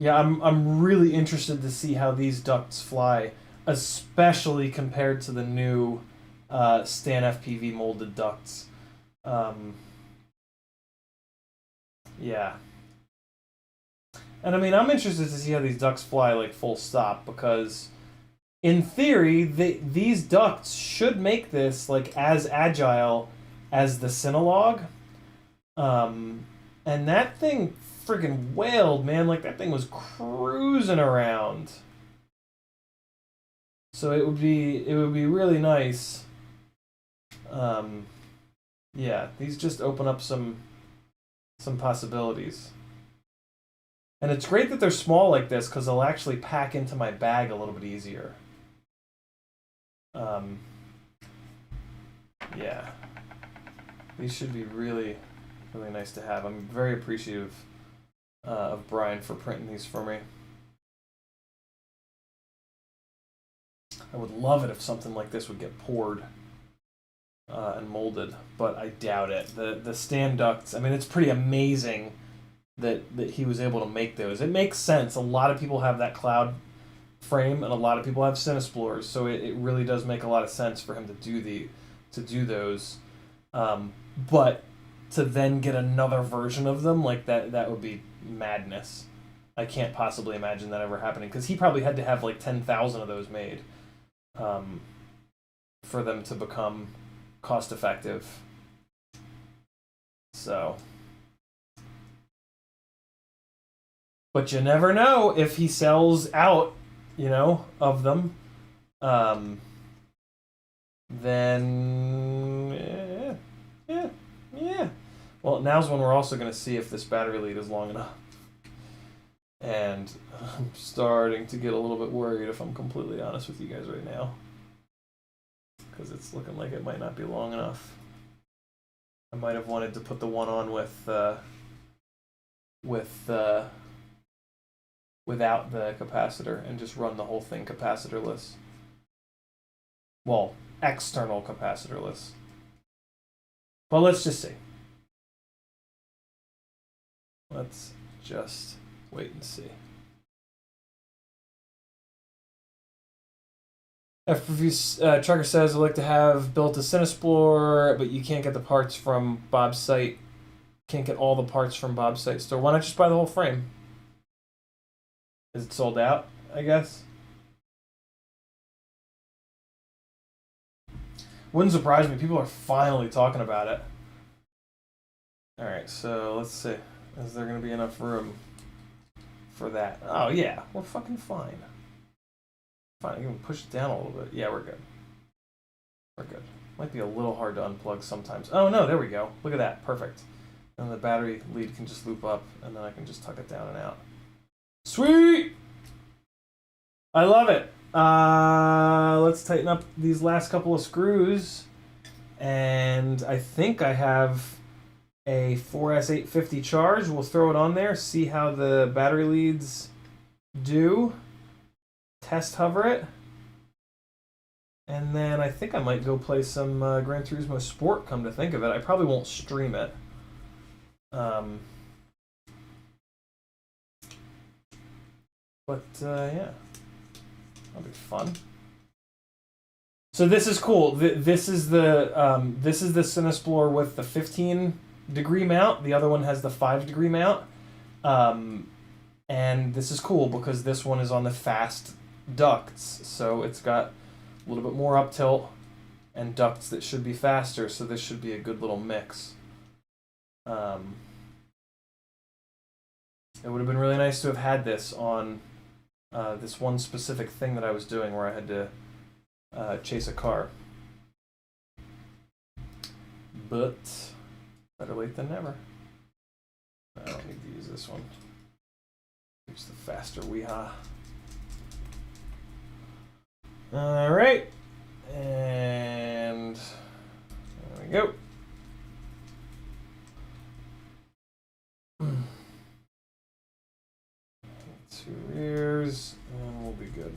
Yeah, I'm really interested to see how these ducts fly, especially compared to the new CineFPV molded ducts. Yeah. And I mean, I'm interested to see how these ducts fly like full stop, because in theory, these ducts should make this like as agile as the Cinesplore. And that thing friggin' wailed, man. Like that thing was cruising around. So it would be really nice. Yeah, these just open up some possibilities. And it's great that they're small like this, because they'll actually pack into my bag a little bit easier. Yeah. These should be really, really nice to have. I'm very appreciative of Brian for printing these for me. I would love it if something like this would get poured and molded, but I doubt it. The stand ducts, I mean, it's pretty amazing that he was able to make those. It makes sense. A lot of people have that cloud frame, and a lot of people have Cinesplores, so it really does make a lot of sense for him to do those. But to then get another version of them, like that would be madness. I can't possibly imagine that ever happening, because he probably had to have like 10,000 of those made for them to become cost effective. So, but you never know if he sells out, you know, of them. Then yeah. Well, now's when we're also going to see if this battery lead is long enough. And I'm starting to get a little bit worried, if I'm completely honest with you guys right now, because it's looking like it might not be long enough. I might have wanted to put the one on without the capacitor and just run the whole thing capacitorless. Well, external capacitorless. But let's just see. Let's just wait and see. FPV Trucker says, I'd like to have built a Cinesplore, but you can't get the parts from Bob's site. Can't get all the parts from Bob's site store. Why not just buy the whole frame? Is it sold out, I guess? Wouldn't surprise me. People are finally talking about it. Alright, so let's see. Is there going to be enough room for that? Oh, yeah. We're fucking fine. Fine, you can push it down a little bit. Yeah, we're good. We're good. Might be a little hard to unplug sometimes. Oh, no, there we go. Look at that. Perfect. And the battery lead can just loop up, and then I can just tuck it down and out. Sweet! I love it. Let's tighten up these last couple of screws. And I think I have a 4S850 charge. We'll throw it on there, see how the battery leads do. Test hover it. And then I think I might go play some Gran Turismo Sport, come to think of it. I probably won't stream it. Yeah. That'll be fun. So this is cool. This is the Cinesplore with the 15-degree mount. The other one has the 5-degree mount. And this is cool because this one is on the fast ducts. So it's got a little bit more up tilt and ducts that should be faster. So this should be a good little mix. It would have been really nice to have had this on this one specific thing that I was doing where I had to chase a car. But better late than never. I don't need to use this one. Use the faster Weehaw. Alright. And there we go. Two rears, and we'll be good.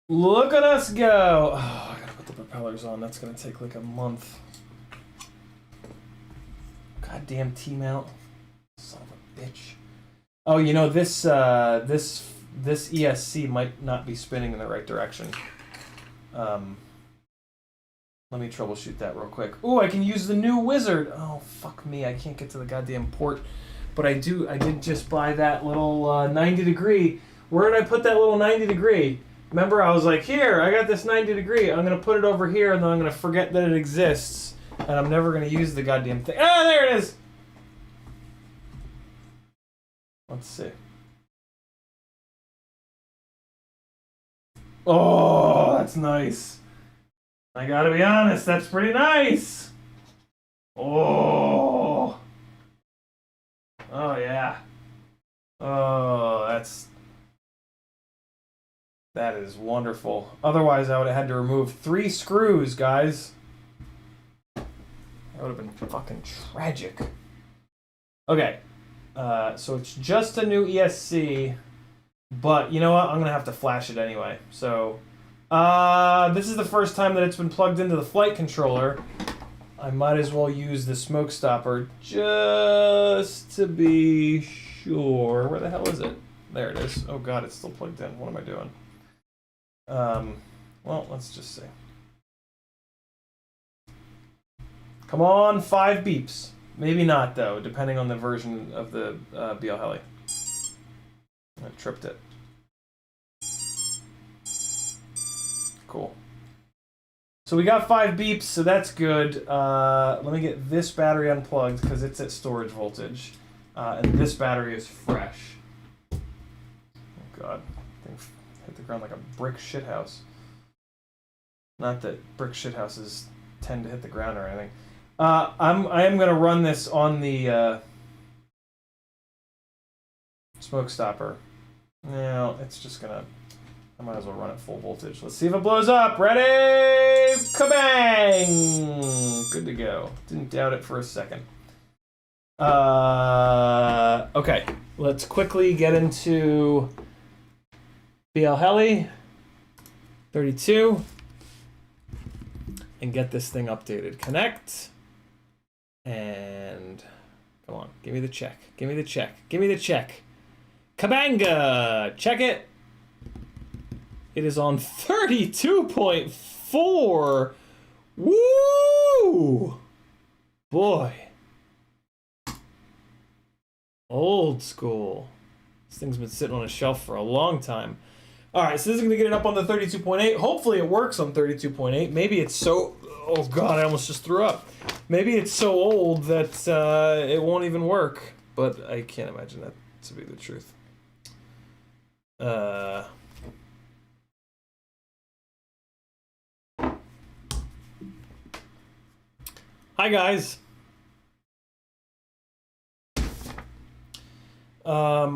Look at us go! Oh, I gotta put the propellers on. That's gonna take like a month. Goddamn T-mount. Son of a bitch. Oh, you know, this ESC might not be spinning in the right direction. Let me troubleshoot that real quick. Ooh, I can use the new wizard. Oh, fuck me. I can't get to the goddamn port. But I did just buy that little 90 degree. Where did I put that little 90 degree? Remember, I was like, here, I got this 90 degree. I'm going to put it over here, and then I'm going to forget that it exists. And I'm never going to use the goddamn thing. Ah, there it is! Let's see. Oh, that's nice. I gotta be honest, that's pretty nice. Oh. Oh, yeah. Oh, that is wonderful. Otherwise, I would have had to remove 3 screws, guys. That would have been fucking tragic. Okay. So it's just a new ESC, but you know what? I'm going to have to flash it anyway. So, this is the first time that it's been plugged into the flight controller. I might as well use the smoke stopper just to be sure. Where the hell is it? There it is. Oh god, it's still plugged in. What am I doing? Well, let's just see. Come on, 5 beeps. Maybe not, though, depending on the version of the BL Heli. I tripped it. Cool. So we got 5 beeps, so that's good. Let me get this battery unplugged because it's at storage voltage. And this battery is fresh. Oh god. Thing hit the ground like a brick shithouse. Not that brick shithouses tend to hit the ground or anything. I am gonna run this on the smoke stopper. No, it's just gonna. I might as well run it full voltage. Let's see if it blows up. Ready? Kabang! Good to go. Didn't doubt it for a second. Okay, let's quickly get into BL Heli 32 and get this thing updated. Connect. And come on, give me the check. Give me the check. Give me the check. Kabanga! Check it. It is on 32.4. Woo! Boy. Old school. This thing's been sitting on a shelf for a long time. Alright, so this is going to get it up on the 32.8. Hopefully it works on 32.8. Maybe it's so... Oh god, I almost just threw up. Maybe it's so old that it won't even work. But I can't imagine that to be the truth. Hi guys. I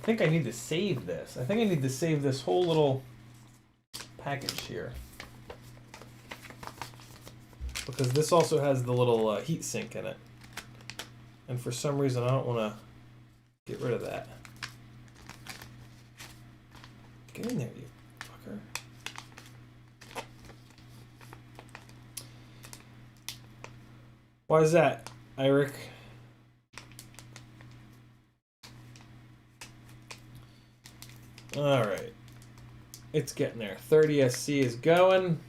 think I need to save this. I think I need to save this whole little package here. Because this also has the little heat sink in it. And for some reason I don't want to get rid of that. Get in there, you fucker. Why is that, Eric? Alright. It's getting there. 30SC is going.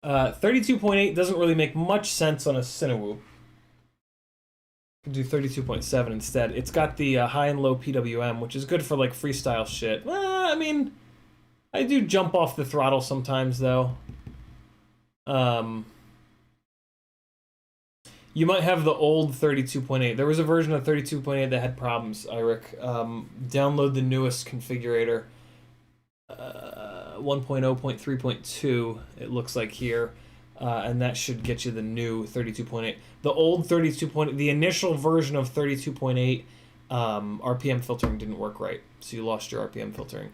32.8 doesn't really make much sense on a Cinewoop. Can do 32.7 instead. It's got the high and low PWM, which is good for like freestyle shit. I mean, I do jump off the throttle sometimes though. You might have the old 32.8. There was a version of 32.8 that had problems, Eric. Download the newest configurator. 1.0.3.2, it looks like here. And that should get you the new 32.8. The old 32.8, the initial version of 32.8, RPM filtering didn't work right. So you lost your RPM filtering.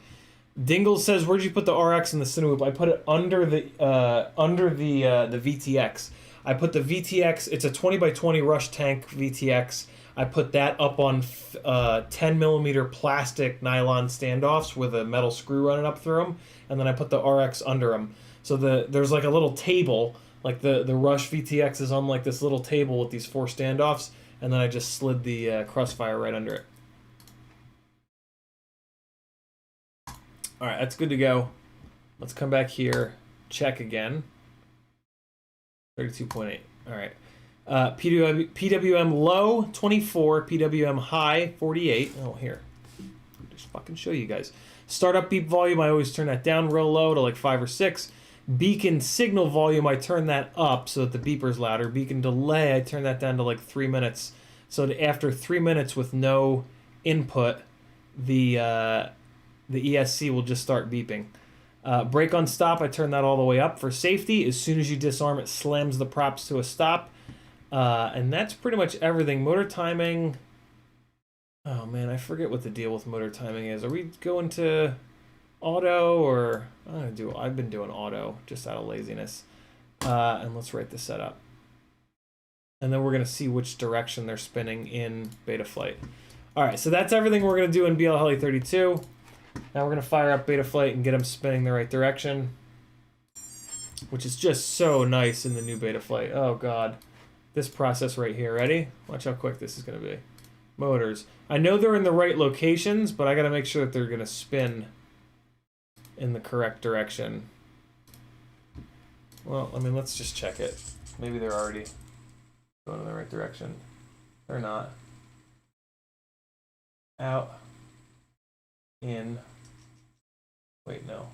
Dingle says, where'd you put the RX in the Cinewoop? I put it under the VTX. I put the VTX, it's a 20x20 Rush Tank VTX. I put that up on 10mm plastic nylon standoffs with a metal screw running up through them, and then I put the RX under them. So there's like a little table, like the Rush VTX is on like this little table with these 4 standoffs, and then I just slid the Crossfire right under it. Alright, that's good to go. Let's come back here, check again. 32.8. Alright. PWM low, 24. PWM high, 48. Oh, here. Just fucking show you guys. Startup beep volume, I always turn that down real low to like 5 or 6. Beacon signal volume, I turn that up so that the beeper's louder. Beacon delay, I turn that down to like 3 minutes. So that after 3 minutes with no input, the ESC will just start beeping. Brake on stop, I turn that all the way up for safety. As soon as you disarm, it slams the props to a stop. And that's pretty much everything. Motor timing. Oh man, I forget what the deal with motor timing is. Are we going to auto or I've been doing auto just out of laziness. And let's write the setup. And then we're gonna see which direction they're spinning in Betaflight. Alright, so that's everything we're gonna do in BL Heli 32. Now we're going to fire up Betaflight and get them spinning the right direction. Which is just so nice in the new Betaflight. Oh god. this process right here. Ready? Watch how quick this is going to be. Motors. I know they're in the right locations, but I got to make sure that they're going to spin in the correct direction. Well, I mean, let's just check it. Maybe they're already going in the right direction. They're not. Out. In. Wait, no.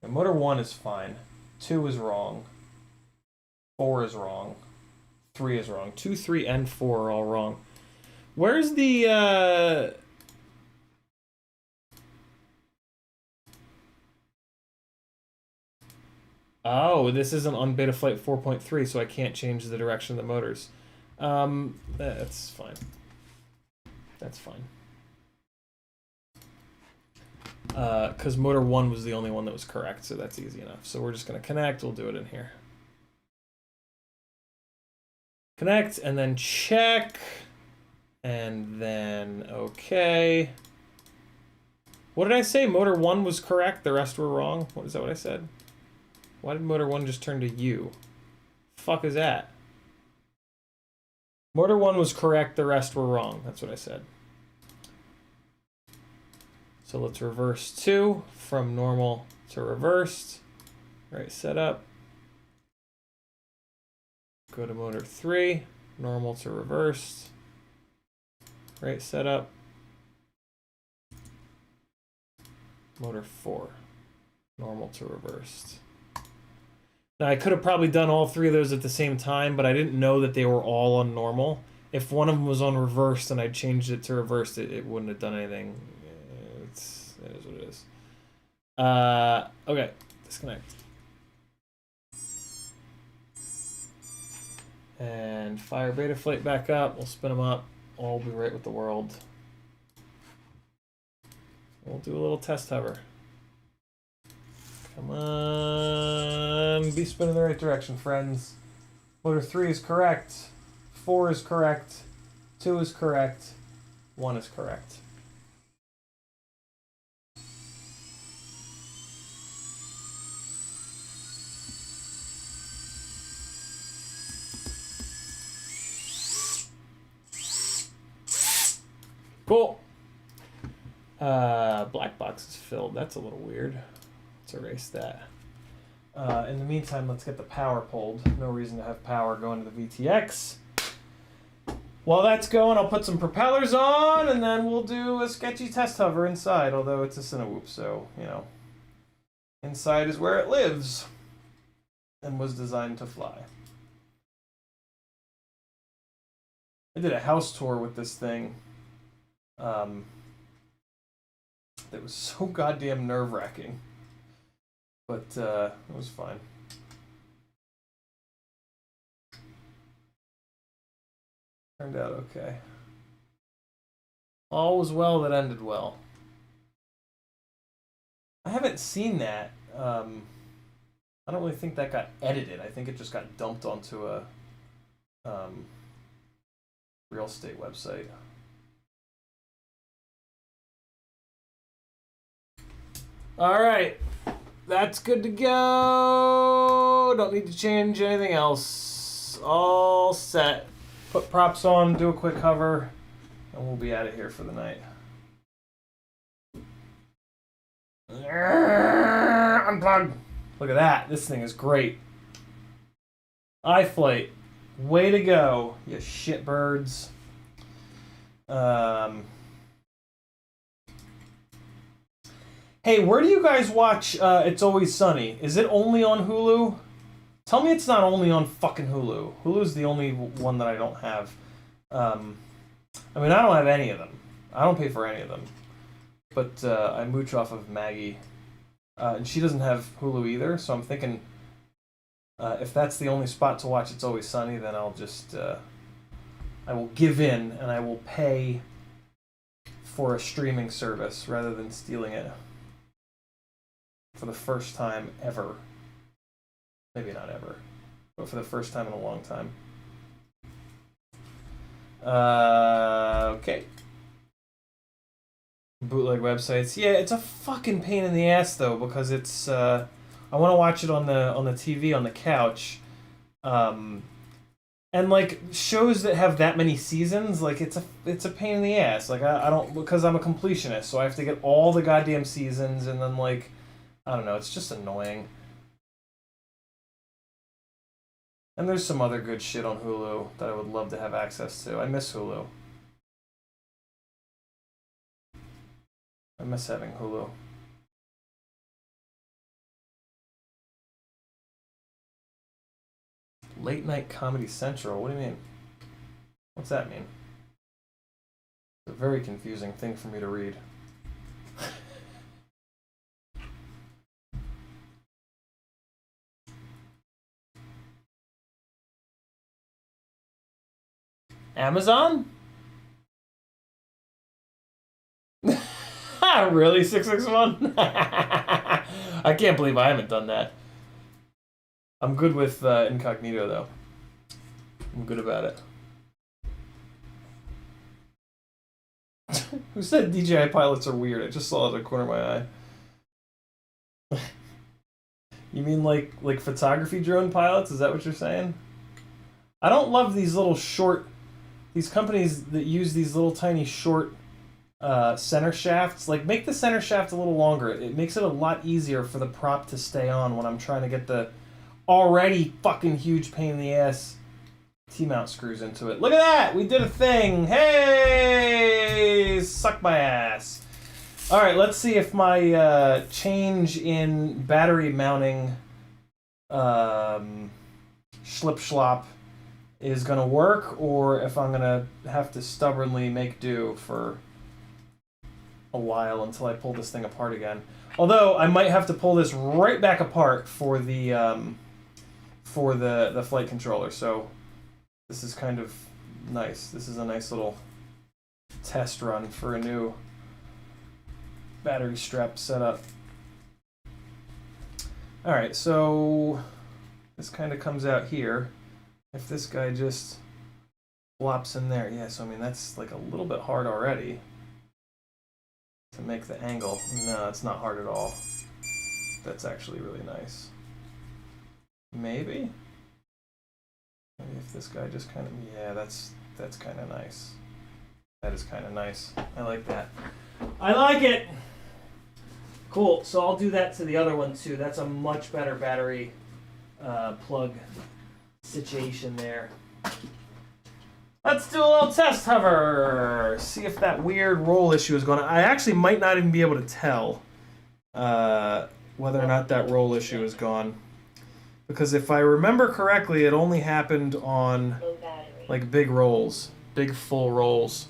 And motor 1 is fine. 2 is wrong. 4 is wrong. 3 is wrong. 2, 3, and 4 are all wrong. Where's the, Oh, this isn't on Betaflight 4.3, so I can't change the direction of the motors. That's fine. That's fine. Because motor 1 was the only one that was correct, so that's easy enough. So we're just going to connect. We'll do it in here. Connect, and then check. And then, okay. What did I say? Motor 1 was correct, the rest were wrong? What is that what I said? Why did motor 1 just turn to U? Fuck is that? Motor 1 was correct, the rest were wrong. That's what I said. So let's reverse 2 from normal to reversed. Right setup. Go to motor 3, normal to reversed. Right setup. Motor 4, normal to reversed. Now I could have probably done all 3 of those at the same time, but I didn't know that they were all on normal. If one of them was on reversed and I changed it to reversed, it wouldn't have done anything. It is what it is. Okay, disconnect. And fire Betaflight back up. We'll spin them up. All will be right with the world. We'll do a little test hover. Come on. Be spinning in the right direction, friends. Motor 3 is correct. 4 is correct. 2 is correct. 1 is correct. Cool. Black box is filled. That's a little weird. Let's erase that. In the meantime, let's get the power pulled. No reason to have power going to the VTX. While that's going, I'll put some propellers on, and then we'll do a sketchy test hover inside, although it's a Cinewoop, so, you know. Inside is where it lives and was designed to fly. I did a house tour with this thing. That was so goddamn nerve-wracking. But it was fine. Turned out okay. All was well that ended well. I haven't seen that. I don't really think that got edited. I think it just got dumped onto a real estate website. All right. That's good to go. Don't need to change anything else. All set. Put props on, do a quick hover, and we'll be out of here for the night. Unplug. Look at that. This thing is great. iFlight. Way to go, you shitbirds. Hey, where do you guys watch It's Always Sunny? Is it only on Hulu? Tell me it's not only on fucking Hulu. Hulu's the only one that I don't have. I mean, I don't have any of them. I don't pay for any of them. But I mooch off of Maggie. And she doesn't have Hulu either, so I'm thinking if that's the only spot to watch It's Always Sunny, then I'll just... I will give in, and I will pay for a streaming service rather than stealing it. For the first time ever. Maybe not ever, but for the first time in a long time. Okay. Bootleg websites. Yeah, it's a fucking pain in the ass though, because it's I want to watch it on the TV on the couch. And And like shows that have that many seasons, like it's a pain in the ass. Like I don't, because I'm a completionist, so I have to get all the goddamn seasons, and then like I don't know, it's just annoying. And there's some other good shit on Hulu that I would love to have access to. I miss Hulu. I miss having Hulu. Late Night Comedy Central. What do you mean? What's that mean? It's a very confusing thing for me to read. Amazon? Really, 661? I can't believe I haven't done that. I'm good with incognito, though. I'm good about it. Who said DJI pilots are weird? I just saw it in the corner of my eye. You mean like photography drone pilots? Is that what you're saying? I don't love these little short... These companies that use these little tiny short center shafts. Like, make the center shaft a little longer. It makes it a lot easier for the prop to stay on when I'm trying to get the already fucking huge pain in the ass T-mount screws into it. Look at that! We did a thing! Hey! Suck my ass. Alright, let's see if my change in battery mounting schlip-schlop is gonna work, or if I'm gonna have to stubbornly make do for a while until I pull this thing apart again. Although I might have to pull this right back apart for the flight controller. So this is kind of nice. This is a nice little test run for a new battery strap setup. All right, so this kind of comes out here. If this guy just flops in there, yeah, so I mean that's like a little bit hard already to make the angle. No, it's not hard at all. That's actually really nice. Maybe if this guy just kind of, yeah, that's kind of nice. That is kind of nice. I like that. I like it. Cool. So I'll do that to the other one too. That's a much better battery plug situation there. Let's do a little test hover. See if that weird roll issue is going to... I actually might not even be able to tell whether or not that roll issue is gone. Because if I remember correctly, it only happened on like big rolls. Big full rolls.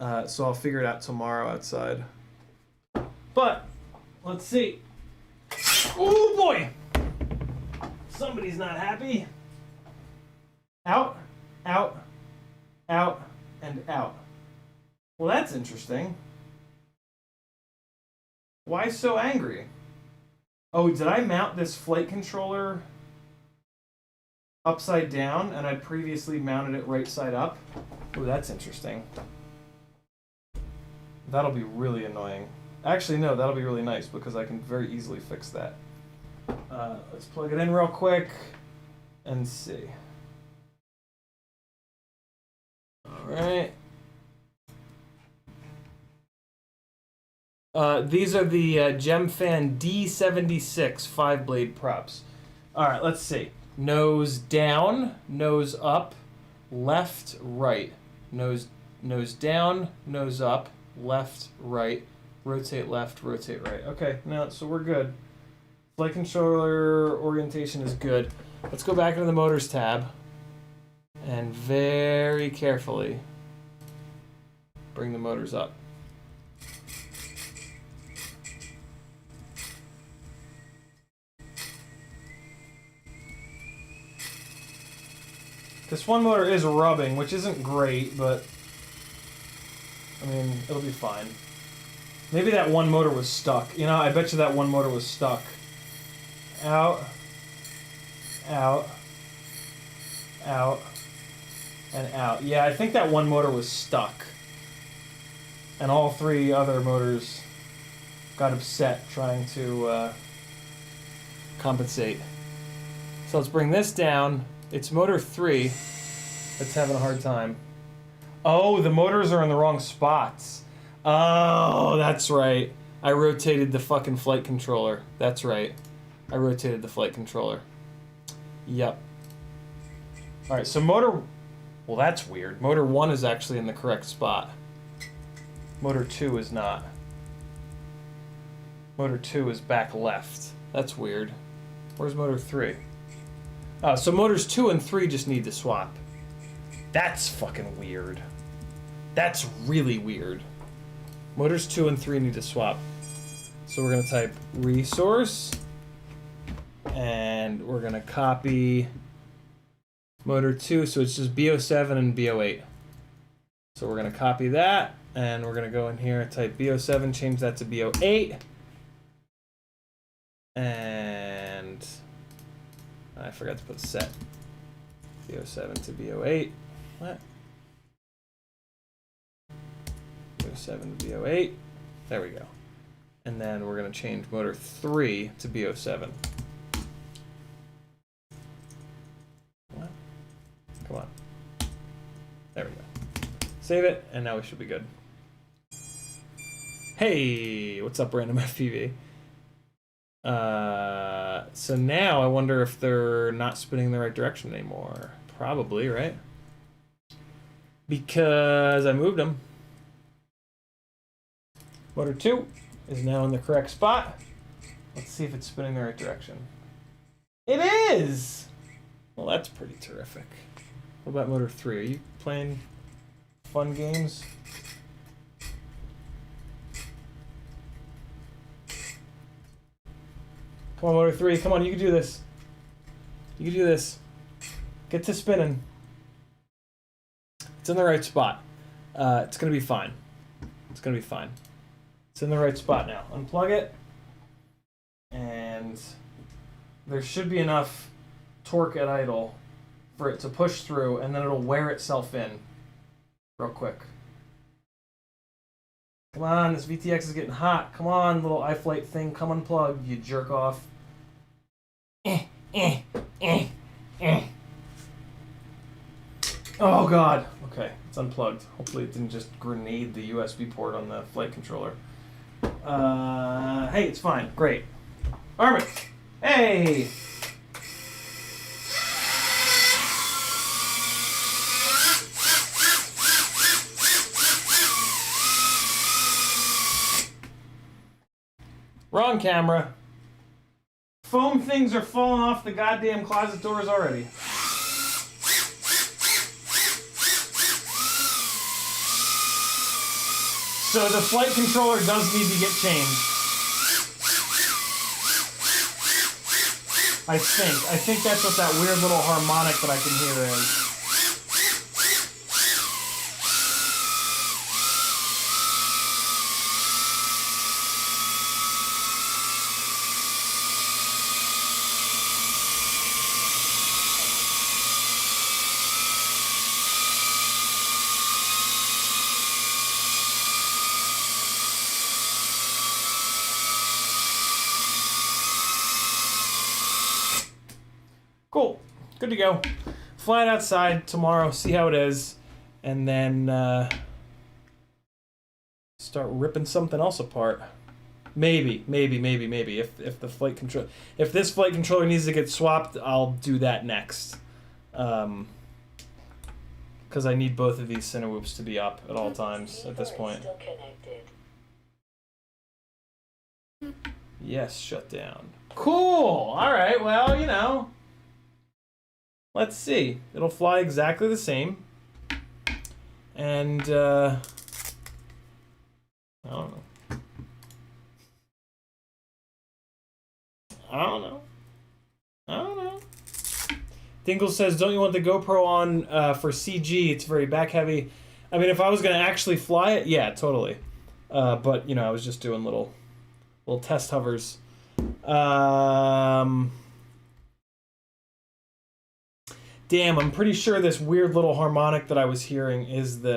So I'll figure it out tomorrow outside. But, let's see. Oh boy! Somebody's not happy. Out, out, out, and out. Well, that's interesting. Why so angry? Oh, did I mount this flight controller upside down and I'd previously mounted it right side up? Oh, that's interesting. That'll be really annoying. Actually, no, that'll be really nice because I can very easily fix that. Let's plug it in real quick and see. Alright. These are the GemFan D76 5-blade props. Alright, let's see. Nose down, nose up, left, right. Nose down, nose up, left, right. Rotate left, rotate right. Okay, now, so we're good. Flight controller orientation is good. Let's go back into the motors tab and very carefully bring the motors up. This one motor is rubbing, which isn't great, but I mean, it'll be fine. Maybe that one motor was stuck. You know, I bet you that one motor was stuck. Out, out, out, and out. Yeah, I think that one motor was stuck. And all three other motors got upset trying to compensate. So let's bring this down. It's motor 3. It's having a hard time. Oh, the motors are in the wrong spots. Oh, that's right. I rotated the fucking flight controller. That's right. I rotated the flight controller. Yep. Alright, so motor... Well, that's weird. Motor 1 is actually in the correct spot. Motor 2 is not. Motor 2 is back left. That's weird. Where's motor 3? Oh, so motors 2 and 3 just need to swap. That's fucking weird. That's really weird. Motors 2 and 3 need to swap. So we're going to type resource. And we're going to copy motor 2. So it's just BO7 and BO8. So we're going to copy that. And we're going to go in here and type BO7, change that to BO8. And I forgot to put set. BO7 to BO8. What? BO7 to BO8. There we go. And then we're going to change motor 3 to BO7. What? Come on. There we go. Save it, and now we should be good. Hey, what's up, random FPV? So now I wonder if they're not spinning in the right direction anymore. Probably, right? Because I moved them. Motor 2 is now in the correct spot. Let's see if it's spinning the right direction. It is! Well, that's pretty terrific. What about motor 3? Are you playing fun games? Come on, motor 3. Come on, you can do this. You can do this. Get to spinning. It's in the right spot. It's going to be fine. It's going to be fine. It's in the right spot now. Unplug it. And there should be enough torque at idle for it to push through, and then it'll wear itself in real quick. Come on, this VTX is getting hot. Come on, little iFlight thing. Come unplug, you jerk off. Oh god. Okay, it's unplugged. Hopefully it didn't just grenade the USB port on the flight controller. Hey, it's fine. Great. Armin! Hey! Wrong camera. Foam things are falling off the goddamn closet doors already. So the flight controller does need to get changed. I think that's what that weird little harmonic that I can hear is. Cool. Good to go. Fly it outside tomorrow, see how it is, and then start ripping something else apart. Maybe. If the flight control, if this flight controller needs to get swapped, I'll do that next. Because I need both of these Cinewhoops to be up at all times at this point. Yes, shut down. Cool. All right. Well, you know. Let's see. It'll fly exactly the same. And, I don't know. Dingle says, don't you want the GoPro on for CG? It's very back heavy. I mean, if I was going to actually fly it, yeah, totally. But, you know, I was just doing little test hovers. Damn, I'm pretty sure this weird little harmonic that I was hearing is from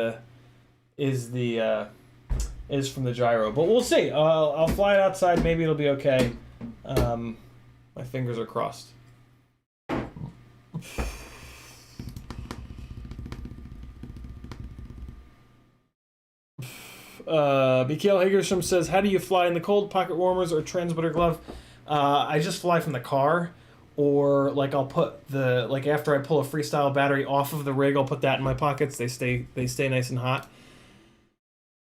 the gyro. But we'll see. I'll fly it outside. Maybe it'll be okay. My fingers are crossed. Mikhail Hagerstrom says, how do you fly in the cold? Pocket warmers or transmitter glove? I just fly from the car, or like I'll put the after I pull a freestyle battery off of the rig, I'll put that in my pockets. They stay nice and hot.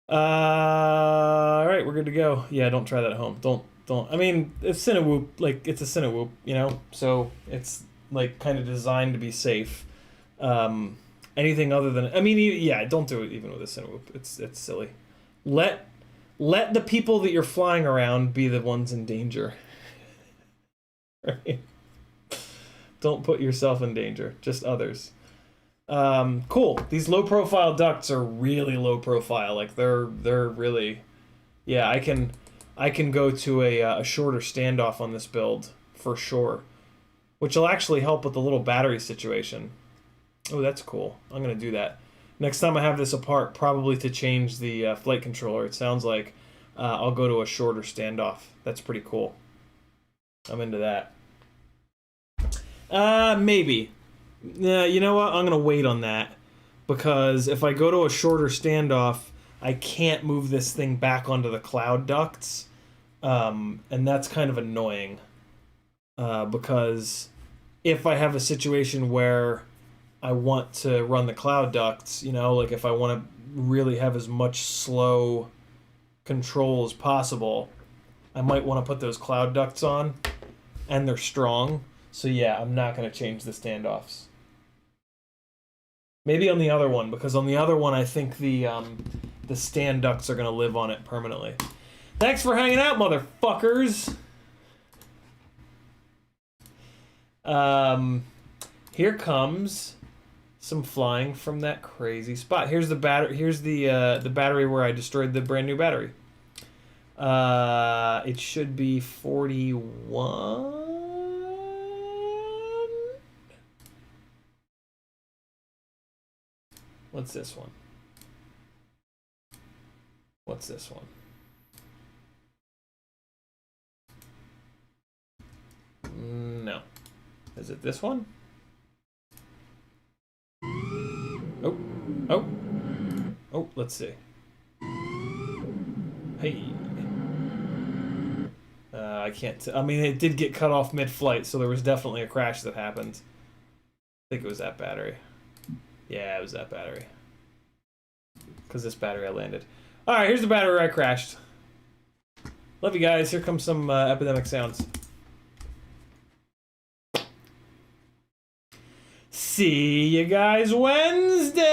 All right, we're good to go. Yeah, don't try that at home. Don't. I mean, it's Cinewoop, like it's a Cinewoop, you know, so it's like kind of designed to be safe. Anything other than, I mean, yeah, don't do it even with a Cinewoop. It's silly. Let the people that you're flying around be the ones in danger. Right? Don't put yourself in danger, just others. Cool. These low profile ducts are really low profile. Like they're really, yeah. I can go to a shorter standoff on this build for sure, which will actually help with the little battery situation. Oh, that's cool. I'm gonna do that next time I have this apart. Probably to change the flight controller. It sounds like I'll go to a shorter standoff. That's pretty cool. I'm into that. Maybe. You know what? I'm gonna wait on that, because if I go to a shorter standoff, I can't move this thing back onto the cloud ducts, and that's kind of annoying. Because if I have a situation where I want to run the cloud ducts, you know, like if I want to really have as much slow control as possible, I might want to put those cloud ducts on, and they're strong. So yeah, I'm not going to change the standoffs. Maybe on the other one, because on the other one I think the stand ducts are going to live on it permanently. Thanks for hanging out, motherfuckers! Here comes some flying from that crazy spot. Here's the battery. Here's the battery where I destroyed the brand new battery. It should be 41. What's this one? What's this one? No. Is it this one? Oh. Oh. Oh, let's see. Hey. I can't I mean, it did get cut off mid-flight, so there was definitely a crash that happened. I think it was that battery. Yeah, it was that battery. Because this battery I landed. Alright, here's the battery where I crashed. Love you guys. Here comes some epidemic sounds. See you guys Wednesday!